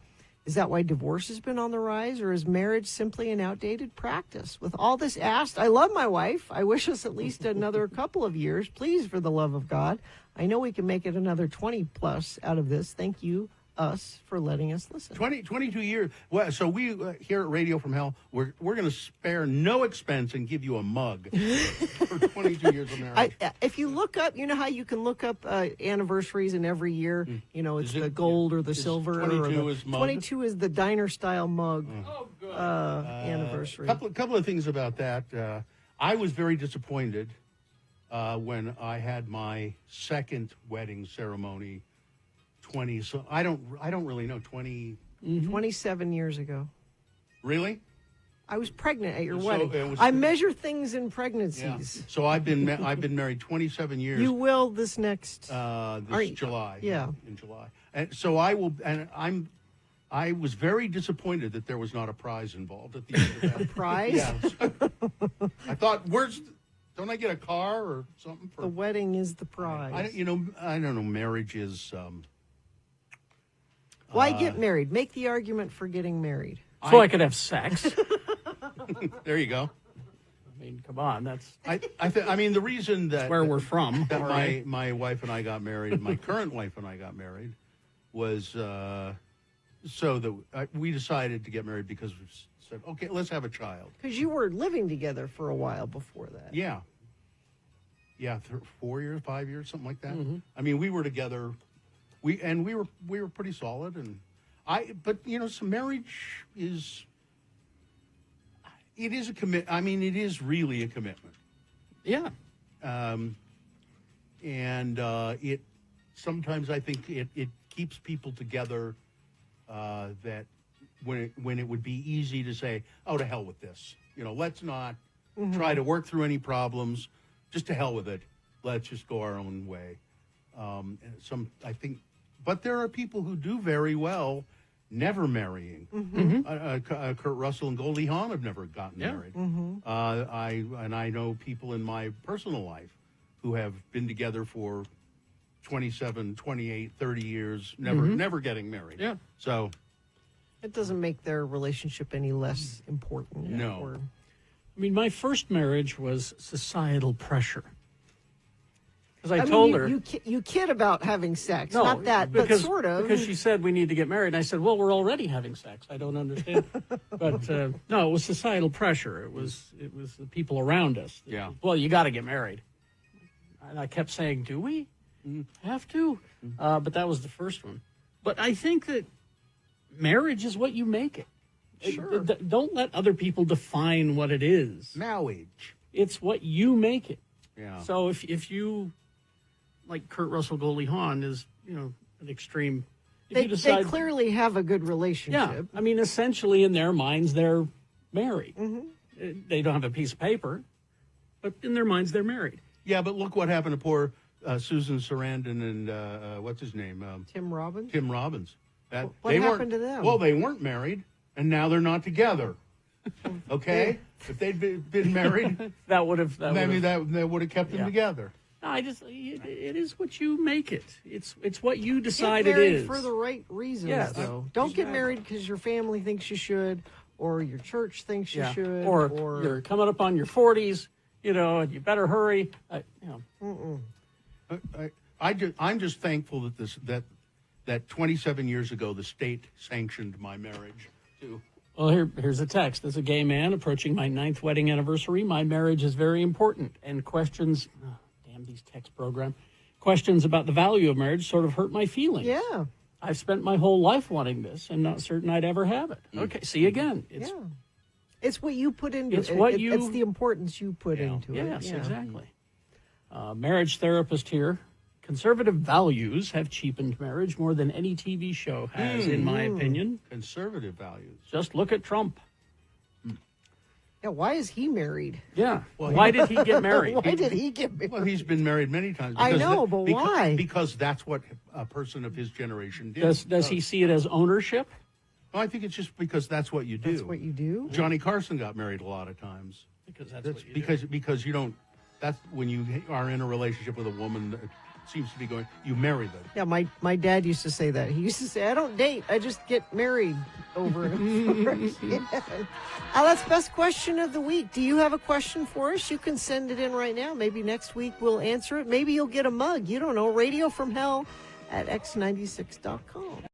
Is that why divorce has been on the rise, or is marriage simply an outdated practice? With all this asked, I love my wife. I wish us at least another couple of years. Please, for the love of God. I know we can make it another 20 plus out of this. Thank you, us, for letting us listen. 22 years. Well, so we here at Radio from Hell, we're going to spare no expense and give you a mug for 22 years of marriage. If you look up, you know how you can look up anniversaries in every year. You know, it's the gold or the silver. 22 or is mug? 22 is the diner style mug anniversary. Couple of things about that. I was very disappointed when I had my second wedding ceremony. 20. So I don't really know. 20. 27 years ago. Really? I was pregnant at your So wedding. it was- I measure things in Yeah. pregnancies. So I've been married 27 years. You will this next. This July. Yeah. In July. And so I will, and I'm I was very disappointed that there was not a prize involved at the end of that. Prize? Yes. I thought, don't I get a car or something? The wedding is the prize. I don't know. Marriage is. Why get married? Make the argument for getting married. So I could have sex. There you go. I mean, come on, that's. I mean, the reason that where we're from. That right? my wife and I got married, my current wife and I got married, was so that we decided to get married because we said, okay, let's have a child. Because you were living together for a while before that. Yeah. 4 years, 5 years, something like that. Mm-hmm. I mean, we were together. We were pretty solid, but so marriage is. It is a commit. I mean, it is really a commitment. Yeah. It sometimes I think it keeps people together. That when it would be easy to say, "Oh, to hell with this," let's not try to work through any problems. Just to hell with it. Let's just go our own way. I think, but there are people who do very well never marrying. Kurt Russell and Goldie Hawn have never gotten married. I know people in my personal life who have been together for 27, 28, 30 years, never getting married. Yeah. So it doesn't make their relationship any less important. No. I mean, my first marriage was societal pressure. Because I told her. You kid about having sex. No, not that, but sort of. Because she said we need to get married. And I said, well, we're already having sex. I don't understand. But no, it was societal pressure. It was the people around us. Yeah. Well, you got to get married. And I kept saying, do we have to? But that was the first one. But I think that marriage is what you make it. Sure. Don't let other people define what it is. marriage. It's what you make it. Yeah. So if you, like Kurt Russell, Goldie Hawn is, an extreme. They clearly have a good relationship. Yeah. I mean, essentially in their minds, they're married. They don't have a piece of paper, but in their minds, they're married. Yeah, but look what happened to poor Susan Sarandon and what's his name? Tim Robbins? Tim Robbins. What happened to them? Well, they weren't married, and now they're not together. Okay? If they'd been married, that would have kept them together. No, it is what you make it. It's what you decide get married it is. for the right reasons, Yes. though. Don't get married because your family thinks you should, or your church thinks you should, or you're coming up on your 40s, and you better hurry. I'm just thankful that 27 years ago the state sanctioned my marriage too. Well, here's a text. As a gay man approaching my 9th wedding anniversary, my marriage is very important. And questions, damn these text program, questions about the value of marriage sort of hurt my feelings. Yeah. I've spent my whole life wanting this and not certain I'd ever have it. Okay, see again. It's what you put into it. It's the importance you put into it. Yes, exactly. Marriage therapist here. Conservative values have cheapened marriage more than any TV show has, in my opinion. Conservative values. Just look at Trump. Yeah, why is he married? Yeah. Well, why did he get married? Why did he get married? Well, he's been married many times. I know, but why? Because that's what a person of his generation did. Does he see it as ownership? Well, I think it's just because that's what you do. That's what you do? Johnny Carson got married a lot of times. Because that's what you do. Because you don't. That's when you are in a relationship with a woman that seems to be going, you marry them. Yeah, my dad used to say that. He used to say, I don't date, I just get married over and over. Yeah. That's best question of the week. Do you have a question for us? You can send it in right now. Maybe next week we'll answer it. Maybe you'll get a mug. You don't know. Radio from Hell at x96.com.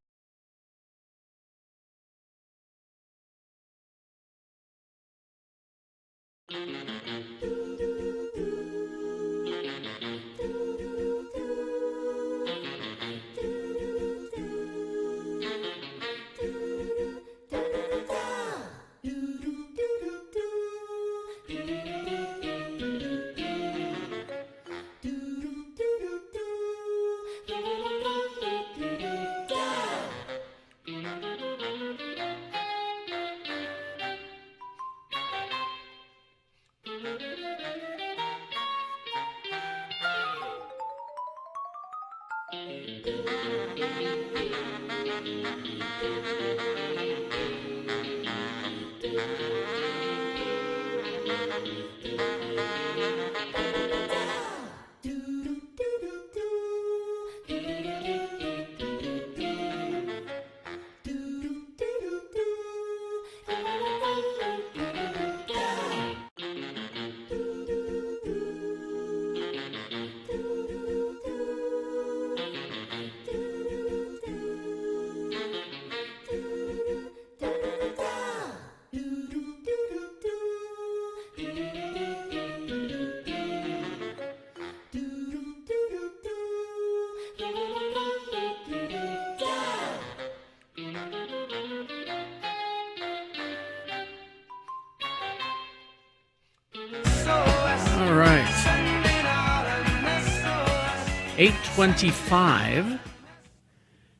8:25.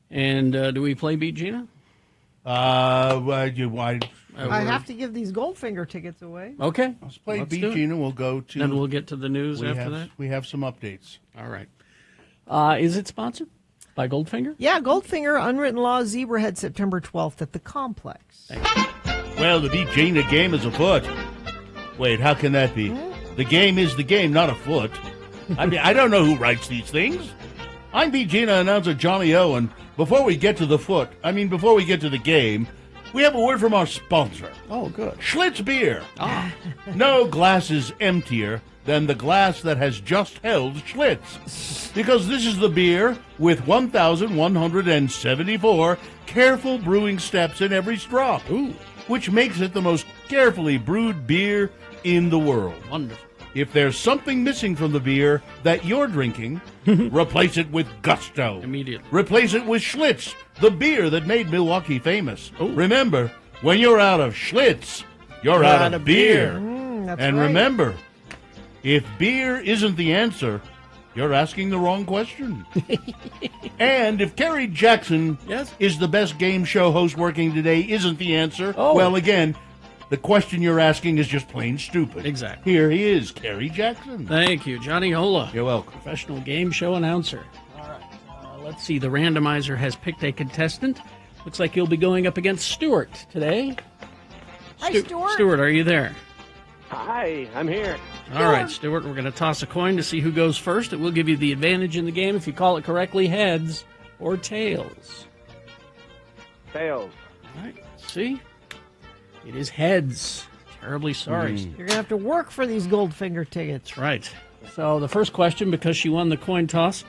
And do we play Beat Gina? I have to give these Goldfinger tickets away. Okay. Let's play Let's Beat do it. Gina. We'll go to... Then we'll get to the news after that. We have some updates. All right. Is it sponsored by Goldfinger? Yeah, Goldfinger, Unwritten Law, Zebrahead, September 12th at the Complex. Well, the Beat Gina game is afoot. Wait, how can that be? The game is the game, not afoot. I mean, I don't know who writes these things. I'm Beat Gina announcer Johnny O, and before we get to before we get to the game, we have a word from our sponsor. Oh, good. Schlitz Beer. No glass is emptier than the glass that has just held Schlitz. Because this is the beer with 1,174 careful brewing steps in every straw. Ooh. Which makes it the most carefully brewed beer in the world. Wonderful. If there's something missing from the beer that you're drinking, replace it with gusto. Immediately. Replace it with Schlitz, the beer that made Milwaukee famous. Ooh. Remember, when you're out of Schlitz, you're out of beer. That's And right. remember, if beer isn't the answer, you're asking the wrong question. And if Kerry Jackson is the best game show host working today isn't the answer, well, again, the question you're asking is just plain stupid. Exactly. Here he is, Kerry Jackson. Thank you, Johnny Ola. You're welcome. Professional game show announcer. All right. Let's see. The randomizer has picked a contestant. Looks like you'll be going up against Stuart today. Hi, Stuart. Stuart, are you there? Hi, I'm here. All right, Stuart, we're going to toss a coin to see who goes first. It will give you the advantage in the game if you call it correctly, heads or tails. Tails. All right, see? It is heads. Terribly sorry. You're going to have to work for these Goldfinger tickets. That's right. So the first question, because she won the coin toss,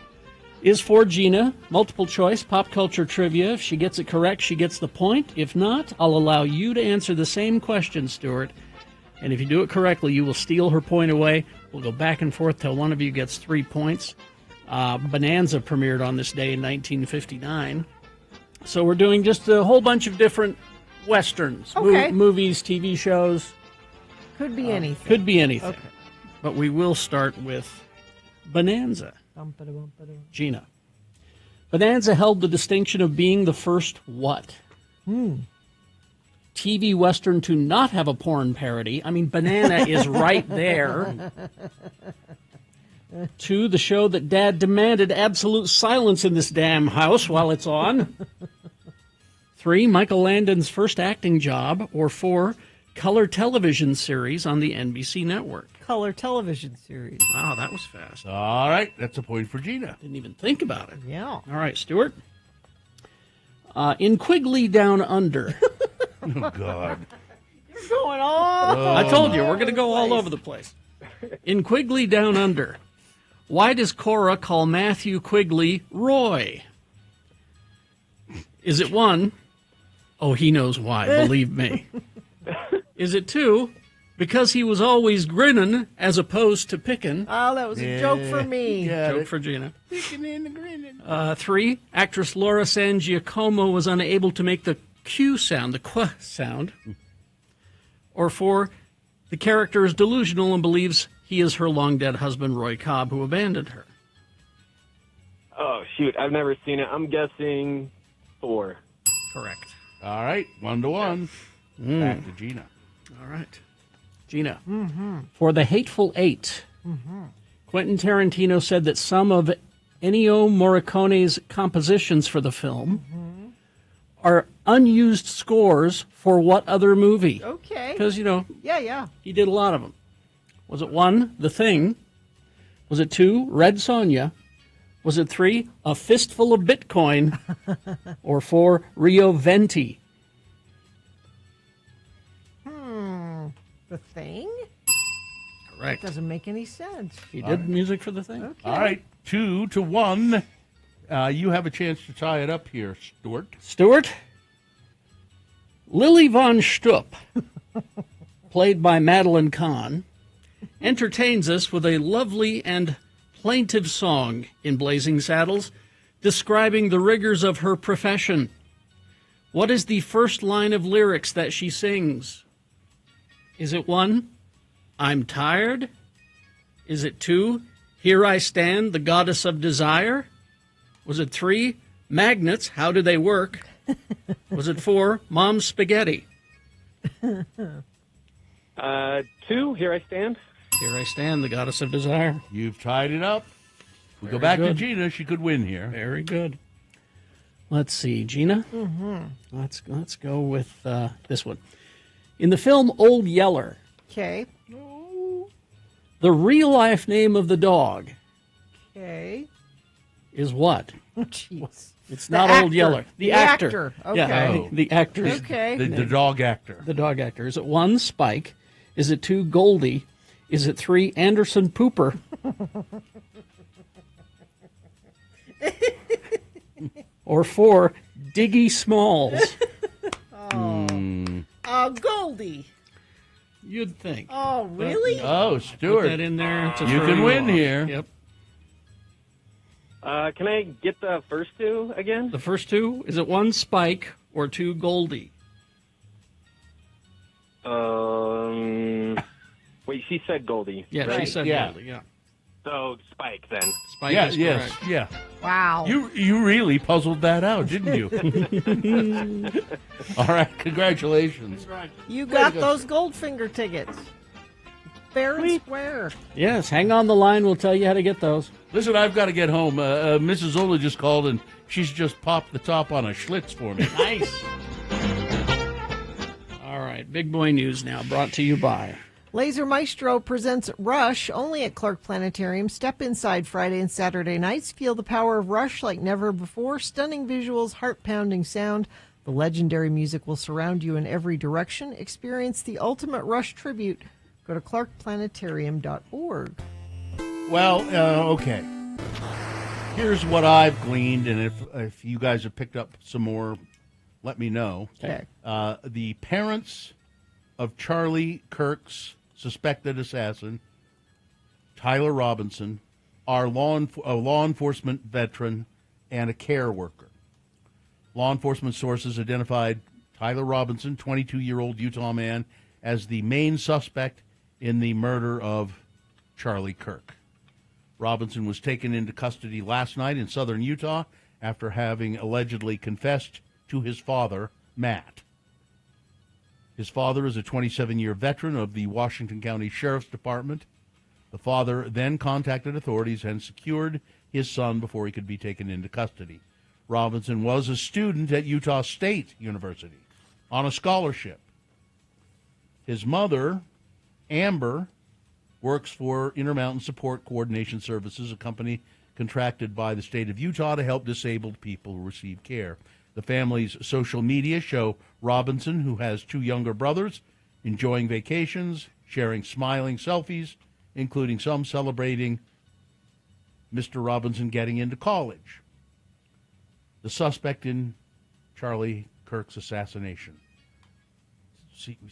is for Gina. Multiple choice, pop culture trivia. If she gets it correct, she gets the point. If not, I'll allow you to answer the same question, Stuart. And if you do it correctly, you will steal her point away. We'll go back and forth till one of you gets 3 points. Bonanza premiered on this day in 1959. So we're doing just a whole bunch of different Westerns, Okay. movies, TV shows. Could be anything. Could be anything. Okay. But we will start with Bonanza. Gina. Bonanza held the distinction of being the first what? TV Western to not have a porn parody. I mean, Banana is right there. 2, the show that Dad demanded absolute silence in this damn house while it's on. 3, Michael Landon's first acting job. Or 4, color television series on the NBC network. Color television series. Wow, that was fast. All right, that's a point for Gina. Didn't even think about it. Yeah. All right, Stuart. In Quigley Down Under. Oh, God. You're going all I told you, we're going to go all over the place. In Quigley Down Under, why does Cora call Matthew Quigley Roy? Is it 1? Oh, he knows why, believe me. Is it 2? Because he was always grinning as opposed to picking. Oh, that was a joke for me. Joke for Gina. Picking and the grinning. 3, actress Laura San Giacomo was unable to make the Q sound, the qu sound. Or 4, the character is delusional and believes he is her long-dead husband, Roy Cobb, who abandoned her. Oh, shoot. I've never seen it. I'm guessing 4. Correct. All right, 1-1. Back to Gina. All right. Gina. For The Hateful Eight, Quentin Tarantino said that some of Ennio Morricone's compositions for the film are unused scores for what other movie? Okay. Because, Yeah. he did a lot of them. Was it 1, The Thing? Was it 2, Red Sonja? Was it 3, A Fistful of Bitcoin? Or 4, Rio Venti? The Thing? Correct. Doesn't make any sense. He did music for The Thing. Okay. All right, 2-1. You have a chance to tie it up here, Stuart. Stuart? Lily Von Stupp, played by Madeline Kahn, entertains us with a lovely and plaintive song in Blazing Saddles, describing the rigors of her profession. What is the first line of lyrics that she sings? Is it 1, I'm tired? Is it 2, Here I Stand, the Goddess of Desire? Was it 3, Magnets, How Do They Work? Was it 4, Mom's Spaghetti? 2, Here I Stand. Here I Stand, the Goddess of Desire. You've tied it up. We go Very back to good. Gina. She could win here. Very good. Let's see, Gina. Mm-hmm. Let's go with this one. In the film Old Yeller, Okay. the real life name of the dog Okay. is what? Jeez. It's The not actor. Old Yeller. The actor. Yeah, Okay. the actor. Okay. The dog actor. The dog actor. Is it 1, Spike? Is it 2, Goldie? Is it 3, Anderson Pooper? Or 4, Diggy Smalls? Goldie. You'd think. Oh, really? Oh, Stuart. Put that in there to You throw can win off. here. Yep. Can I get the first 2 again? The first 2, is it 1, Spike, or 2, Goldie? Wait, she said Goldie. Yeah, right? she said Goldie, yeah. So Spike then. Spike Yeah, is yes, correct. yeah. Wow. You really puzzled that out, didn't you? All right, congratulations. You Way got to go. those Goldfinger tickets. Fair and square. Yes, hang on the line. We'll tell you how to get those. Listen, I've got to get home. Mrs. Zola just called, and she's just popped the top on a Schlitz for me. Nice. All right, big boy news now, brought to you by... Laser Maestro presents Rush only at Clark Planetarium. Step inside Friday and Saturday nights. Feel the power of Rush like never before. Stunning visuals, heart-pounding sound. The legendary music will surround you in every direction. Experience the ultimate Rush tribute. Go to clarkplanetarium.org. Well, okay. Here's what I've gleaned, and if you guys have picked up some more, let me know. Okay. The parents of Charlie Kirk's suspected assassin, Tyler Robinson, are a law enforcement veteran and a care worker. Law enforcement sources identified Tyler Robinson, 22-year-old Utah man, as the main suspect in the murder of Charlie Kirk. Robinson was taken into custody last night in southern Utah after having allegedly confessed to his father, Matt. His father is a 27-year veteran of the Washington County Sheriff's Department. The father then contacted authorities and secured his son before he could be taken into custody. Robinson was a student at Utah State University on a scholarship. His mother, Amber, works for Intermountain Support Coordination Services, a company contracted by the state of Utah to help disabled people who receive care. The family's social media show Robinson, who has 2 younger brothers, enjoying vacations, sharing smiling selfies, including some celebrating Mr. Robinson getting into college. The suspect in Charlie Kirk's assassination.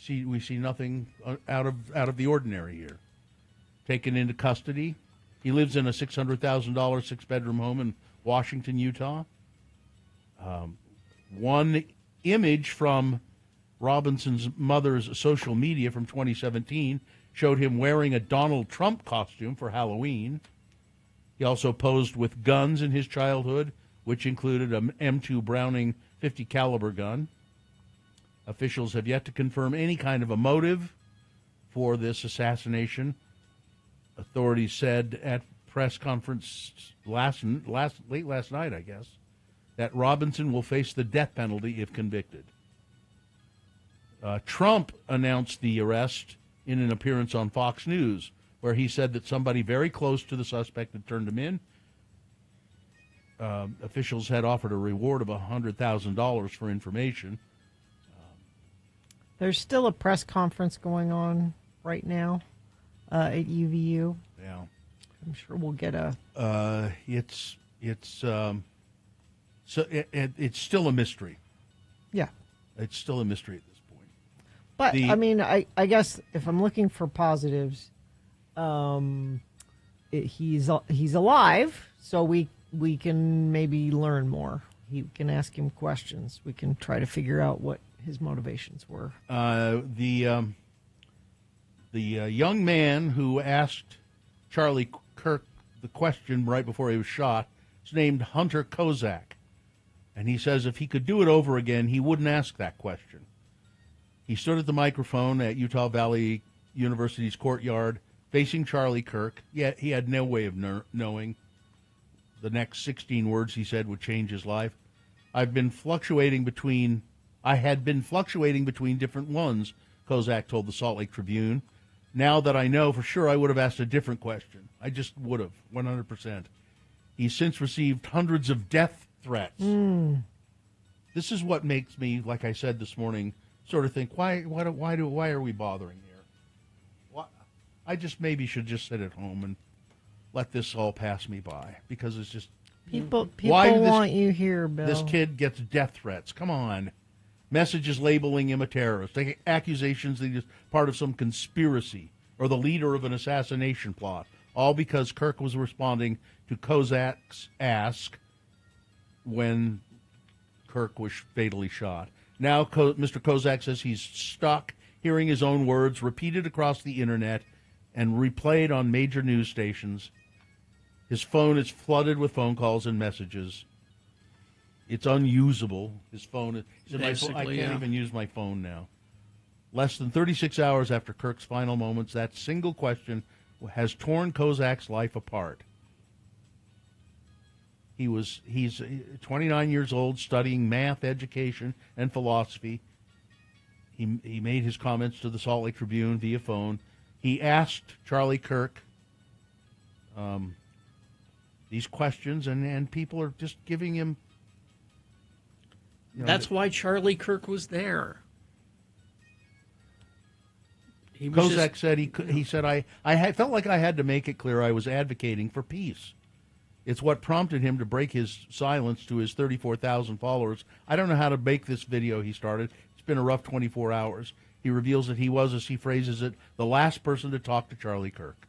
We see nothing out of the ordinary here. Taken into custody. He lives in a $600,000 6-bedroom home in Washington, Utah. One image from Robinson's mother's social media from 2017 showed him wearing a Donald Trump costume for Halloween. He also posed with guns in his childhood, which included an M2 Browning .50 caliber gun. Officials have yet to confirm any kind of a motive for this assassination. Authorities said at press conference late last night, I guess, that Robinson will face the death penalty if convicted. Trump announced the arrest in an appearance on Fox News, where he said that somebody very close to the suspect had turned him in. Officials had offered a reward of $100,000 for information. There's still a press conference going on right now at UVU. Yeah, I'm sure we'll get a. It's still a mystery. Yeah. It's still a mystery at this point. But I mean, I guess if I'm looking for positives, he's alive, so we can maybe learn more. We can ask him questions. We can try to figure out what his motivations were. The young man who asked Charlie Kirk the question right before he was shot. It's named Hunter Kozak. And he says if he could do it over again, he wouldn't ask that question. He stood at the microphone at Utah Valley University's courtyard facing Charlie Kirk. Yet he had no way of knowing the next 16 words he said would change his life. I had been fluctuating between different ones, Kozak told the Salt Lake Tribune. Now that I know for sure, I would have asked a different question. I just would have, 100%. He's since received hundreds of death threats. This is what makes me, like I said this morning, sort of think, why are we bothering here? I just maybe should just sit at home and let this all pass me by, because it's just people want you here, Bill. This kid gets death threats. Come on. Messages labeling him a terrorist, accusations that he's part of some conspiracy or the leader of an assassination plot, all because Kirk was responding to Kozak's ask when Kirk was fatally shot. Now Mr. Kozak says he's stuck hearing his own words repeated across the internet and replayed on major news stations. His phone is flooded with phone calls and messages. It's unusable. His phone is... I can't even use my phone now. Less than 36 hours after Kirk's final moments, that single question has torn Kozak's life apart. He's 29 years old, studying math, education, and philosophy. He made his comments to the Salt Lake Tribune via phone. He asked Charlie Kirk these questions, and people are just giving him... That's why Charlie Kirk was there. Kozak said he said I felt like I had to make it clear I was advocating for peace. It's what prompted him to break his silence to his 34,000 followers. I don't know how to make this video he started. It's been a rough 24 hours. He reveals that he was, as he phrases it, the last person to talk to Charlie Kirk.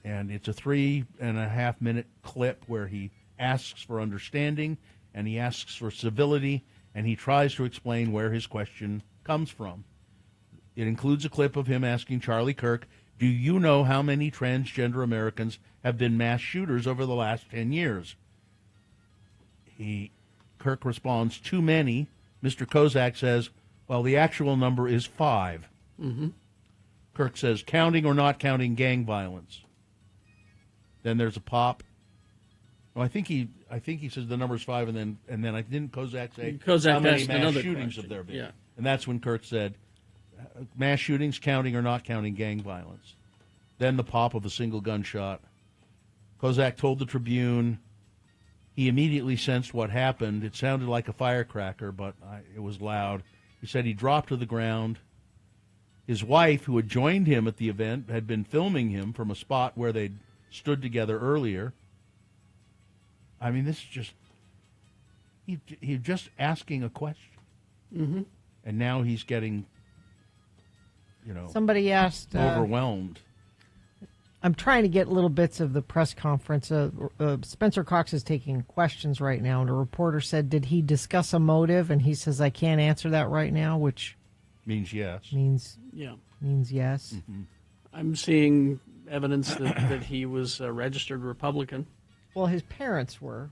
And it's a 3.5-minute clip where he asks for understanding and he asks for civility, and he tries to explain where his question comes from. It includes a clip of him asking Charlie Kirk, do you know how many transgender Americans have been mass shooters over the last 10 years? Kirk responds, too many. Mr. Kozak says, well, the actual number is 5. Mm-hmm. Kirk says, counting or not counting gang violence. Then there's a pop. Well, I think he says the number's 5, and then I didn't Kozak say how many mass shootings have there been? Yeah. And that's when Kirk said, mass shootings, counting or not counting gang violence. Then the pop of a single gunshot. Kozak told the Tribune he immediately sensed what happened. It sounded like a firecracker, but it was loud. He said he dropped to the ground. His wife, who had joined him at the event, had been filming him from a spot where they'd stood together earlier. I mean, this is just... He's just asking a question. Mm-hmm. And now he's getting... Somebody asked... overwhelmed. I'm trying to get little bits of the press conference. Spencer Cox is taking questions right now, and a reporter said, did he discuss a motive? And he says, I can't answer that right now, which... Means yes. Means yes. Mm-hmm. I'm seeing evidence that he was a registered Republican. Well, his parents were.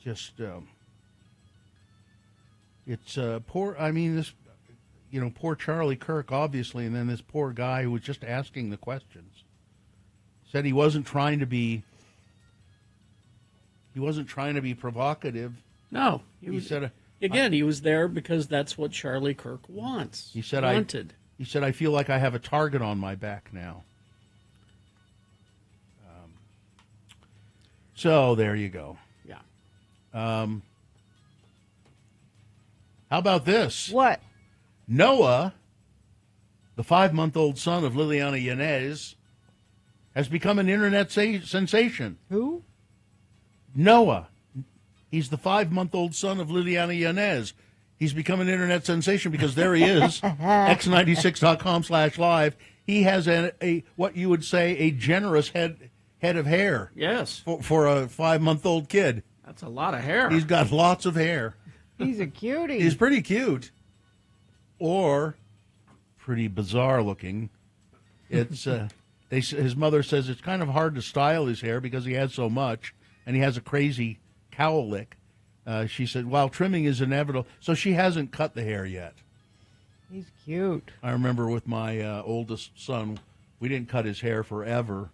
It's poor. I mean, this, poor Charlie Kirk, obviously, and then this poor guy who was just asking the questions. Said he wasn't trying to be. He wasn't trying to be provocative. No, he said. Again, he was there because that's what Charlie Kirk wants. He said, wanted. He said, I feel like I have a target on my back now. So there you go. Yeah. How about this? What? Noah, the 5-month-old son of Liliana Yanez, has become an internet sensation. Who? Noah. He's the 5-month-old son of Liliana Yanez. He's become an internet sensation because there he is, x96.com/live. He has a what you would say a generous head of hair. Yes. For a 5-month-old kid. That's a lot of hair. He's got lots of hair. He's a cutie. He's pretty cute. Or pretty bizarre looking. It's his mother says it's kind of hard to style his hair because he has so much, and he has a crazy cowlick. She said, while trimming is inevitable, so she hasn't cut the hair yet. He's cute. I remember with my oldest son, we didn't cut his hair forever,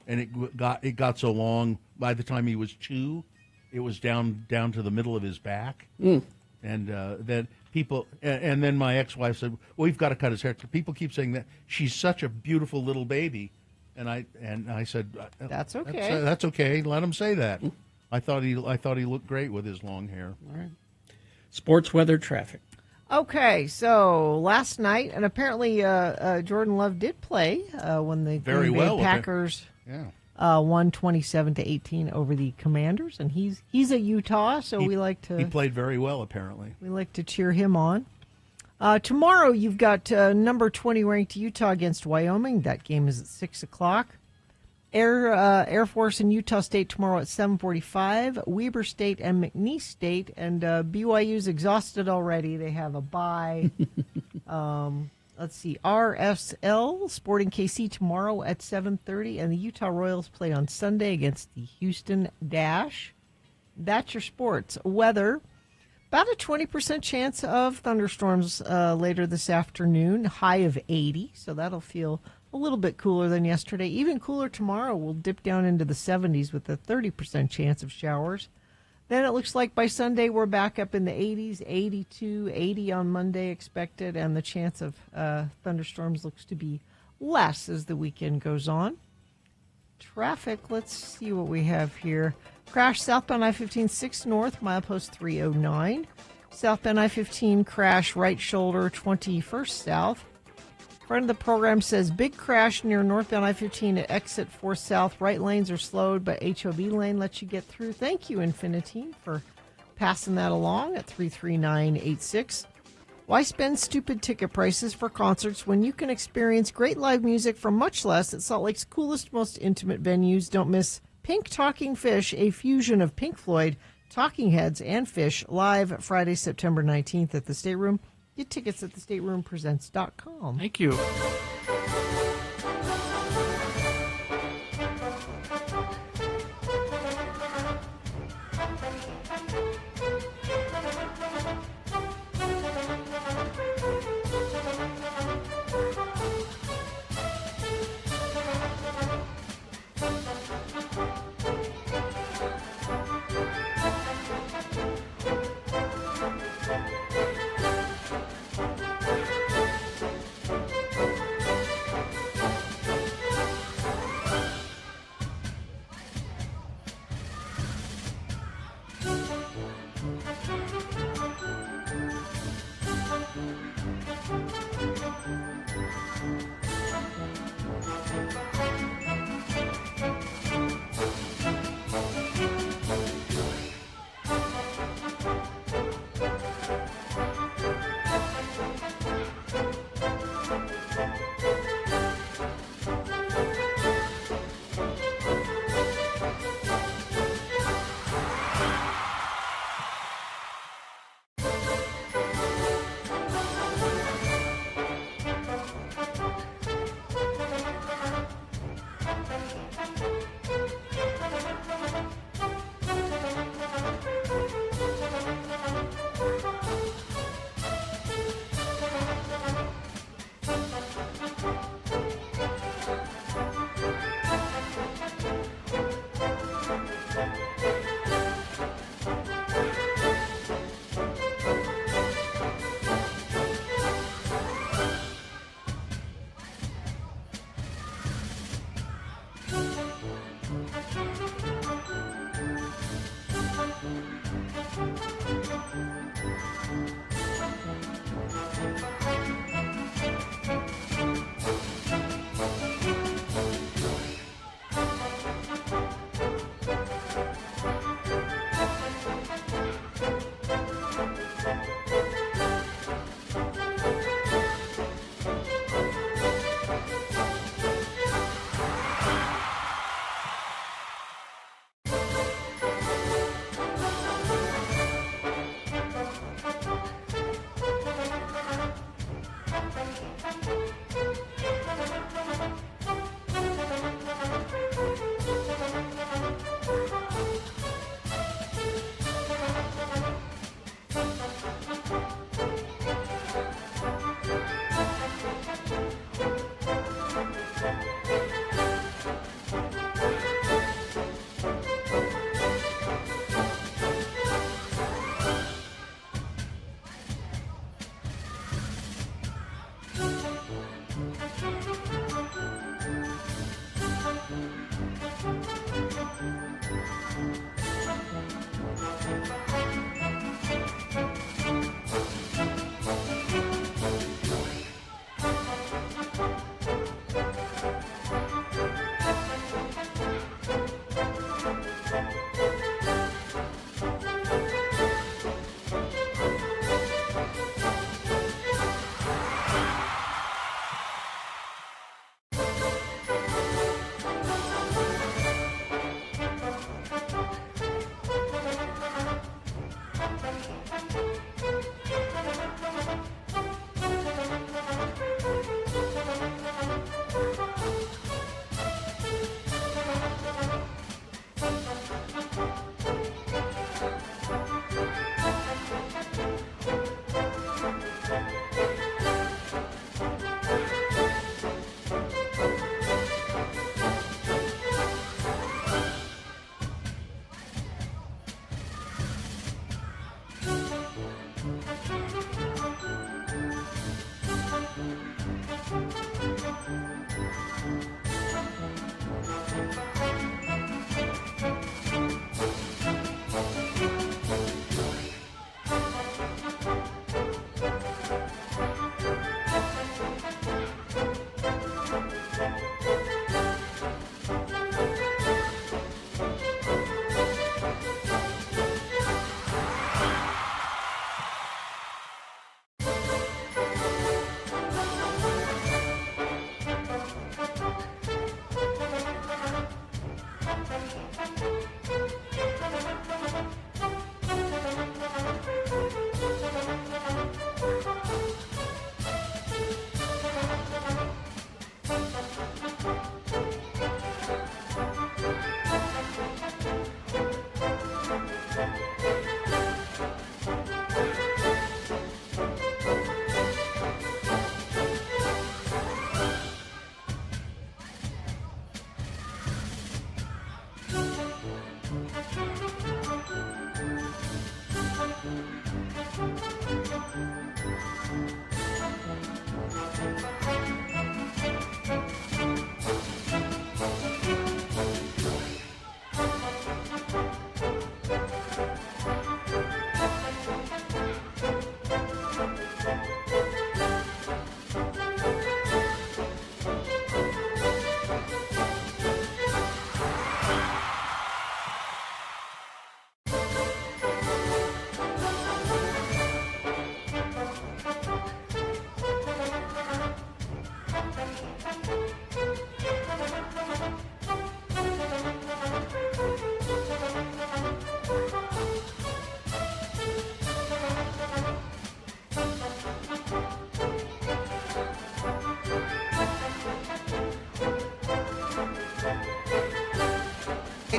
and it got so long. By the time he was 2, it was down to the middle of his back. And then people, and then my ex-wife said, "Well, we've got to cut his hair." People keep saying that she's such a beautiful little baby, and I said, "That's okay. That's okay. Let him say that." I thought he looked great with his long hair. All right. Sports, weather, traffic. Okay, so last night, and apparently Jordan Love did play when the Very Green Bay well Packers won 27-18 over the Commanders, and he's a Utah, so we like to. He played very well, apparently. We like to cheer him on. Tomorrow, you've got number 20 ranked Utah against Wyoming. That game is at 6:00. Air Force and Utah State tomorrow at 7:45. Weber State and McNeese State, and BYU's exhausted already. They have a bye. Let's see, RSL Sporting KC tomorrow at 7:30, and the Utah Royals play on Sunday against the Houston Dash. That's your sports. Weather, about a 20% chance of thunderstorms later this afternoon, high of 80, so that'll feel a little bit cooler than yesterday. Even cooler tomorrow. We'll dip down into the 70s with a 30% chance of showers. Then it looks like by Sunday we're back up in the 80s, 82, 80 on Monday expected, and the chance of thunderstorms looks to be less as the weekend goes on. Traffic, let's see what we have here. Crash southbound I-15 6 north, milepost 309. Southbound I-15 crash right shoulder 21st south. Friend of the program says big crash near northbound I-15 at exit 4 south. Right lanes are slowed, but HOV lane lets you get through. Thank you, Infinitine, for passing that along at 33986. Why spend stupid ticket prices for concerts when you can experience great live music for much less at Salt Lake's coolest, most intimate venues? Don't miss Pink Talking Fish, a fusion of Pink Floyd, Talking Heads, and Fish, live Friday, September 19th at the State Room. Get tickets at thestateroompresents.com. Thank you.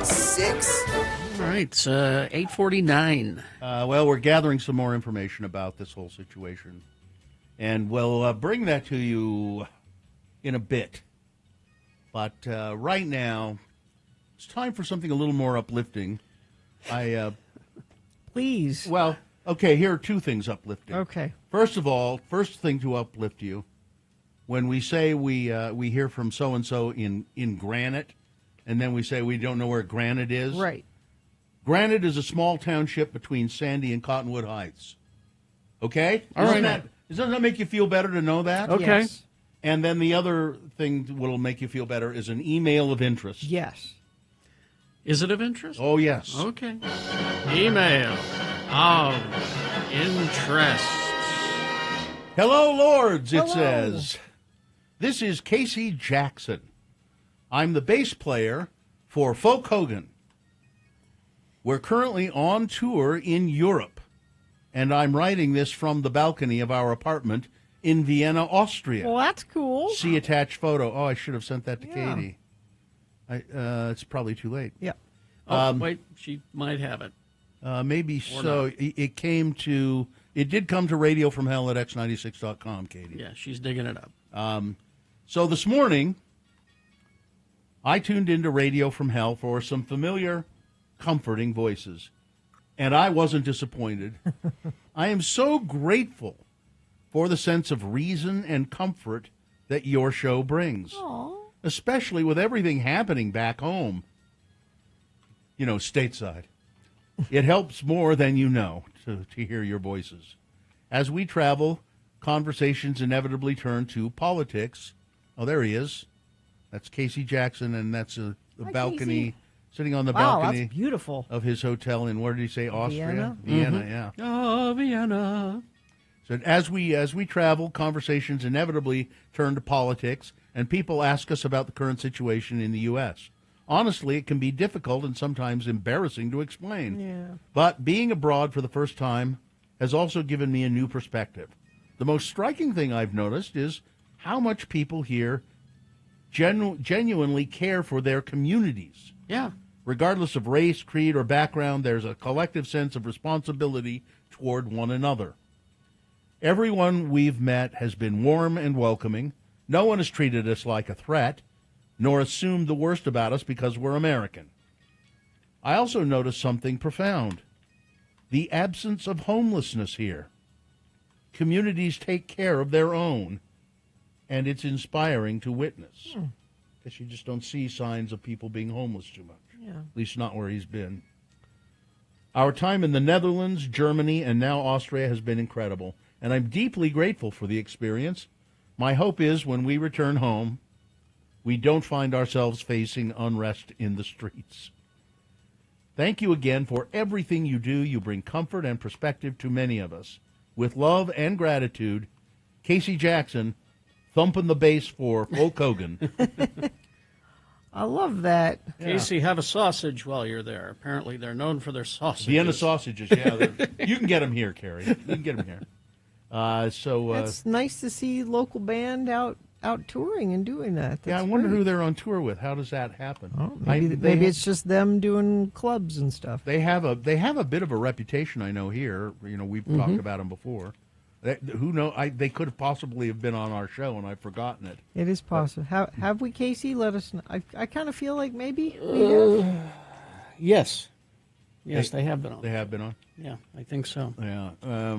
X96. All right, it's 8:49. Well, we're gathering some more information about this whole situation, and we'll bring that to you in a bit. But right now, it's time for something a little more uplifting. Please. Well, okay, here are two things uplifting. Okay. First of all, first thing to uplift you, when we say we hear from so-and-so in Granite, and then we say we don't know where Granite is. Right. Granite is a small township between Sandy and Cottonwood Heights. Okay? All right. Doesn't that make you feel better to know that? Okay. Yes. And then the other thing that will make you feel better is an email of interest. Yes. Is it of interest? Oh, yes. Okay. Email of interest. Hello, Lords, it Hello. says. This is Casey Jackson. I'm the bass player for Folk Hogan. We're currently on tour in Europe, and I'm writing this from the balcony of our apartment in Vienna, Austria. Well, that's cool. See attached photo. Oh, I should have sent that to Yeah. Katie. It's probably too late. Yeah. Oh, wait, she might have it. Maybe so. It did come to Radio from Hell at x96.com, Katie. Yeah, she's digging it up. So this morning, I tuned into Radio from Hell for some familiar, comforting voices, and I wasn't disappointed. I am so grateful for the sense of reason and comfort that your show brings, especially with everything happening back home, stateside. It helps more than you know to hear your voices. As we travel, conversations inevitably turn to politics. Oh, there he is. That's Casey Jackson, and that's the Hi, balcony, Casey. sitting on the Wow, balcony that's beautiful. of his hotel in, where did he say, Austria? Vienna? Yeah. Oh, Vienna. So as we travel, conversations inevitably turn to politics, and people ask us about the current situation in the U.S. Honestly, it can be difficult and sometimes embarrassing to explain. Yeah. But being abroad for the first time has also given me a new perspective. The most striking thing I've noticed is how much people here genuinely care for their communities. Yeah. Regardless of race, creed, or background, there's a collective sense of responsibility toward one another. Everyone we've met has been warm and welcoming. No one has treated us like a threat, nor assumed the worst about us because we're American. I also noticed something profound: the absence of homelessness here. Communities take care of their own, and it's inspiring to witness. Because you just don't see signs of people being homeless too much. Yeah. At least not where he's been. Our time in the Netherlands, Germany, and now Austria has been incredible, and I'm deeply grateful for the experience. My hope is when we return home, we don't find ourselves facing unrest in the streets. Thank you again for everything you do. You bring comfort and perspective to many of us. With love and gratitude, Casey Jackson, thumping the bass for Folk Hogan. I love that. Casey, have a sausage while you're there. Apparently, they're known for their sausages. Vienna sausages, yeah. You can get them here, Carrie. You can get them here. It's nice to see local band out touring and doing that. Yeah, I That's wonder great. who they're on tour with. How does that happen? Oh, maybe it's just them doing clubs and stuff. They have a bit of a reputation, I know, here. We've talked about them before. Who know? They could have possibly have been on our show, and I've forgotten it. It is possible. Have we, Casey? Let us know. I kind of feel like maybe we have. Yes. Yes, they have been on. They have been on? Yeah, I think so. Yeah.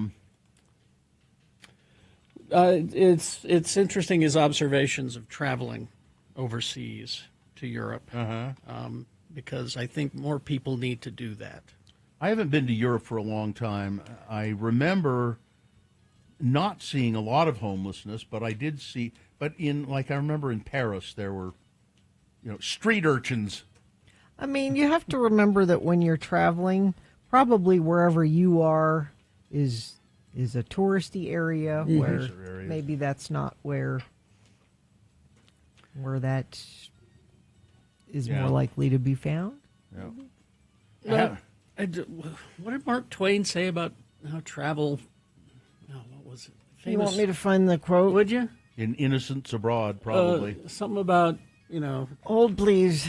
It's interesting, his observations of traveling overseas to Europe, because I think more people need to do that. I haven't been to Europe for a long time. I remember not seeing a lot of homelessness, but I did see. But I remember in Paris there were, street urchins. I mean, you have to remember that when you're traveling, probably wherever you are is a touristy area where maybe that's not where that is more likely to be found. Yeah. What did Mark Twain say about how travel? What was it? You want me to find the quote? Would you? In Innocents Abroad, probably. Something about Hold, please.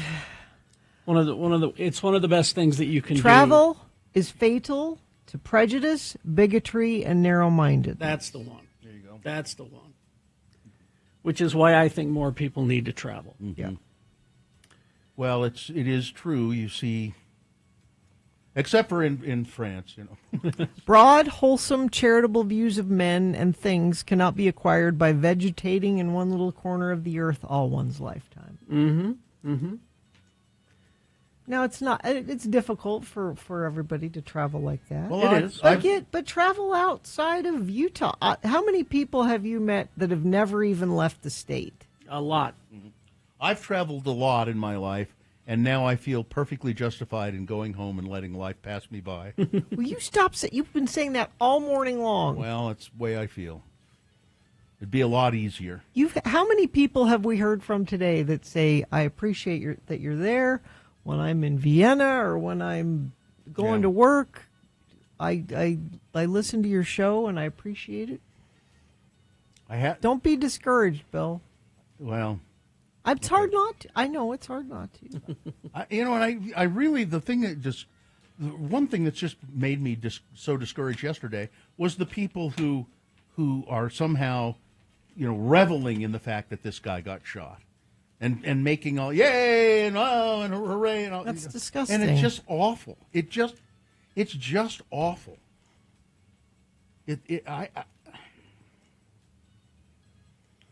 It's one of the best things that you can do. Travel is fatal to prejudice, bigotry, and narrow-minded. That's the one. There you go. That's the one. Which is why I think more people need to travel. Mm-hmm. Yeah. Well, it is true. You see, except for in France, Broad, wholesome, charitable views of men and things cannot be acquired by vegetating in one little corner of the earth all one's lifetime. Mm-hmm. Mm-hmm. Now, it's not. It's difficult for everybody to travel like that. Well, it is. But travel outside of Utah. How many people have you met that have never even left the state? A lot. Mm-hmm. I've traveled a lot in my life, and now I feel perfectly justified in going home and letting life pass me by. Will you stop? You've been saying that all morning long. Well, it's the way I feel. It'd be a lot easier. How many people have we heard from today that say, "I appreciate that you're there"? When I'm in Vienna or when I'm going to work, I listen to your show and I appreciate it. Don't be discouraged, Bill. Well, it's hard not to. I know it's hard not to. I really, one thing that's just made me so discouraged yesterday was the people who are somehow, reveling in the fact that this guy got shot. And making all yay and oh and hooray and all. That's disgusting. And it's just awful. It's just awful.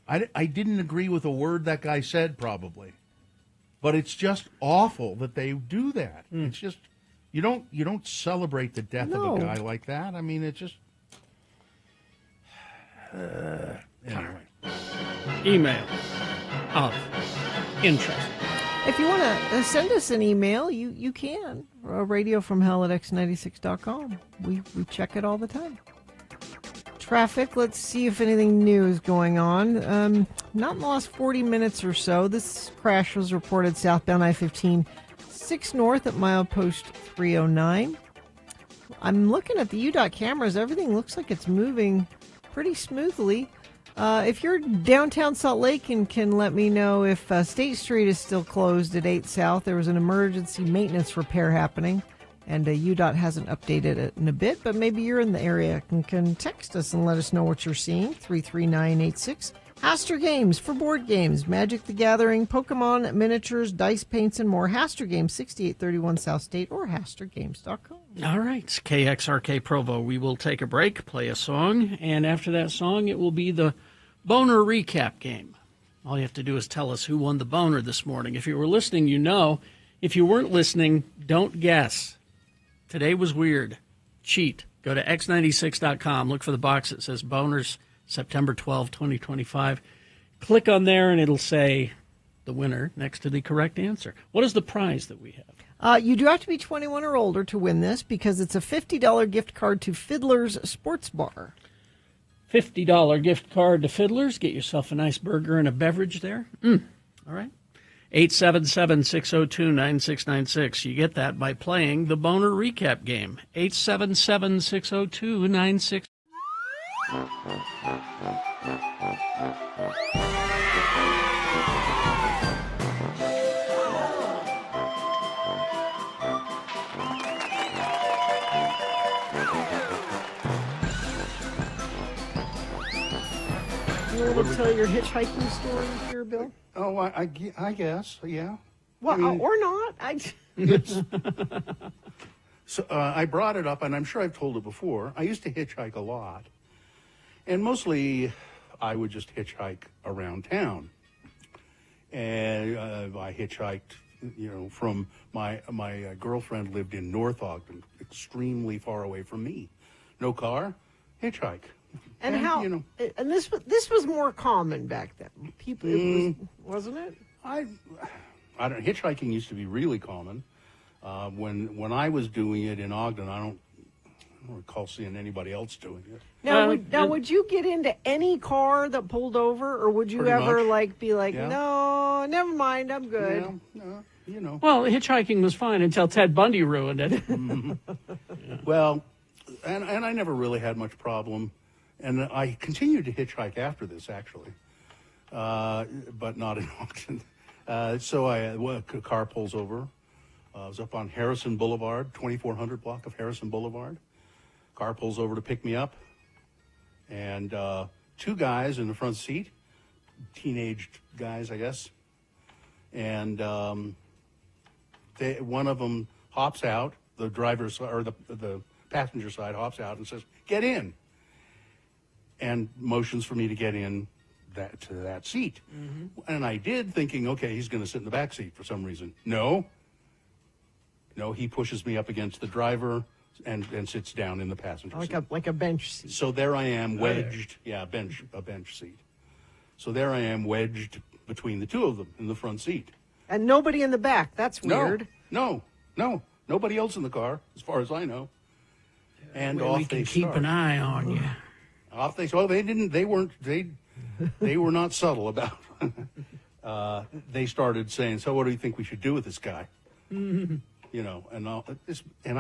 I didn't agree with a word that guy said probably, but it's just awful that they do that. It's just you don't celebrate the death of a guy like that. I mean, it's just anyway. Email of interest. If you want to send us an email, you can. radiofromhell@x96.com. We check it all the time. Traffic, let's see if anything new is going on. Not in the last 40 minutes or so. This crash was reported southbound I-15, 6 north at milepost 309. I'm looking at the UDOT cameras. Everything looks like it's moving pretty smoothly. If you're downtown Salt Lake and can let me know if State Street is still closed at 8 South, there was an emergency maintenance repair happening, and UDOT hasn't updated it in a bit, but maybe you're in the area and can text us and let us know what you're seeing, 33986. Haster Games for board games, Magic the Gathering, Pokemon, miniatures, dice, paints, and more. Haster Games, 6831 South State or hastergames.com. All right, KXRK Provo. We will take a break, play a song, and after that song, it will be the Boner Recap game. All you have to do is tell us who won the boner this morning. If you were listening, you know. If you weren't listening, don't guess. Today was weird. Cheat. Go to x96.com. Look for the box that says Boners, September 12, 2025. Click on there, and it'll say the winner next to the correct answer. What is the prize that we have? You do have to be 21 or older to win this because it's a $50 gift card to Fiddler's Sports Bar. $50 gift card to Fiddler's. Get yourself a nice burger and a beverage there. All right. 877-602-9696. You get that by playing the Boner Recap game. 877-602-9696. You want to tell your hitchhiking story here, Bill? Oh, I guess, yeah. Well, I mean, or not. So I brought it up, and I'm sure I've told it before. I used to hitchhike a lot, and mostly I would just hitchhike around town. And I hitchhiked, from my girlfriend lived in North Ogden, extremely far away from me. No car, hitchhike. And how? And this was more common back then. People, wasn't it? I don't. Hitchhiking used to be really common. When I was doing it in Ogden, I don't recall seeing anybody else doing it. Now, would you get into any car that pulled over, or would you ever be like, no, never mind, I'm good? No, Well, hitchhiking was fine until Ted Bundy ruined it. Yeah. Well, and I never really had much problem. And I continued to hitchhike after this, actually, but not in Ogden. So a car pulls over, I was up on Harrison Boulevard, 2400 block of Harrison Boulevard. Car pulls over to pick me up, and two guys in the front seat, teenage guys, I guess. And one of them hops out, the driver's or the passenger side hops out and says, "Get in," and motions for me to get in to that seat. And I did, thinking, okay, he's going to sit in the back seat for some reason. No, he pushes me up against the driver and sits down in the passenger seat. Like a bench seat. So there I am wedged. Yeah, a bench seat. So there I am wedged between the two of them in the front seat. And nobody in the back. That's weird. No. Nobody else in the car, as far as I know. And well, off we they can keep start. an eye on you. Off they. Well, they were not subtle about. They started saying, "So, what do you think we should do with this guy?" You know, and I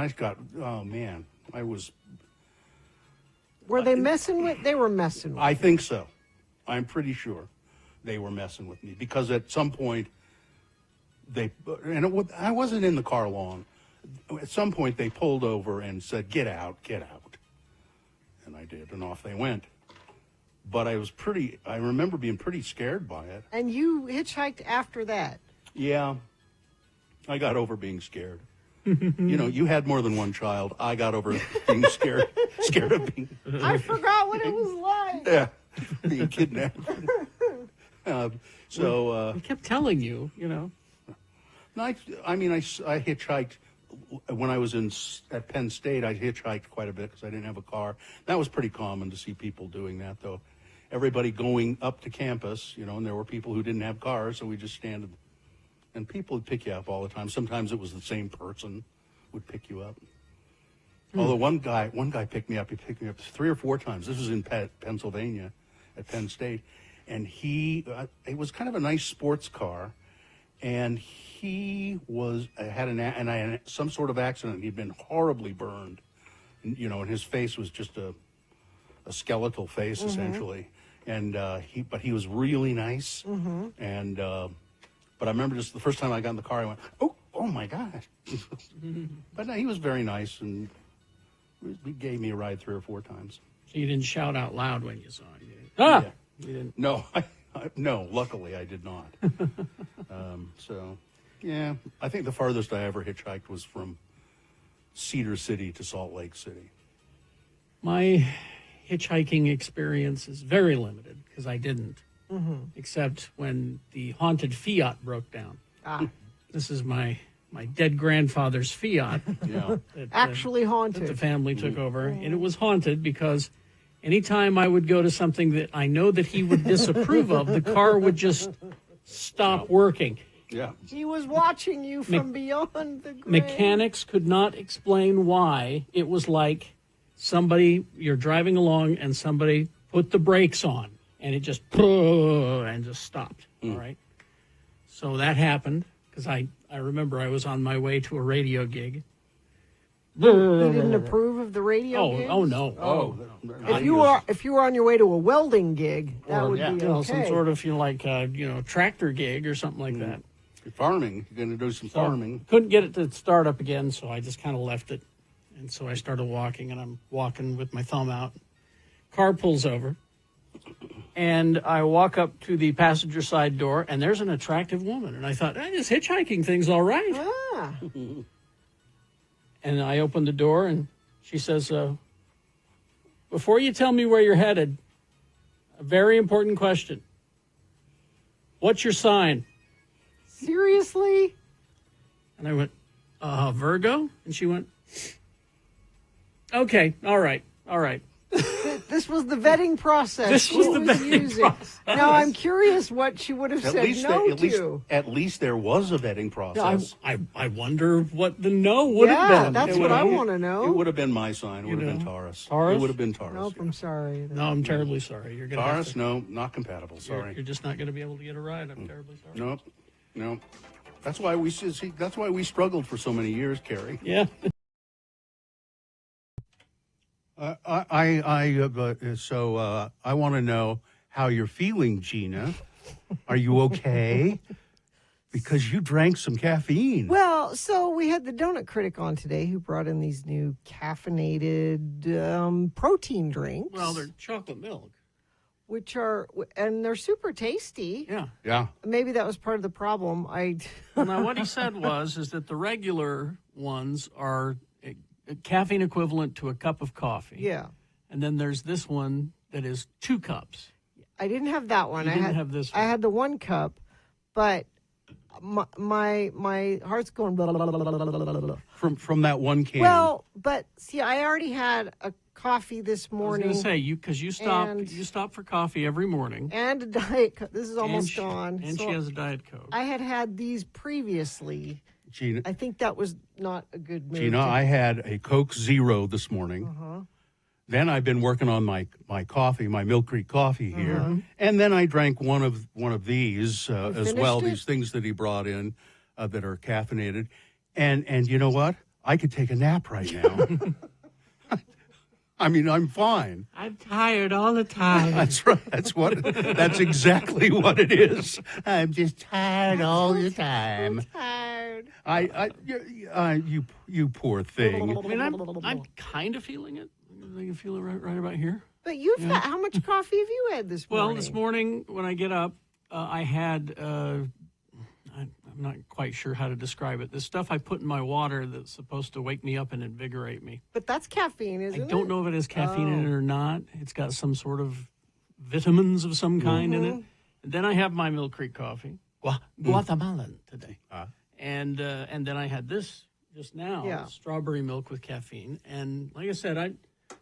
got. Oh man, I was. Were they messing with? They were messing with. I think so. I'm pretty sure they were messing with me because at some point I wasn't in the car long. At some point they pulled over and said, "Get out." And I did, and off they went. But I remember being pretty scared by it. And you hitchhiked after that? Yeah. I got over being scared. You know, you had more than one child. I got over being scared of being... I forgot what it was like. Yeah, being kidnapped. We kept telling you, you know. I hitchhiked when I was at Penn State. I hitchhiked quite a bit because I didn't have a car. That was pretty common to see people doing that, though. Everybody going up to campus, you know, and there were people who didn't have cars, so we just stand, and people would pick you up all the time. Sometimes it was the same person would pick you up. Although one guy picked me up. He picked me up 3 or 4 times. This was in Pennsylvania, at Penn State, and it was kind of a nice sports car, and he had some sort of accident. He'd been horribly burned, and, you know, and his face was just a skeletal face essentially, and he was really nice, and but I remember just the first time I got in the car, I went, oh my gosh, but no, he was very nice, and he gave me a ride 3 or 4 times. So you didn't shout out loud when you saw him? Yeah. You didn't. No, no, luckily I did not. So, yeah, I think the farthest I ever hitchhiked was from Cedar City to Salt Lake City. My hitchhiking experience is very limited because I didn't, except when the haunted Fiat broke down. This is my dead grandfather's Fiat. Yeah. Actually haunted. That the family took over, and it was haunted because anytime I would go to something that I know that he would disapprove of, the car would just stop working. Yeah. He was watching you from beyond the grave. Mechanics could not explain why. It was like you're driving along and somebody put the brakes on and it just stopped. All right. So that happened because I remember I was on my way to a radio gig. He didn't approve of the radio gigs? Oh no. If you were on your way to a welding gig, that would be okay. Some sort of tractor gig or something like that. Farming. You're going to do some farming. Couldn't get it to start up again, so I just kind of left it. And so I started walking, and I'm walking with my thumb out. Car pulls over, and I walk up to the passenger side door, and there's an attractive woman. And I thought, this hitchhiking thing's all right. Ah. And I opened the door, and she says, before you tell me where you're headed, a very important question. What's your sign? Seriously? And I went, Virgo? And she went, okay, all right. This was the vetting process. This was the vetting process. Now, I'm curious what she would have said no to. At least there was a vetting process. I wonder what the no would have been. That's what I want to know. It would have been my sign. It would have been Taurus. Taurus? It would have been Taurus. Nope, I'm sorry. No, I'm terribly sorry. You're gonna Taurus? No, not compatible. Sorry. You're just not going to be able to get a ride. I'm terribly sorry. No. That's why we struggled for so many years, Carrie. Yeah. I want to know how you're feeling, Gina. Are you okay? because you drank some caffeine. Well, so we had the donut critic on today who brought in these new caffeinated protein drinks. Well, they're chocolate milk. Which are, and they're super tasty. Yeah. Yeah. Maybe that was part of the problem. Well, now, what he said is that the regular ones are a caffeine equivalent to a cup of coffee. Yeah. And then there's this one that is 2 cups. I didn't have that one. You I didn't have this one. I had the 1 cup, but my heart's going blah, blah, blah, blah, blah, blah, blah. From that one can. Well, but see, I already had a coffee this morning. I was going to say, because you stop for coffee every morning. And a Diet Coke. This is almost gone. And so she has a Diet Coke. I had these previously. Gina, I think that was not a good move. Gina, I had a Coke Zero this morning. Uh-huh. Then I've been working on my coffee, my Mill Creek coffee here, Uh-huh. and then I drank one of these as well. it? These things that he brought in that are caffeinated, and you know what? I could take a nap right now. I mean, I'm fine. I'm tired all the time. That's right. That's exactly what it is. I'm just tired all the time. Tired. You poor thing. I mean, I'm kind of feeling it. I can feel it right about here. But you've had, how much coffee have you had this morning? Well, this morning when I get up, I had, I'm not quite sure how to describe it. The stuff I put in my water that's supposed to wake me up and invigorate me. But that's caffeine, isn't it? I don't know if it has caffeine in it or not. It's got some sort of vitamins of some kind in it. And then I have my Mill Creek coffee, Guatemalan today. And then I had this just now, strawberry milk with caffeine. And like I said,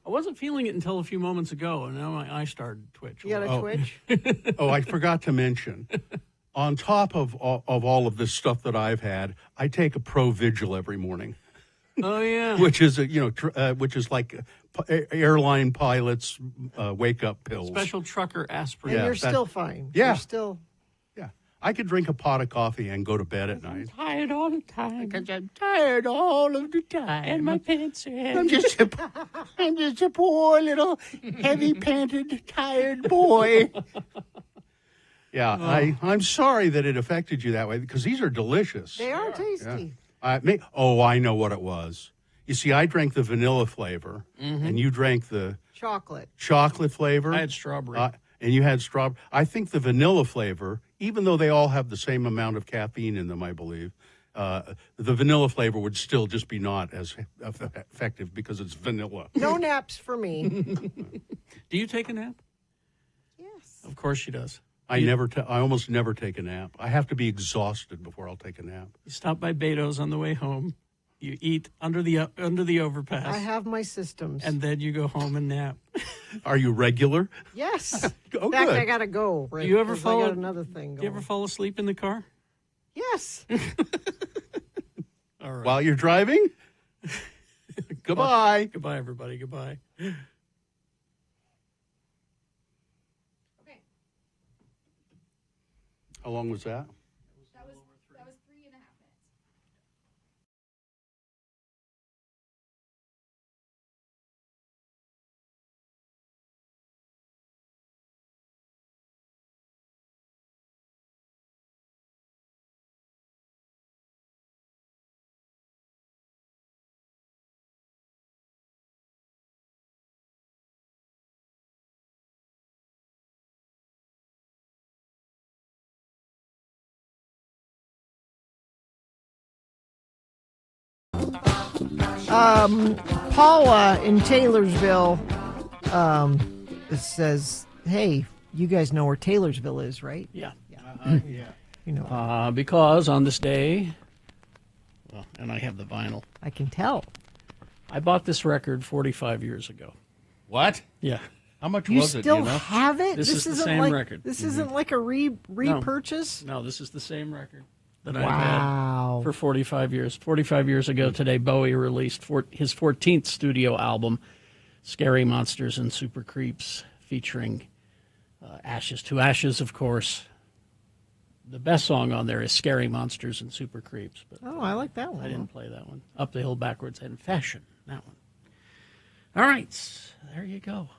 I wasn't feeling it until a few moments ago, and now my eye started to twitch. You got a twitch? I forgot to mention, on top of all of this stuff that I've had, I take a Pro Vigil every morning. Oh yeah, which is which is like airline pilots' wake up pills. Special trucker aspirin. And you're still fine. Yeah, you're still. I could drink a pot of coffee and go to bed at night. I'm tired all the time. Because I'm tired all of the time. And my pants are heavy. I'm just a poor little heavy panted tired boy. Yeah, I'm sorry that it affected you that way because these are delicious. They are tasty. I know what it was. You see, I drank the vanilla flavor, and you drank the chocolate flavor. I had strawberry. And you had strawberry. I think the vanilla flavor, even though they all have the same amount of caffeine in them, I believe, the vanilla flavor would still just be not as effective because it's vanilla. No naps for me. Do you take a nap? Yes. Of course she does. I almost never take a nap. I have to be exhausted before I'll take a nap. You stop by Beto's on the way home. You eat under the overpass. I have my systems. And then you go home and nap. Are you regular? Yes. Oh, In fact, good. I gotta go. Right, Do you ever I fall? got another thing going. You ever fall asleep in the car? Yes. All right. While you're driving? Goodbye. Goodbye, everybody. Goodbye. How long was that? That was 3.5 minutes. Paula in Taylorsville says, hey, you guys know where Taylorsville is, right? Yeah. Yeah. You know. Because on this day, well, and I have the vinyl. I can tell. I bought this record 45 years ago. What? Yeah. How much You was it? still You know? have it? This is the isn't same like, record. This isn't like a repurchase? No, this is the same record that Wow. I've had for 45 years. 45 years ago today, Bowie released his 14th studio album, Scary Monsters and Super Creeps, featuring Ashes to Ashes, of course. The best song on there is Scary Monsters and Super Creeps. But Oh, I like that one. I didn't play that one. Up the Hill Backwards and Fashion, that one. All right, there you go.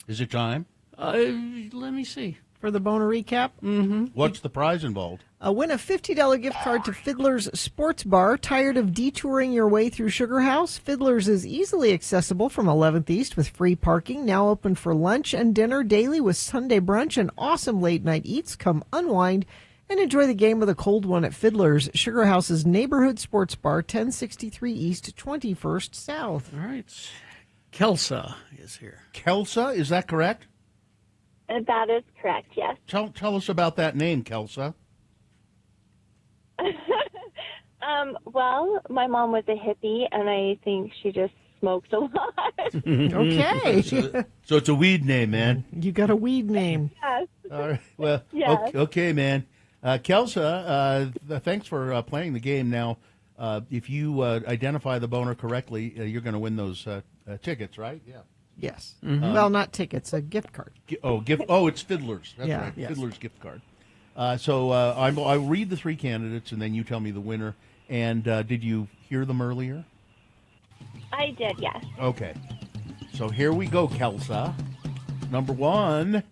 Is it time? Let me see. for the boner recap? Mm-hmm. What's the prize involved? Win a $50 gift card to Fiddler's Sports Bar. Tired of detouring your way through Sugar House? Fiddler's is easily accessible from 11th East with free parking. Now open for lunch and dinner daily with Sunday brunch and awesome late-night eats. Come unwind and enjoy the game with a cold one at Fiddler's, Sugar House's neighborhood sports bar, 1063 East, 21st South. All right. Kelsa is here. Kelsa, is that correct? That is correct, yes. Tell us about that name, Kelsa. Well, my mom was a hippie, and I think she just smoked a lot. Okay. So it's a weed name, man. You got a weed name. Yes. All right. Well, Yes. okay, man. Kelsa, thanks for playing the game. Now, if you identify the boner correctly, you're going to win those tickets, right? Yeah. Yes. Well, not tickets, a gift card. Gift. Oh, it's Fiddler's. That's Yeah. right. Yes. Fiddler's gift card. I'll read the three candidates, and then you tell me the winner. And did you hear them earlier? I did, yes. Okay. So here we go, Kelsa. Number one,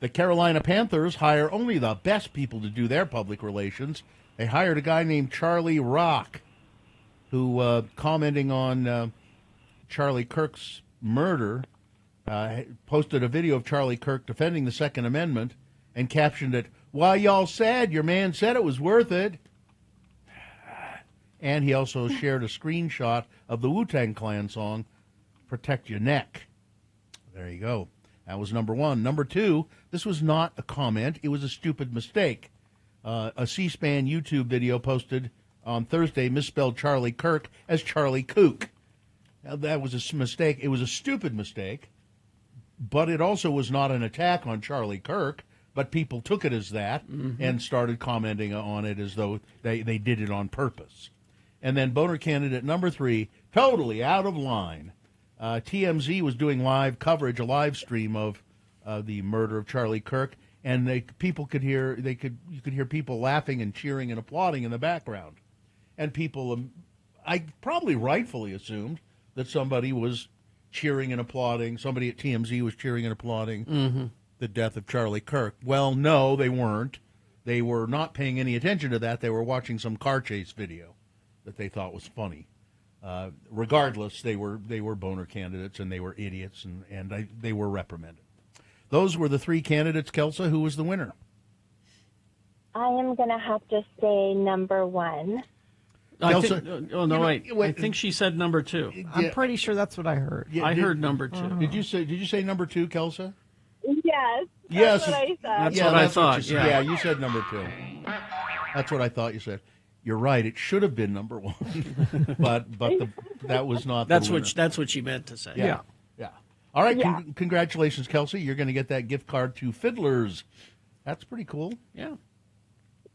the Carolina Panthers hire only the best people to do their public relations. They hired a guy named Charlie Rock, who, commenting on Charlie Kirk's murder, posted a video of Charlie Kirk defending the Second Amendment and captioned it, "Why y'all sad? Your man said it was worth it." And he also shared a screenshot of the Wu-Tang Clan song, "Protect Your Neck." There you go. That was number one. Number two, this was not a comment. It was a stupid mistake. A C-SPAN YouTube video posted on Thursday misspelled Charlie Kirk as Charlie Kook. Now, that was a mistake. It was a stupid mistake, but it also was not an attack on Charlie Kirk, but people took it as that and started commenting on it as though they did it on purpose. And then boner candidate number three, totally out of line. TMZ was doing live coverage, a live stream of the murder of Charlie Kirk, and you could hear people laughing and cheering and applauding in the background. And people, I probably rightfully assumed that somebody was cheering and applauding. Somebody at TMZ was cheering and applauding the death of Charlie Kirk. Well, no, they weren't. They were not paying any attention to that. They were watching some car chase video that they thought was funny. Regardless, they were boner candidates, and they were idiots, and they were reprimanded. Those were the three candidates. Kelsa, who was the winner? I am going to have to say number one. I think she said number two. I'm pretty sure that's what I heard. I heard number two. Did you say number two, Kelsa? Yes. Yes. That's what I said. That's what I thought. Yeah, you said number two. That's what I thought you said. You're right. It should have been number one, but that was not. That's what she meant to say. Yeah. All right. Yeah. Congratulations, Kelsa. You're going to get that gift card to Fiddler's. That's pretty cool. Yeah.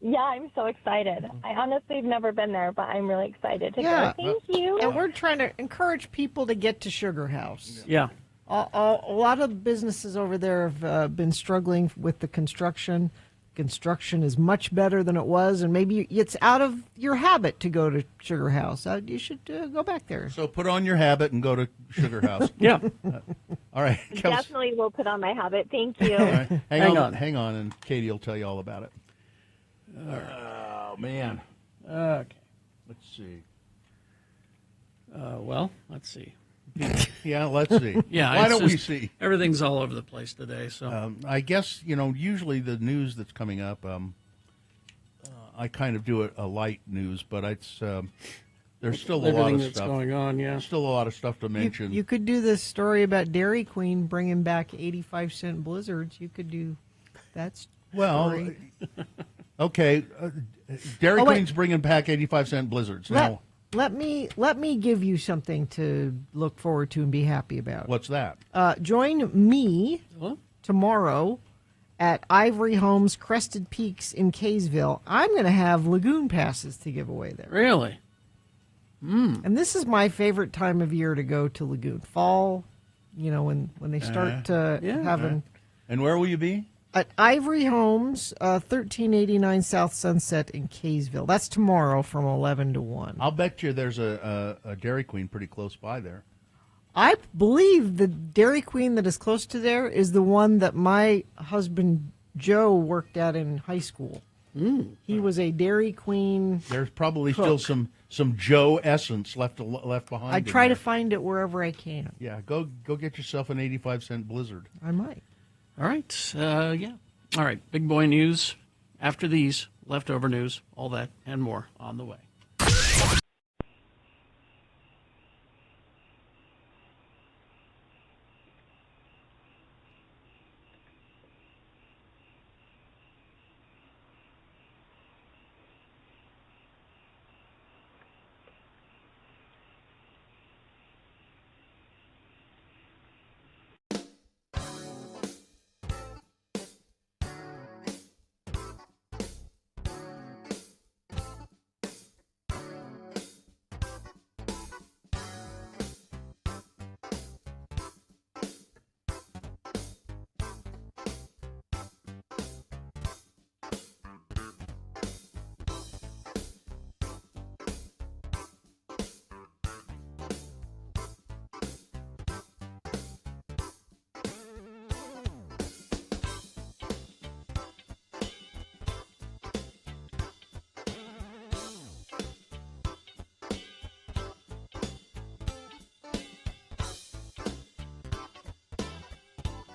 Yeah, I'm so excited. I honestly have never been there, but I'm really excited to go. Thank you. And we're trying to encourage people to get to Sugar House. Yeah. A lot of businesses over there have been struggling with the construction. Construction is much better than it was, and maybe it's out of your habit to go to Sugar House. You should go back there. So put on your habit and go to Sugar House. Yeah. All right. Definitely will put on my habit. Thank you. All right. Hang on, and Katie will tell you all about it. Oh, man. Okay. Let's see. Let's see. Yeah, let's see. Yeah, why don't we see? Everything's all over the place today. So I guess usually the news that's coming up, I kind of do a light news, but it's there's still a lot of that's stuff going on. Yeah, still a lot of stuff to mention. You could do this story about Dairy Queen bringing back 85-cent blizzards. You could do that story. Well, okay, Dairy Queen's bringing back 85-cent blizzards now. Let me give you something to look forward to and be happy about. What's that? Join me tomorrow at Ivory Homes Crested Peaks in Kaysville. I'm going to have lagoon passes to give away there. Really? And this is my favorite time of year to go to lagoon. Fall, when they start having. And where will you be? At Ivory Homes, 1389 South Sunset in Kaysville. That's tomorrow from 11 to 1. I'll bet you there's a Dairy Queen pretty close by there. I believe the Dairy Queen that is close to there is the one that my husband Joe worked at in high school. He was a Dairy Queen. There's probably cook. still some Joe essence left behind. I try in to there. find it wherever I can. Yeah, go get yourself an 85-cent Blizzard. I might. All right. Yeah. All right. Big boy news. After these, leftover news, all that and more on the way.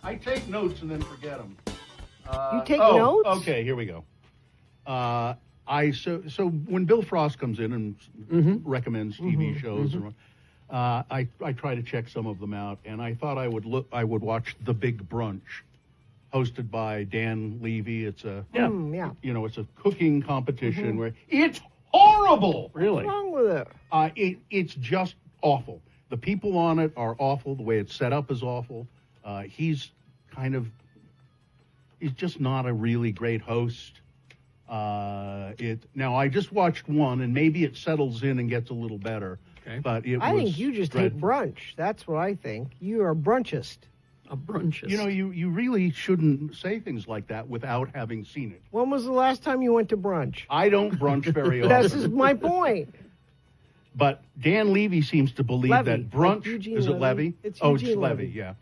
I take notes and then forget them. You take notes? Okay, here we go. So when Bill Frost comes in and recommends TV shows, I try to check some of them out, and I thought I would watch The Big Brunch, hosted by Dan Levy. It's a it's a cooking competition where it's horrible. Really? What's wrong with it? It's just awful. The people on it are awful. The way it's set up is awful. He's just not a really great host. Now I just watched one, and maybe it settles in and gets a little better. Okay. But I think you just hate brunch. That's what I think. You are a brunchist. A brunchist. You know, you really shouldn't say things like that without having seen it. When was the last time you went to brunch? I don't brunch very often. This is my point. But Dan Levy seems to believe Levy, that brunch like Eugene is it Levy? Levy? It's It's Eugene Levy. Levy. Yeah.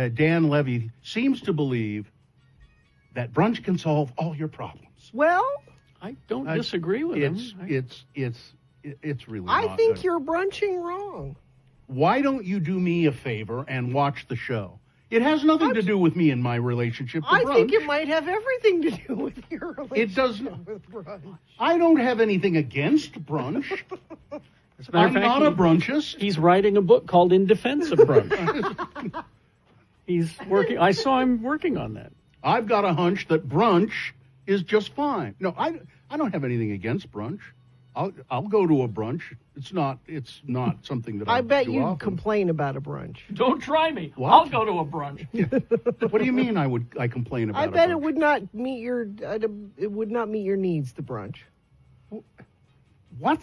Dan Levy seems to believe that brunch can solve all your problems. Well, I don't disagree with him. It's really. I not think good. you're brunching wrong. Why don't you do me a favor and watch the show? It has nothing to do with me and my relationship to I brunch. think it might have everything to do with your relationship It does not. with brunch. I don't have anything against brunch. As a matter I'm of fact, not a brunchist. He's writing a book called In Defense of Brunch. He's working. I saw him working on that. I've got a hunch that brunch is just fine. No, I don't have anything against brunch. I'll go to a brunch. It's not something that I bet do you'd often. complain about a brunch. Don't try me. What? I'll go to a brunch. What do you mean? I complain about? I bet a it brunch? would not meet your needs. The brunch. What?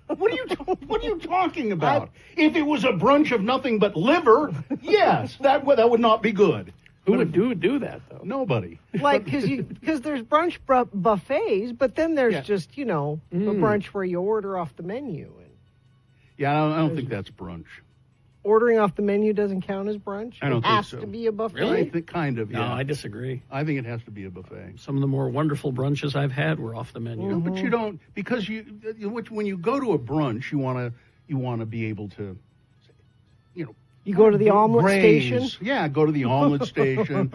What are you talking about? If it was a brunch of nothing but liver, yes, that would not be good. Who would do that though? Nobody. Like because there's brunch buffets, but then there's just a brunch where you order off the menu. And Yeah, I don't think that's brunch. ordering off the menu doesn't count as brunch. I don't it think has so. to be a buffet. I think kind of. No, Yeah. I disagree. I think it has to be a buffet. Some of the more wonderful brunches I've had were off the menu. No, but you don't, because when you go to a brunch, you want to be able to, You go to the omelet graze. station. Yeah, go to the omelet station.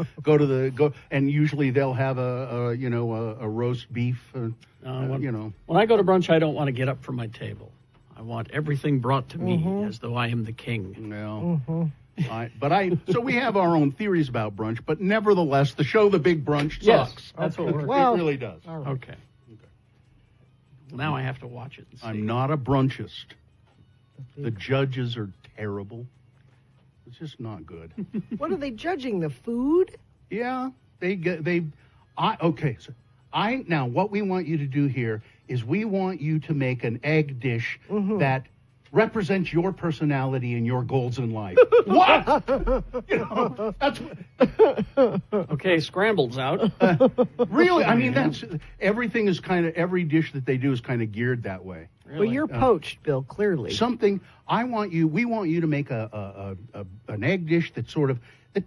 And usually they'll have a roast beef. When I go to brunch, I don't want to get up from my table. I want everything brought to me as though I am the king. Well, so we have our own theories about brunch, but nevertheless, the show The Big Brunch Yes, sucks. that's what we're. It really does. Okay. Well, now I have to watch it. And see. I'm not a brunchist. The judges are terrible. It's just not good. What are they judging? The food? Yeah, now what we want you to do here is we want you to make an egg dish that represents your personality and your goals in life. What? That's okay. Scrambled's out. Really. I mean, everything is every dish that they do is kind of geared that way. Really? Well, you're poached, Bill. Clearly, we want you to make an egg dish that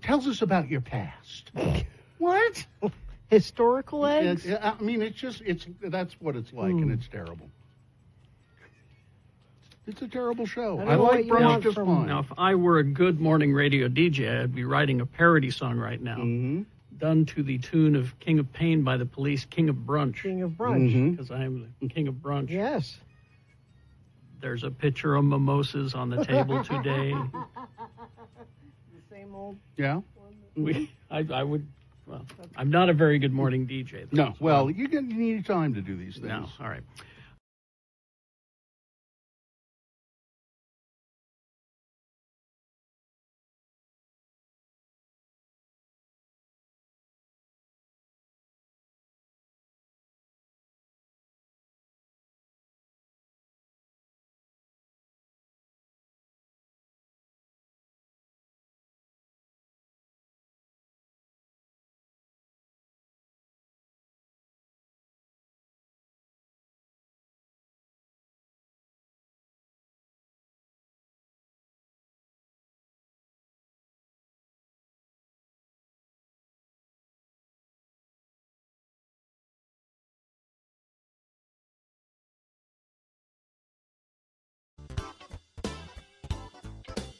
tells us about your past. What? Historical eggs? I mean, that's what it's like, and it's terrible. It's a terrible show. I like brunch just fine. Now, if I were a good morning radio DJ, I'd be writing a parody song right now, done to the tune of King of Pain by the Police, King of Brunch. King of Brunch. Because I am the King of Brunch. Yes. There's a pitcher of mimosas on the table today. The same old. Yeah. I would. Well, I'm not a very good morning DJ. Though, No. Well, you need time to do these things. No. All right.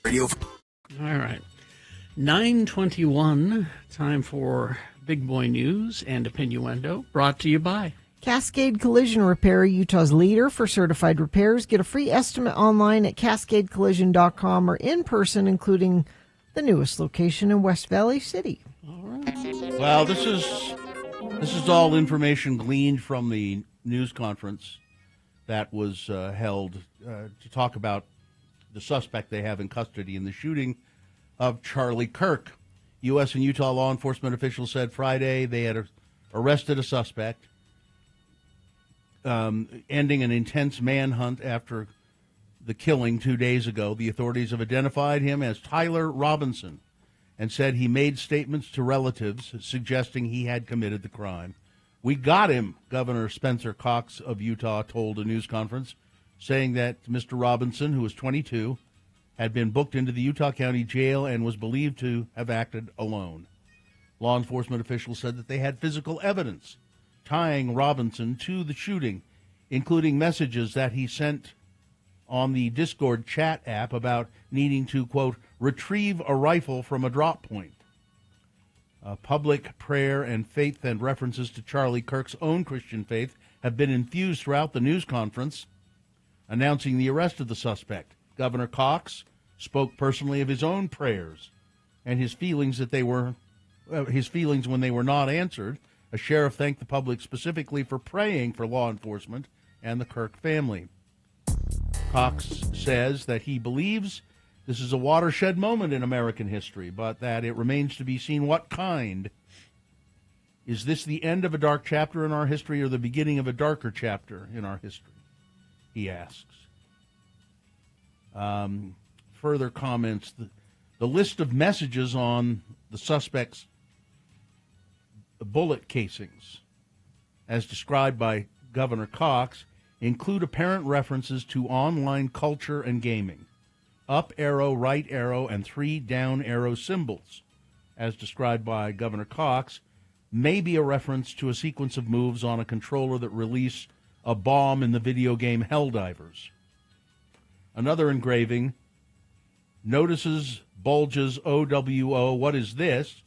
Radio. All right. 9:21. Time for Big Boy News and Opinioendo. Brought to you by Cascade Collision Repair, Utah's leader for certified repairs. Get a free estimate online at cascadecollision.com or in person, including the newest location in West Valley City. All right. Well, this is all information gleaned from the news conference that was held to talk about the suspect they have in custody in the shooting of Charlie Kirk. U.S. and Utah law enforcement officials said Friday they had arrested a suspect, ending an intense manhunt after the killing 2 days ago. The authorities have identified him as Tyler Robinson and said he made statements to relatives suggesting he had committed the crime. "We got him," Governor Spencer Cox of Utah told a news conference, saying that Mr. Robinson, who was 22, had been booked into the Utah County Jail and was believed to have acted alone. Law enforcement officials said that they had physical evidence tying Robinson to the shooting, including messages that he sent on the Discord chat app about needing to, quote, retrieve a rifle from a drop point. Public prayer and faith and references to Charlie Kirk's own Christian faith have been infused throughout the news conference announcing the arrest of the suspect. Governor Cox spoke personally of his own prayers and his feelings when they were not answered. A sheriff thanked the public specifically for praying for law enforcement and the Kirk family. Cox says that he believes this is a watershed moment in American history, but that it remains to be seen what kind. Is this the end of a dark chapter in our history or the beginning of a darker chapter in our history? He asks. Further comments, the list of messages on the suspect's bullet casings, as described by Governor Cox, include apparent references to online culture and gaming, up arrow, right arrow, and 3 down arrow symbols, as described by Governor Cox, may be a reference to a sequence of moves on a controller that release a bomb in the video game Helldivers. Another engraving, notices, bulges, OWO, what is this,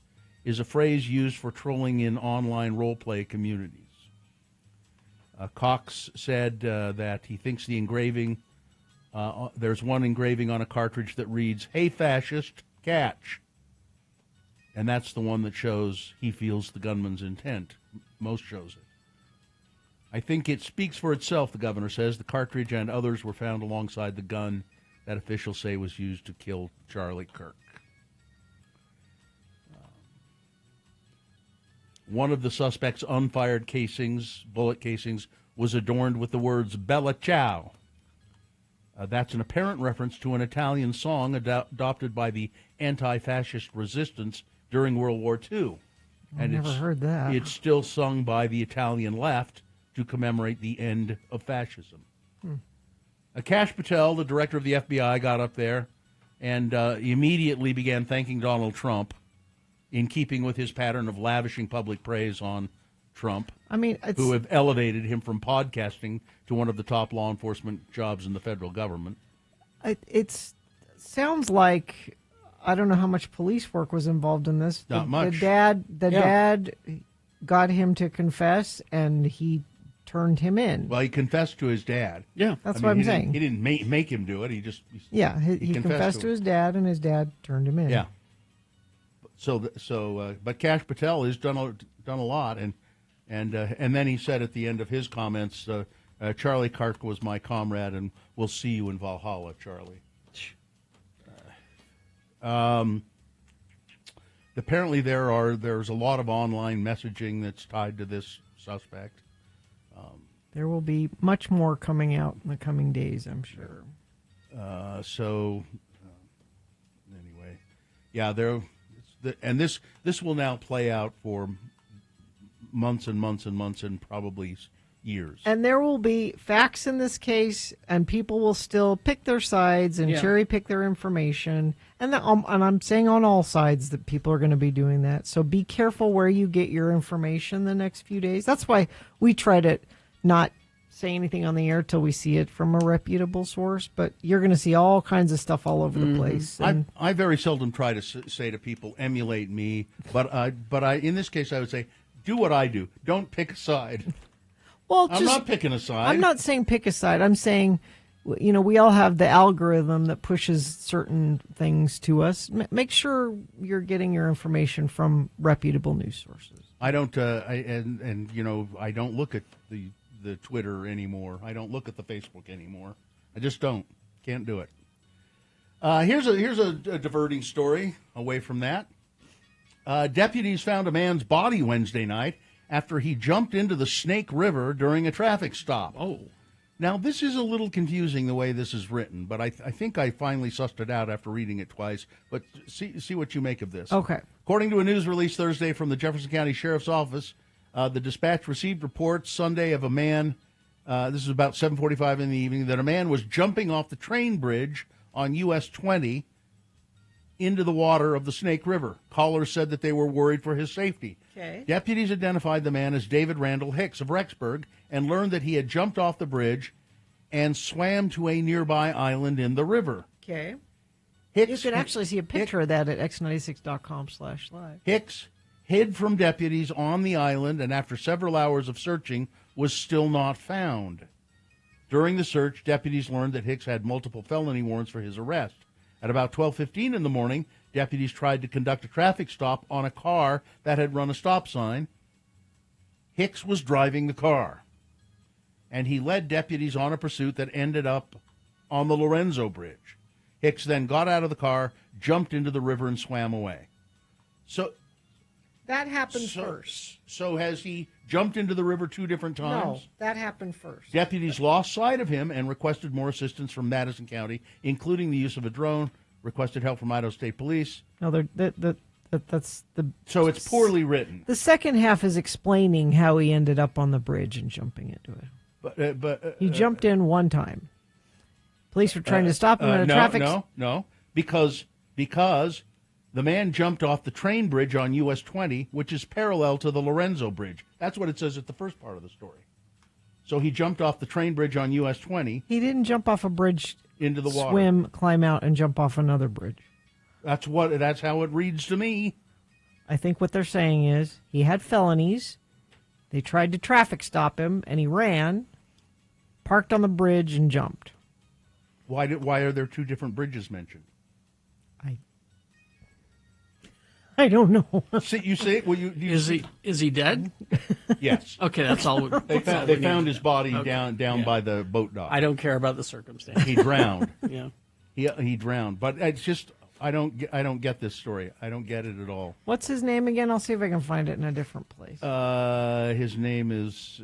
is a phrase used for trolling in online role-play communities. Cox said that he thinks the engraving, there's one engraving on a cartridge that reads, "Hey, fascist, catch." And that's the one that shows he feels the gunman's intent. Most shows it. I think it speaks for itself, the governor says. The cartridge and others were found alongside the gun that officials say was used to kill Charlie Kirk. One of the suspect's unfired casings, bullet casings, was adorned with the words "Bella Ciao." That's an apparent reference to an Italian song adopted by the anti-fascist resistance during World War II. I've never heard that. It's still sung by the Italian left to commemorate the end of fascism. Kash Patel, the director of the FBI, got up there and immediately began thanking Donald Trump in keeping with his pattern of lavishing public praise on Trump. I mean, who have elevated him from podcasting to one of the top law enforcement jobs in the federal government. It sounds like, I don't know how much police work was involved in this. Not much. The dad got him to confess, and he turned him in. Well, he confessed to his dad. Yeah, that's what I'm saying. He didn't make him do it. He just he confessed to his dad, and his dad turned him in. Yeah. But Kash Patel has done a lot, and then he said at the end of his comments, Charlie Kirk was my comrade, and we'll see you in Valhalla, Charlie. Apparently there's a lot of online messaging that's tied to this suspect. There will be much more coming out in the coming days, I'm sure. Anyway, yeah, and this will now play out for months and months and months and probably years. And there will be facts in this case, and people will still pick their sides and cherry pick their information. And I'm saying on all sides that people are going to be doing that. So be careful where you get your information the next few days. That's why we try to not say anything on the air till we see it from a reputable source. But you're going to see all kinds of stuff all over the place. And I very seldom try to say to people, emulate me. But I in this case, I would say, do what I do. Don't pick a side. Well, I'm not picking a side. I'm not saying pick a side. I'm saying, we all have the algorithm that pushes certain things to us. Make sure you're getting your information from reputable news sources. I don't, I don't look at the Twitter anymore. I don't look at the Facebook anymore. I just don't. Can't do it. Here's a diverting story away from that. Deputies found a man's body Wednesday night after he jumped into the Snake River during a traffic stop. Oh. Now, this is a little confusing the way this is written, but I think I finally sussed it out after reading it twice. But see what you make of this. Okay. According to a news release Thursday from the Jefferson County Sheriff's Office, the dispatch received reports Sunday of a man, this is about 7:45 in the evening, that a man was jumping off the train bridge on US 20 into the water of the Snake River. Callers said that they were worried for his safety. Okay. Deputies identified the man as David Randall Hicks of Rexburg and learned that he had jumped off the bridge and swam to a nearby island in the river. Okay. Hicks, you can actually see a picture of that at x96.com/live. Hicks hid from deputies on the island and after several hours of searching was still not found. During the search, deputies learned that Hicks had multiple felony warrants for his arrest. At about 12:15 in the morning, deputies tried to conduct a traffic stop on a car that had run a stop sign. Hicks was driving the car, and he led deputies on a pursuit that ended up on the Lorenzo Bridge. Hicks then got out of the car, jumped into the river, and swam away. So that happened first. So has he jumped into the river 2 different times? No, that happened first. Deputies lost sight of him and requested more assistance from Madison County, including the use of a drone, requested help from Idaho State Police. No, that's the... So it's poorly written. The second half is explaining how he ended up on the bridge and jumping into it. He jumped in one time. Police were trying to stop him at a traffic... No, because the man jumped off the train bridge on US 20, which is parallel to the Lorenzo Bridge. That's what it says at the first part of the story. So he jumped off the train bridge on US 20. He didn't jump off a bridge, into the water, swim, climb out, and jump off another bridge. That's how it reads to me. I think what they're saying is he had felonies. They tried to traffic stop him, and he ran, parked on the bridge, and jumped. Why are there 2 different bridges mentioned? I don't know. You say, well, is he dead? Yes. Okay, that's all. They found his body down by the boat dock. I don't care about the circumstance. He drowned. Yeah. He drowned. But it's just I don't get this story. I don't get it at all. What's his name again? I'll see if I can find it in a different place. His name is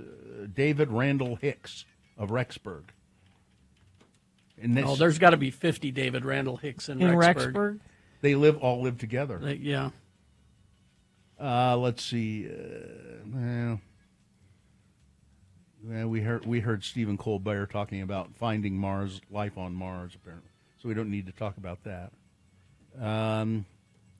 David Randall Hicks of Rexburg. There's got to be 50 David Randall Hicks in Rexburg. They all live together. Yeah. Let's see. We heard Stephen Colbert talking about finding life on Mars, apparently. So we don't need to talk about that.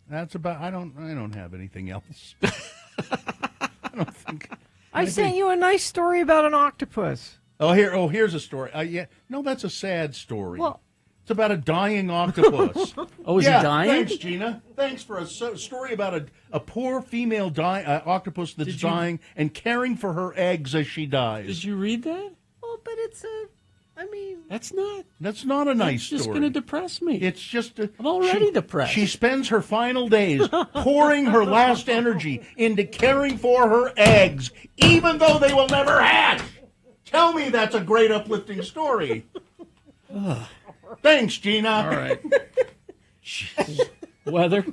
That's about. I don't have anything else. I don't think. I sent you a nice story about an octopus. Here's a story. No, that's a sad story. Well, it's about a dying octopus. Is he dying? Thanks, Gina. Thanks for a story about a poor female octopus that's dying and caring for her eggs as she dies. Did you read that? Well, but it's That's not a nice story. It's just going to depress me. It's just I'm already depressed. She spends her final days pouring her last energy into caring for her eggs, even though they will never hatch. Tell me that's a great uplifting story. Thanks, Gina. All right. Weather.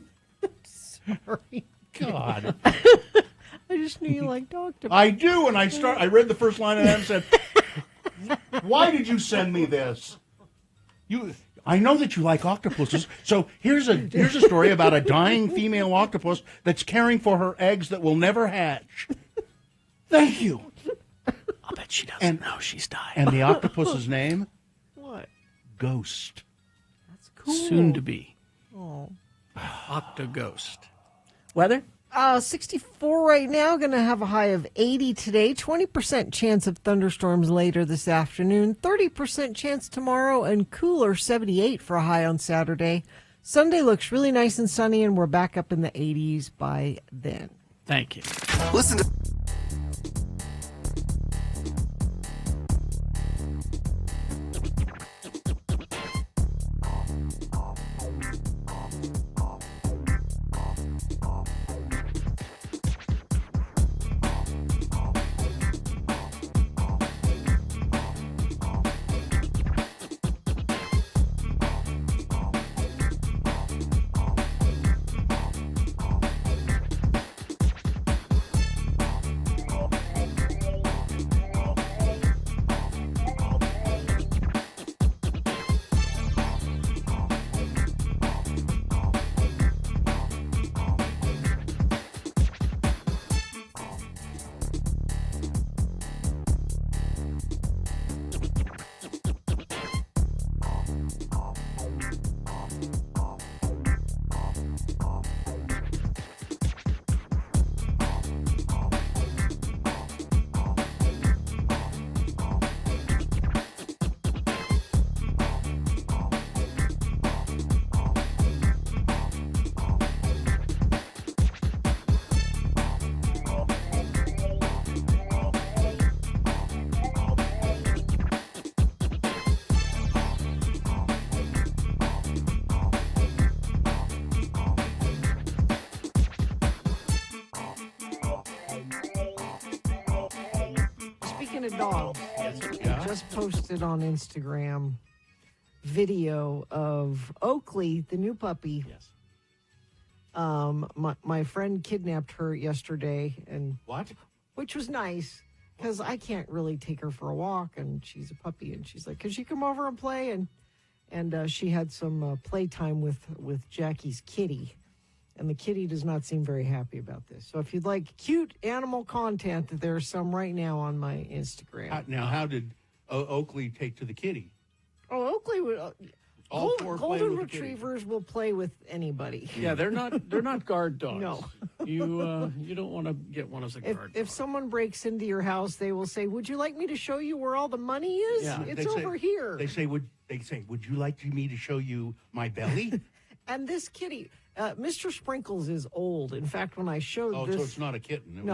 Sorry. God. I just knew you liked octopus. I do, and I read the first line of that and said, why did you send me this? I know that you like octopuses, so here's a story about a dying female octopus that's caring for her eggs that will never hatch. Thank you. I'll bet she doesn't know she's dying. And the octopus's name? What? Ghost. That's cool. Soon to be. Oh. Octoghost. Weather? 64 right now. Going to have a high of 80 today. 20% chance of thunderstorms later this afternoon. 30% chance tomorrow, and cooler 78 for a high on Saturday. Sunday looks really nice and sunny, and we're back up in the 80s by then. Thank you. Listen to... Speaking of dogs, I just posted on Instagram video of Oakley, the new puppy. Yes. My friend kidnapped her yesterday, and which was nice because I can't really take her for a walk, and she's a puppy, and she's like, "Could she come over and play?" And she had some playtime with Jackie's kitty. And the kitty does not seem very happy about this. So if you'd like cute animal content, there's some right now on my Instagram. How did Oakley take to the kitty? Oh, Oakley would. All four play Golden with the kitty. retrievers will play with anybody. Yeah, they're not guard dogs. No. You don't want to get one as a guard dog. If someone breaks into your house, they will say, "Would you like me to show you where all the money is? Yeah. It's over here." They say, "Would you like me to show you my belly?" And this kitty, Mr. Sprinkles, is old. In fact, when I showed this, so it's not a kitten.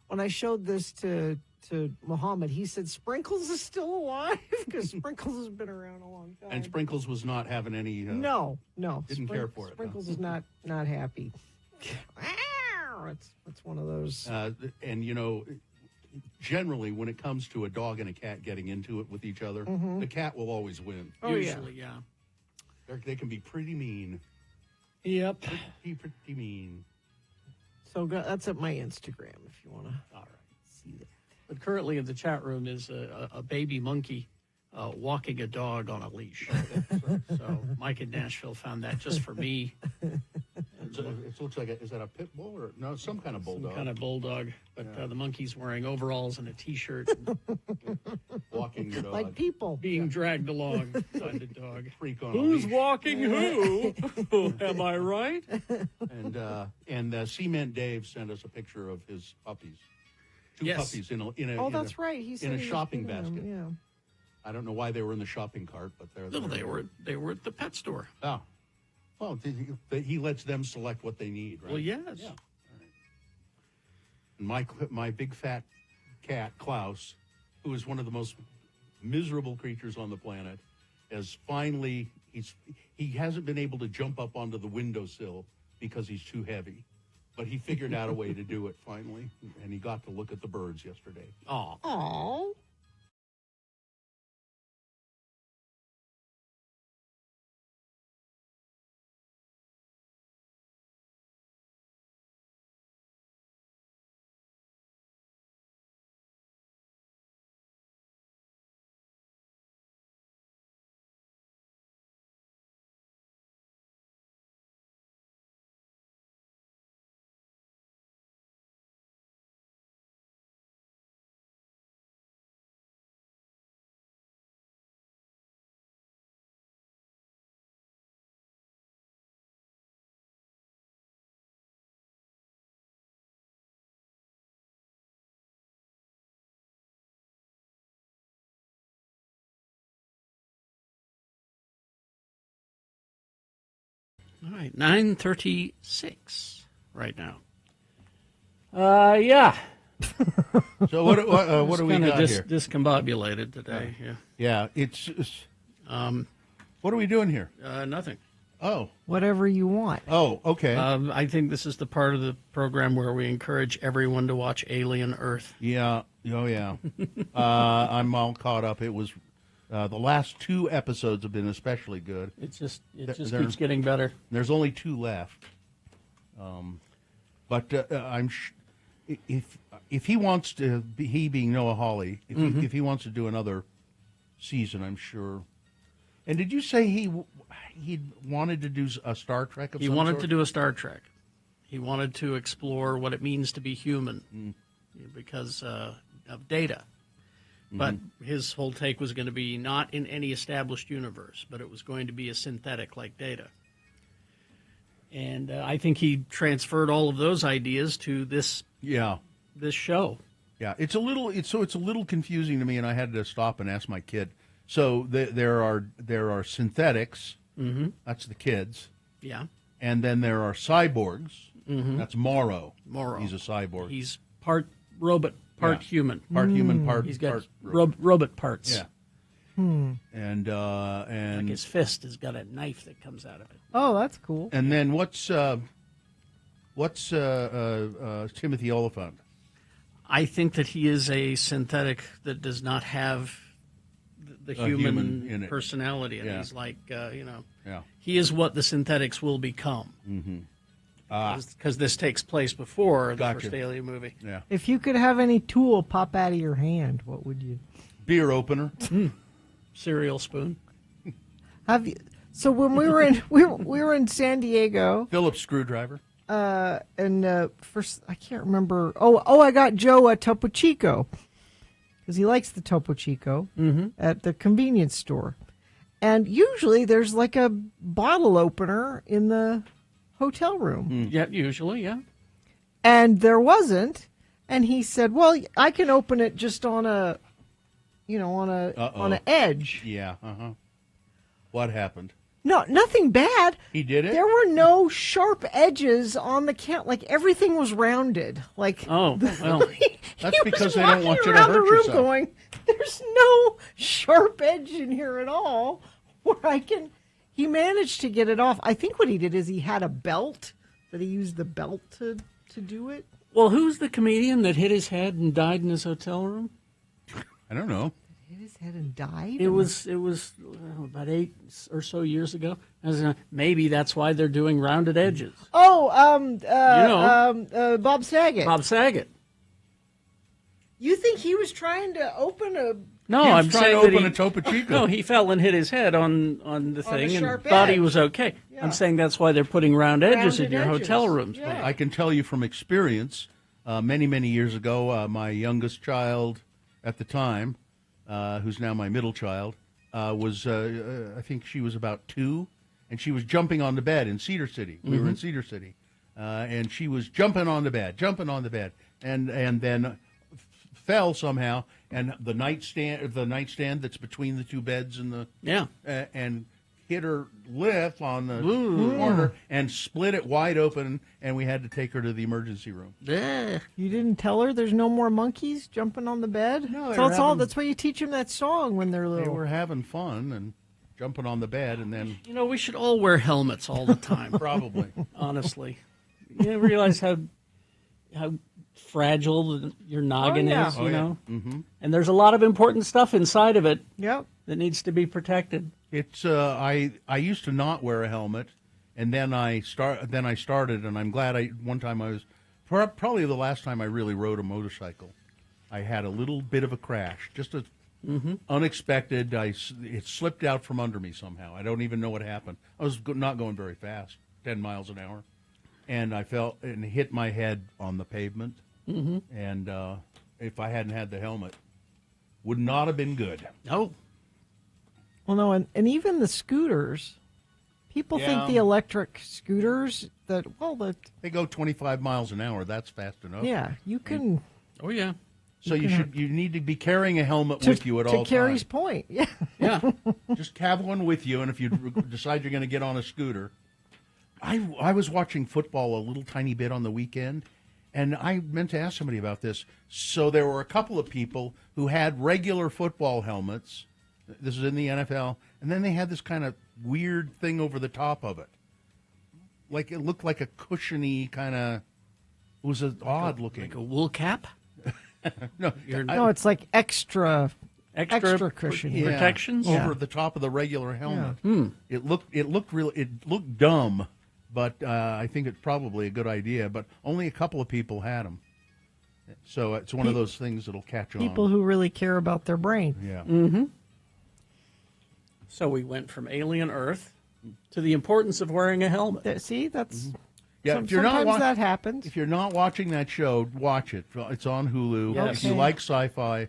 When I showed this to Muhammad, he said Sprinkles is still alive because Sprinkles has been around a long time. And Sprinkles was not having any. No. Didn't care for it. Sprinkles is not happy. It's one of those. And generally, when it comes to a dog and a cat getting into it with each other, the cat will always win. Oh, usually, yeah. They can be pretty mean. Yep. Pretty mean. So that's at my Instagram if you want to. All right. See that. But currently in the chat room is a baby monkey walking a dog on a leash. So Mike in Nashville found that just for me. It looks like is that a pit bull or no? Some kind of bulldog. Some kind of bulldog. But the monkey's wearing overalls and a T-shirt. Well, walking the dog. Like people. Being dragged along by the dog. Freak on a Who's leash. walking who? Am I right? And Cement Dave sent us a picture of his puppies. Two Yes. puppies Oh, that's right. He said in a he was shopping feeding basket. them, I don't know why they were in the shopping cart, but they're No, they were at the pet store. Oh. Well, he lets them select what they need, right? Well, yes. Yeah. All right. And my big fat cat, Klaus, who is one of the most miserable creatures on the planet, has finally, he hasn't been able to jump up onto the windowsill because he's too heavy. But he figured out a way to do it finally, and he got to look at the birds yesterday. Oh. Oh. All right, 9:36 right now. Yeah. So what do we got here? Discombobulated today. Yeah. Yeah, it's what are we doing here? Nothing. Oh. Whatever you want. Oh, okay. I think this is the part of the program where we encourage everyone to watch Alien Earth. Yeah. Oh, yeah. I'm all caught up. It was the last 2 episodes have been especially good. It just keeps getting better. There's only 2 left. But if he wants to, he being Noah Hawley, if he wants to do another season, I'm sure. And did you say he wanted to do a Star Trek of He some wanted sort? to do a Star Trek. He wanted to explore what it means to be human because of data. But his whole take was going to be not in any established universe, but it was going to be a synthetic like data. And I think he transferred all of those ideas to this show. Yeah, it's a little confusing to me, and I had to stop and ask my kid. So there are synthetics. Mm-hmm. That's the kids. Yeah. And then there are cyborgs. Mm-hmm. That's Morrow. Morrow. He's a cyborg. He's part robot, part human. Part human, part. He's got part robot parts. Yeah. And like his fist has got a knife that comes out of it. Oh, that's cool. And then what's Timothy Oliphant? I think that he is a synthetic that does not have the human in it. personality, and Yeah. he's like, Yeah. he is what the synthetics will become. Because this takes place before the first Alien movie. Yeah. If you could have any tool pop out of your hand, what would you? Beer opener. Cereal spoon. Have you? So when we were in we were in San Diego, Phillips screwdriver. and first I can't remember. Oh, I got Joe a Topo Chico because he likes the Topo Chico at the convenience store, and usually there's like a bottle opener in the hotel room. Yeah, usually, yeah. And there wasn't, and he said, "Well, I can open it just on a, on an edge." Yeah. What happened? No, nothing bad. He did it? There were no sharp edges on the count. Like everything was rounded. Like well, that's he because was they don't walking want you to around the hurt room yourself. going, "There's no sharp edge in here at all." Where I can. He managed to get it off. I think what he did is he had a belt that he used the belt to do it. Well, who's the comedian that hit his head and died in his hotel room? I don't know. Hit his head and died. It was about 8 or so years ago. Maybe that's why they're doing rounded edges. Oh, Bob Saget. Bob Saget. You think he was trying to open a? No, He was I'm trying saying to that open a Topo Chico. No, he fell and hit his head on the thing and sharp thought he edge. was okay. Yeah. I'm saying that's why they're putting round edges in Rounded your edges. hotel rooms. Yeah. I can tell you from experience, many years ago, my youngest child at the time who's now my middle child, was I think she was about 2, and she was jumping on the bed in Cedar City. We were in Cedar City, and she was jumping on the bed, and then fell somehow, and the nightstand that's between the 2 beds and and hit her lip on the corner and split it wide open, and we had to take her to the emergency room. You didn't tell her there's no more monkeys jumping on the bed? No, that's why you teach them that song when they're little. They were having fun and jumping on the bed, and then We should all wear helmets all the time. probably. Honestly, you realize how fragile your noggin is. Mm-hmm. And there's a lot of important stuff inside of it. Yep. That needs to be protected. It's I used to not wear a helmet, and then I started, and I'm glad one time I was probably the last time I really rode a motorcycle. I had a little bit of a crash, just unexpected. It slipped out from under me somehow. I don't even know what happened. I was not going very fast, 10 miles an hour, and I fell and hit my head on the pavement. And if I hadn't had the helmet, would not have been good. No. Well, no, and even the scooters, people think the electric scooters they go 25 miles an hour. That's fast enough. Yeah, you can. Oh yeah. So you need to be carrying a helmet with you at all times. To Carrie's point, yeah. Just have one with you, and if you decide you're going to get on a scooter, I was watching football a little tiny bit on the weekend, and I meant to ask somebody about this. So there were a couple of people who had regular football helmets. This is in the NFL, and then they had this kind of weird thing over the top of it. Like it looked like a cushiony kind of. It was odd looking. Like a wool cap. No, it's like extra cushiony protections over the top of the regular helmet. Yeah. It looked dumb, but I think it's probably a good idea. But only a couple of people had them, so it's one of those things that'll catch on. People who really care about their brain. Yeah. Mm-hmm. So we went from alien Earth to the importance of wearing a helmet. See, that's if you're not sometimes that happens. If you're not watching that show, watch it. It's on Hulu. Yes. If you like sci-fi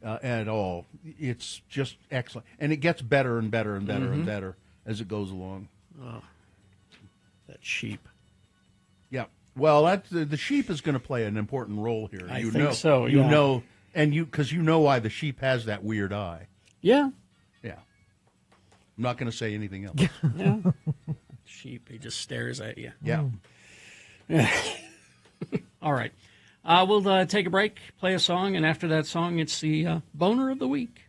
at all, it's just excellent, and it gets better and better and better and better as it goes along. Oh, that sheep. Yeah. Well, the sheep is going to play an important role here. I think so. You know, and because you know why the sheep has that weird eye. Yeah. Yeah. I'm not going to say anything else. Yeah. Sheep, he just stares at you. Yeah. All right. We'll take a break, play a song, and after that song, it's the Boner of the Week.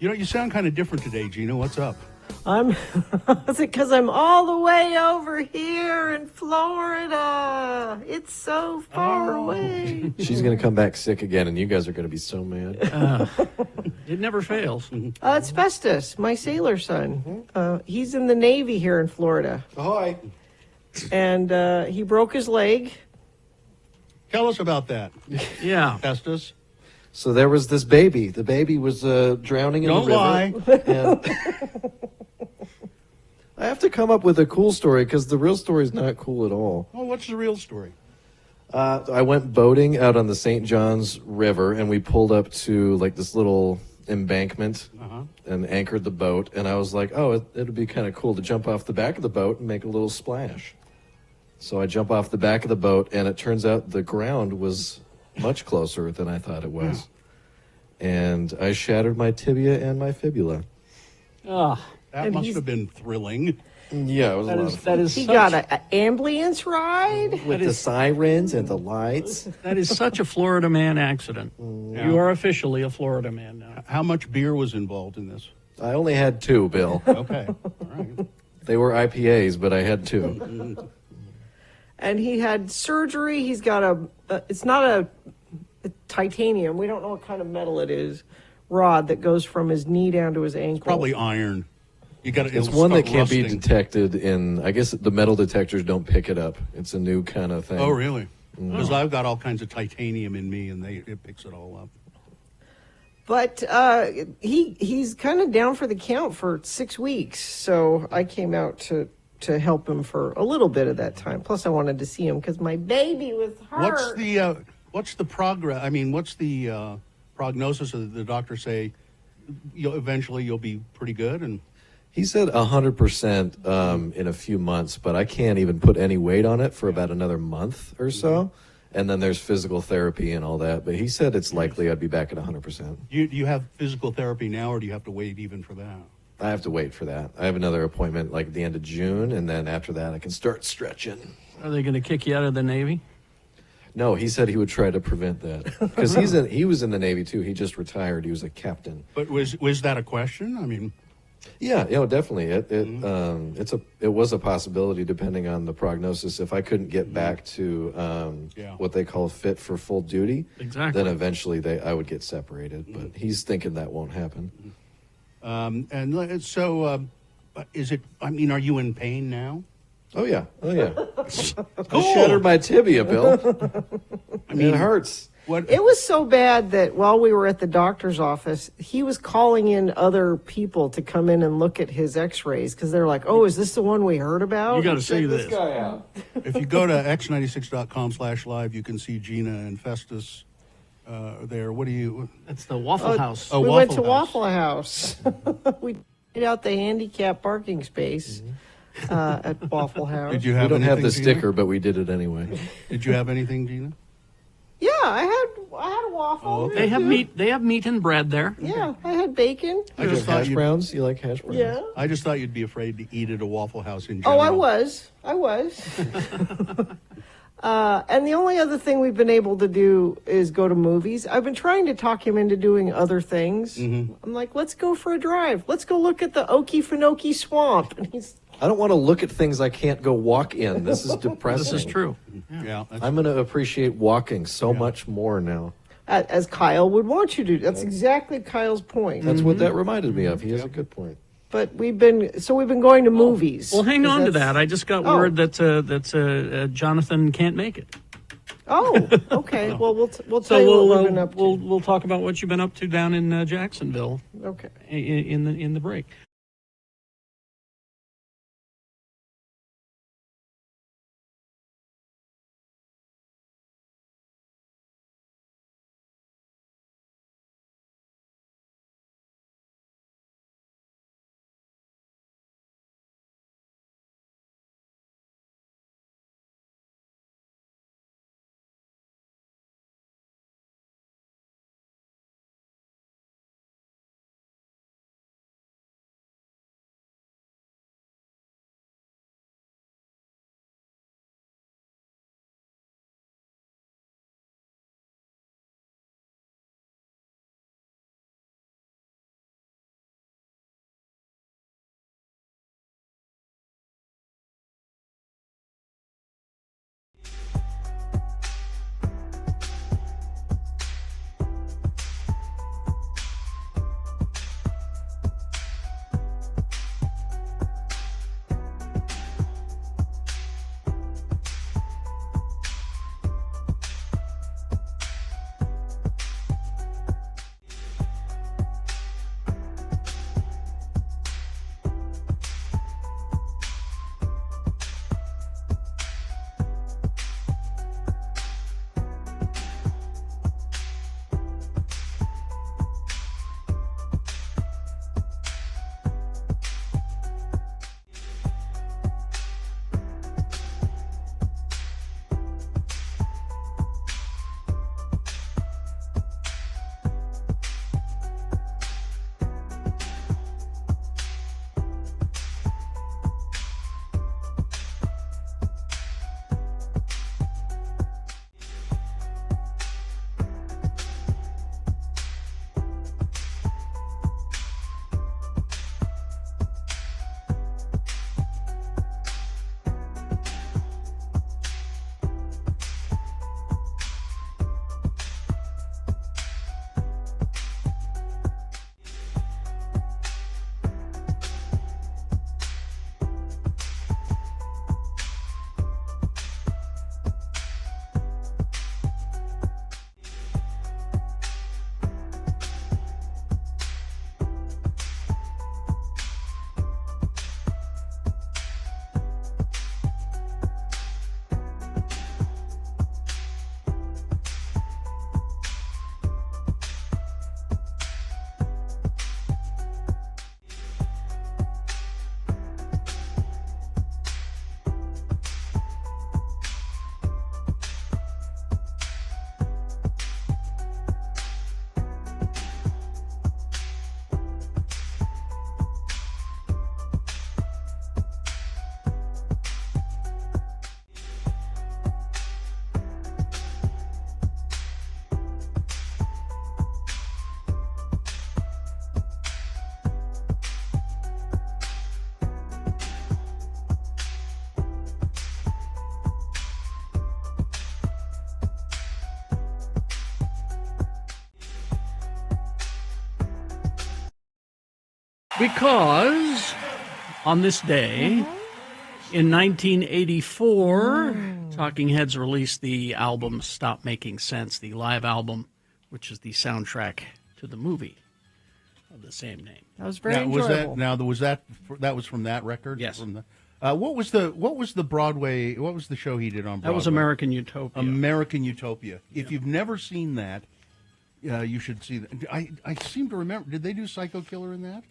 You know, you sound kind of different today, Gina. What's up? Is it because I'm all the way over here in Florida? It's so far away. She's going to come back sick again, and you guys are going to be so mad. It never fails. It's Festus, my sailor son. He's in the Navy here in Florida. Ahoy. And he broke his leg. Tell us about that. Yeah. Festus. So there was this baby. The baby was drowning in Don't the lie. river. And I have to come up with a cool story because the real story is not cool at all. Oh, what's the real story? I went boating out on the St. Johns River, and we pulled up to like this little embankment and anchored the boat. And I was like, oh, it'd be kind of cool to jump off the back of the boat and make a little splash. So I jump off the back of the boat, and it turns out the ground was much closer than I thought it was. And I shattered my tibia and my fibula. That must have been thrilling. Yeah, it was a lot of fun. He got an ambulance ride? With the sirens and the lights. That is such a Florida man accident. You are officially a Florida man now. How much beer was involved in this? I only had 2, Bill. Okay. All right. They were IPAs, but I had 2. And he had surgery. He's got it's not a titanium. We don't know what kind of metal it is. Rod that goes from his knee down to his ankle. Probably iron. It's one that can't be detected in, I guess the metal detectors don't pick it up. It's a new kind of thing. Oh, really? Because I've got all kinds of titanium in me, and it picks it all up. But he's kind of down for the count for 6 weeks. So I came out to help him for a little bit of that time. Plus, I wanted to see him because my baby was hurt. What's the progress? I mean, what's the prognosis? Of the doctor say eventually you'll be pretty good? And he said 100% in a few months, but I can't even put any weight on it for about another month or so. And then there's physical therapy and all that. But he said it's likely I'd be back at 100%. Do you have physical therapy now, or do you have to wait even for that? I have to wait for that. I have another appointment like at the end of June, and then after that I can start stretching. Are they going to kick you out of the Navy? No, he said he would try to prevent that because he was in the Navy too. He just retired. He was a captain. But was that a question? I mean, yeah, definitely. It was a possibility depending on the prognosis. If I couldn't get back to what they call fit for full duty, then eventually I would get separated. But he's thinking that won't happen. And so, is it? I mean, are you in pain now? Oh yeah. Cool. I shattered my tibia, Bill. I mean, it hurts. It was so bad that while we were at the doctor's office, he was calling in other people to come in and look at his x-rays because they're like, oh, is this the one we heard about? You got to see this guy out. If you go to x96.com/live, you can see Gina and Festus there. What do you? That's the Waffle House. We went to Waffle House. We laid out the handicap parking space at Waffle House. Did you have? We don't have the Gina? sticker, but we did it anyway. Did you have anything, Gina? Yeah, I had a waffle. Oh, okay. They have meat. They have meat and bread there. Yeah, I had bacon. I just thought hash browns. You like hash browns? Yeah. I just thought you'd be afraid to eat at a Waffle House in general. Oh, I was. And the only other thing we've been able to do is go to movies. I've been trying to talk him into doing other things. I'm like, let's go for a drive. Let's go look at the Okefenokee Swamp. And he's, I don't want to look at things I can't go walk in. This is depressing. This is true. Yeah. I'm going to appreciate walking so much more now. as Kyle would want you to. That's exactly Kyle's point. That's what that reminded me of. He has a good point. But we've been going to movies. Well, hang on to that. I just got word that Jonathan can't make it. Oh, okay. Well, we'll tell So you what we've been up to. we'll talk about what you've been up to down in Jacksonville. Okay. In the break. Because on this day, in 1984, Talking Heads released the album Stop Making Sense, the live album, which is the soundtrack to the movie of the same name. That was very enjoyable. That was from that record? Yes. From the, what was the Broadway? What was the show he did on Broadway? That was American Utopia. American Utopia. If you've never seen that, you should see that. I seem to remember. Did they do Psycho Killer in that?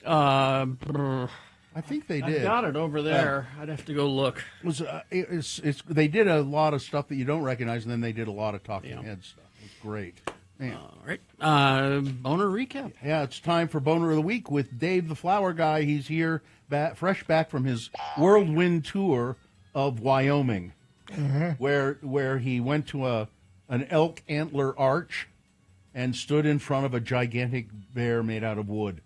I think they did. I got it over there. I'd have to go look. They did a lot of stuff that you don't recognize, and then they did a lot of Talking Head stuff. It was great. Man. All right. Boner recap. Yeah, it's time for Boner of the Week with Dave the Flower Guy. He's here, fresh back from his whirlwind tour of Wyoming, where he went to an elk antler arch and stood in front of a gigantic bear made out of wood.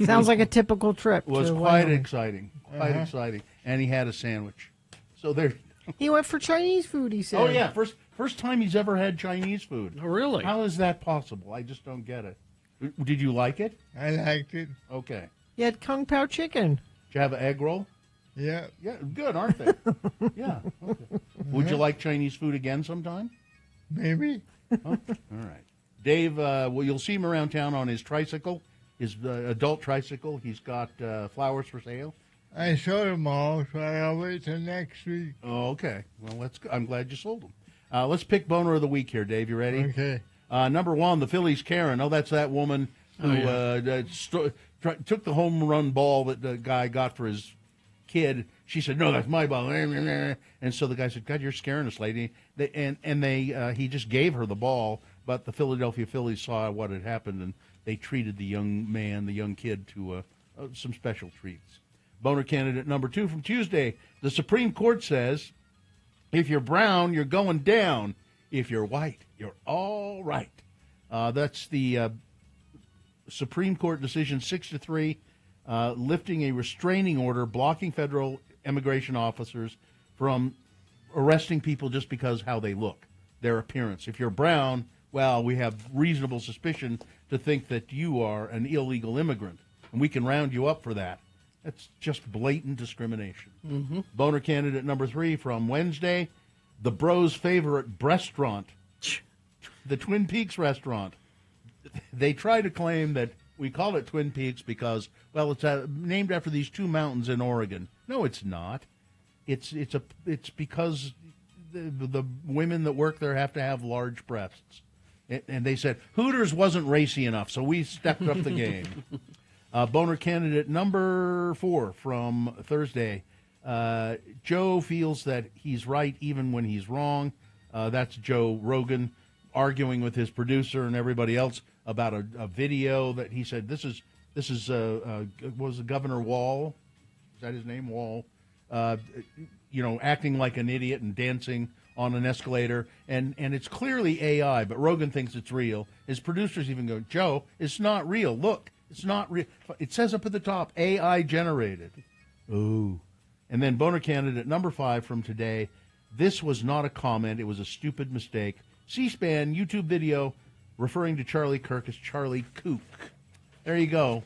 Sounds like a typical trip. It was to quite Wyoming. exciting. Quite exciting. And he had a sandwich. So there. He went for Chinese food, he said. Oh, yeah. First time he's ever had Chinese food. Oh, really? How is that possible? I just don't get it. Did you like it? I liked it. Okay. He had Kung Pao chicken. Did you have an egg roll? Yeah. Yeah, good, aren't they? Yeah. Okay. Would you like Chinese food again sometime? Maybe. All right. Dave, you'll see him around town on his tricycle, his adult tricycle. He's got flowers for sale. I sold them all, so I'll wait till next week. Oh, okay. Well, I'm glad you sold them. Let's pick Boner of the Week here, Dave. You ready? Okay. Number one, the Phillies Karen. Oh, that's that woman who took the home run ball that the guy got for his kid. She said, "No, that's my ball." And so the guy said, "God, you're scaring us, lady." He just gave her the ball, but the Philadelphia Phillies saw what had happened, and they treated the young kid to some special treats. Boner candidate number 2 from Tuesday. The Supreme Court says, if you're brown, you're going down. If you're white, you're all right. That's the Supreme Court decision 6-3, lifting a restraining order blocking federal immigration officers from arresting people just because how they look, their appearance. If you're brown, well, we have reasonable suspicion to think that you are an illegal immigrant, and we can round you up for that. That's just blatant discrimination. Boner candidate number 3 from Wednesday, the Bros' favorite restaurant, the Twin Peaks restaurant. They try to claim that we call it Twin Peaks because, well, it's named after these 2 mountains in Oregon. No, it's not. It's because the women that work there have to have large breasts. And they said Hooters wasn't racy enough, so we stepped up the game. Boner candidate number 4 from Thursday. Joe feels that he's right even when he's wrong. That's Joe Rogan arguing with his producer and everybody else about a video that he said this is was it Governor Wall? Is that his name? Wall. Acting like an idiot and dancing on an escalator, and it's clearly AI, but Rogan thinks it's real. His producers even go, Joe, it's not real. Look, it's not real. It says up at the top, AI generated. Ooh. And then Boner candidate number 5 from today. This was not a comment. It was a stupid mistake. C-SPAN YouTube video referring to Charlie Kirk as Charlie Kook. There you go.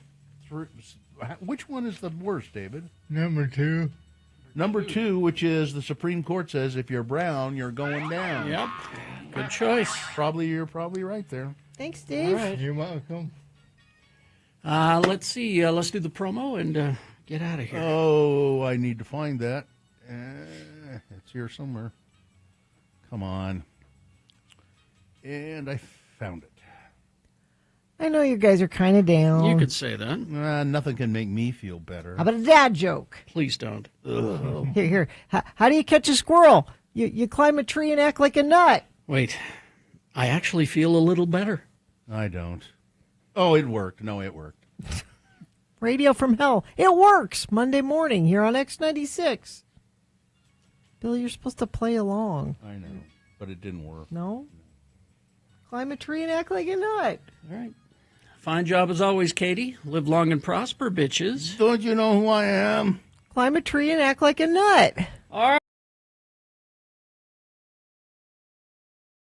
Which one is the worst, David? Number 2. Number 2, which is the Supreme Court says if you're brown, you're going down. Yep. Good choice. You're probably right there. Thanks, Dave. All right. You're welcome. Let's see. Let's do the promo and get out of here. Oh, I need to find that. It's here somewhere. Come on. And I found it. I know you guys are kind of down. You could say that. Nothing can make me feel better. How about a dad joke? Please don't. Here. How do you catch a squirrel? You climb a tree and act like a nut. Wait. I actually feel a little better. I don't. Oh, it worked. No, it worked. Radio from hell. It works. Monday morning here on X96. Bill, you're supposed to play along. I know, but it didn't work. No? Climb a tree and act like a nut. All right. Fine job as always, Katie. Live long and prosper, bitches. Don't you know who I am? Climb a tree and act like a nut. All right.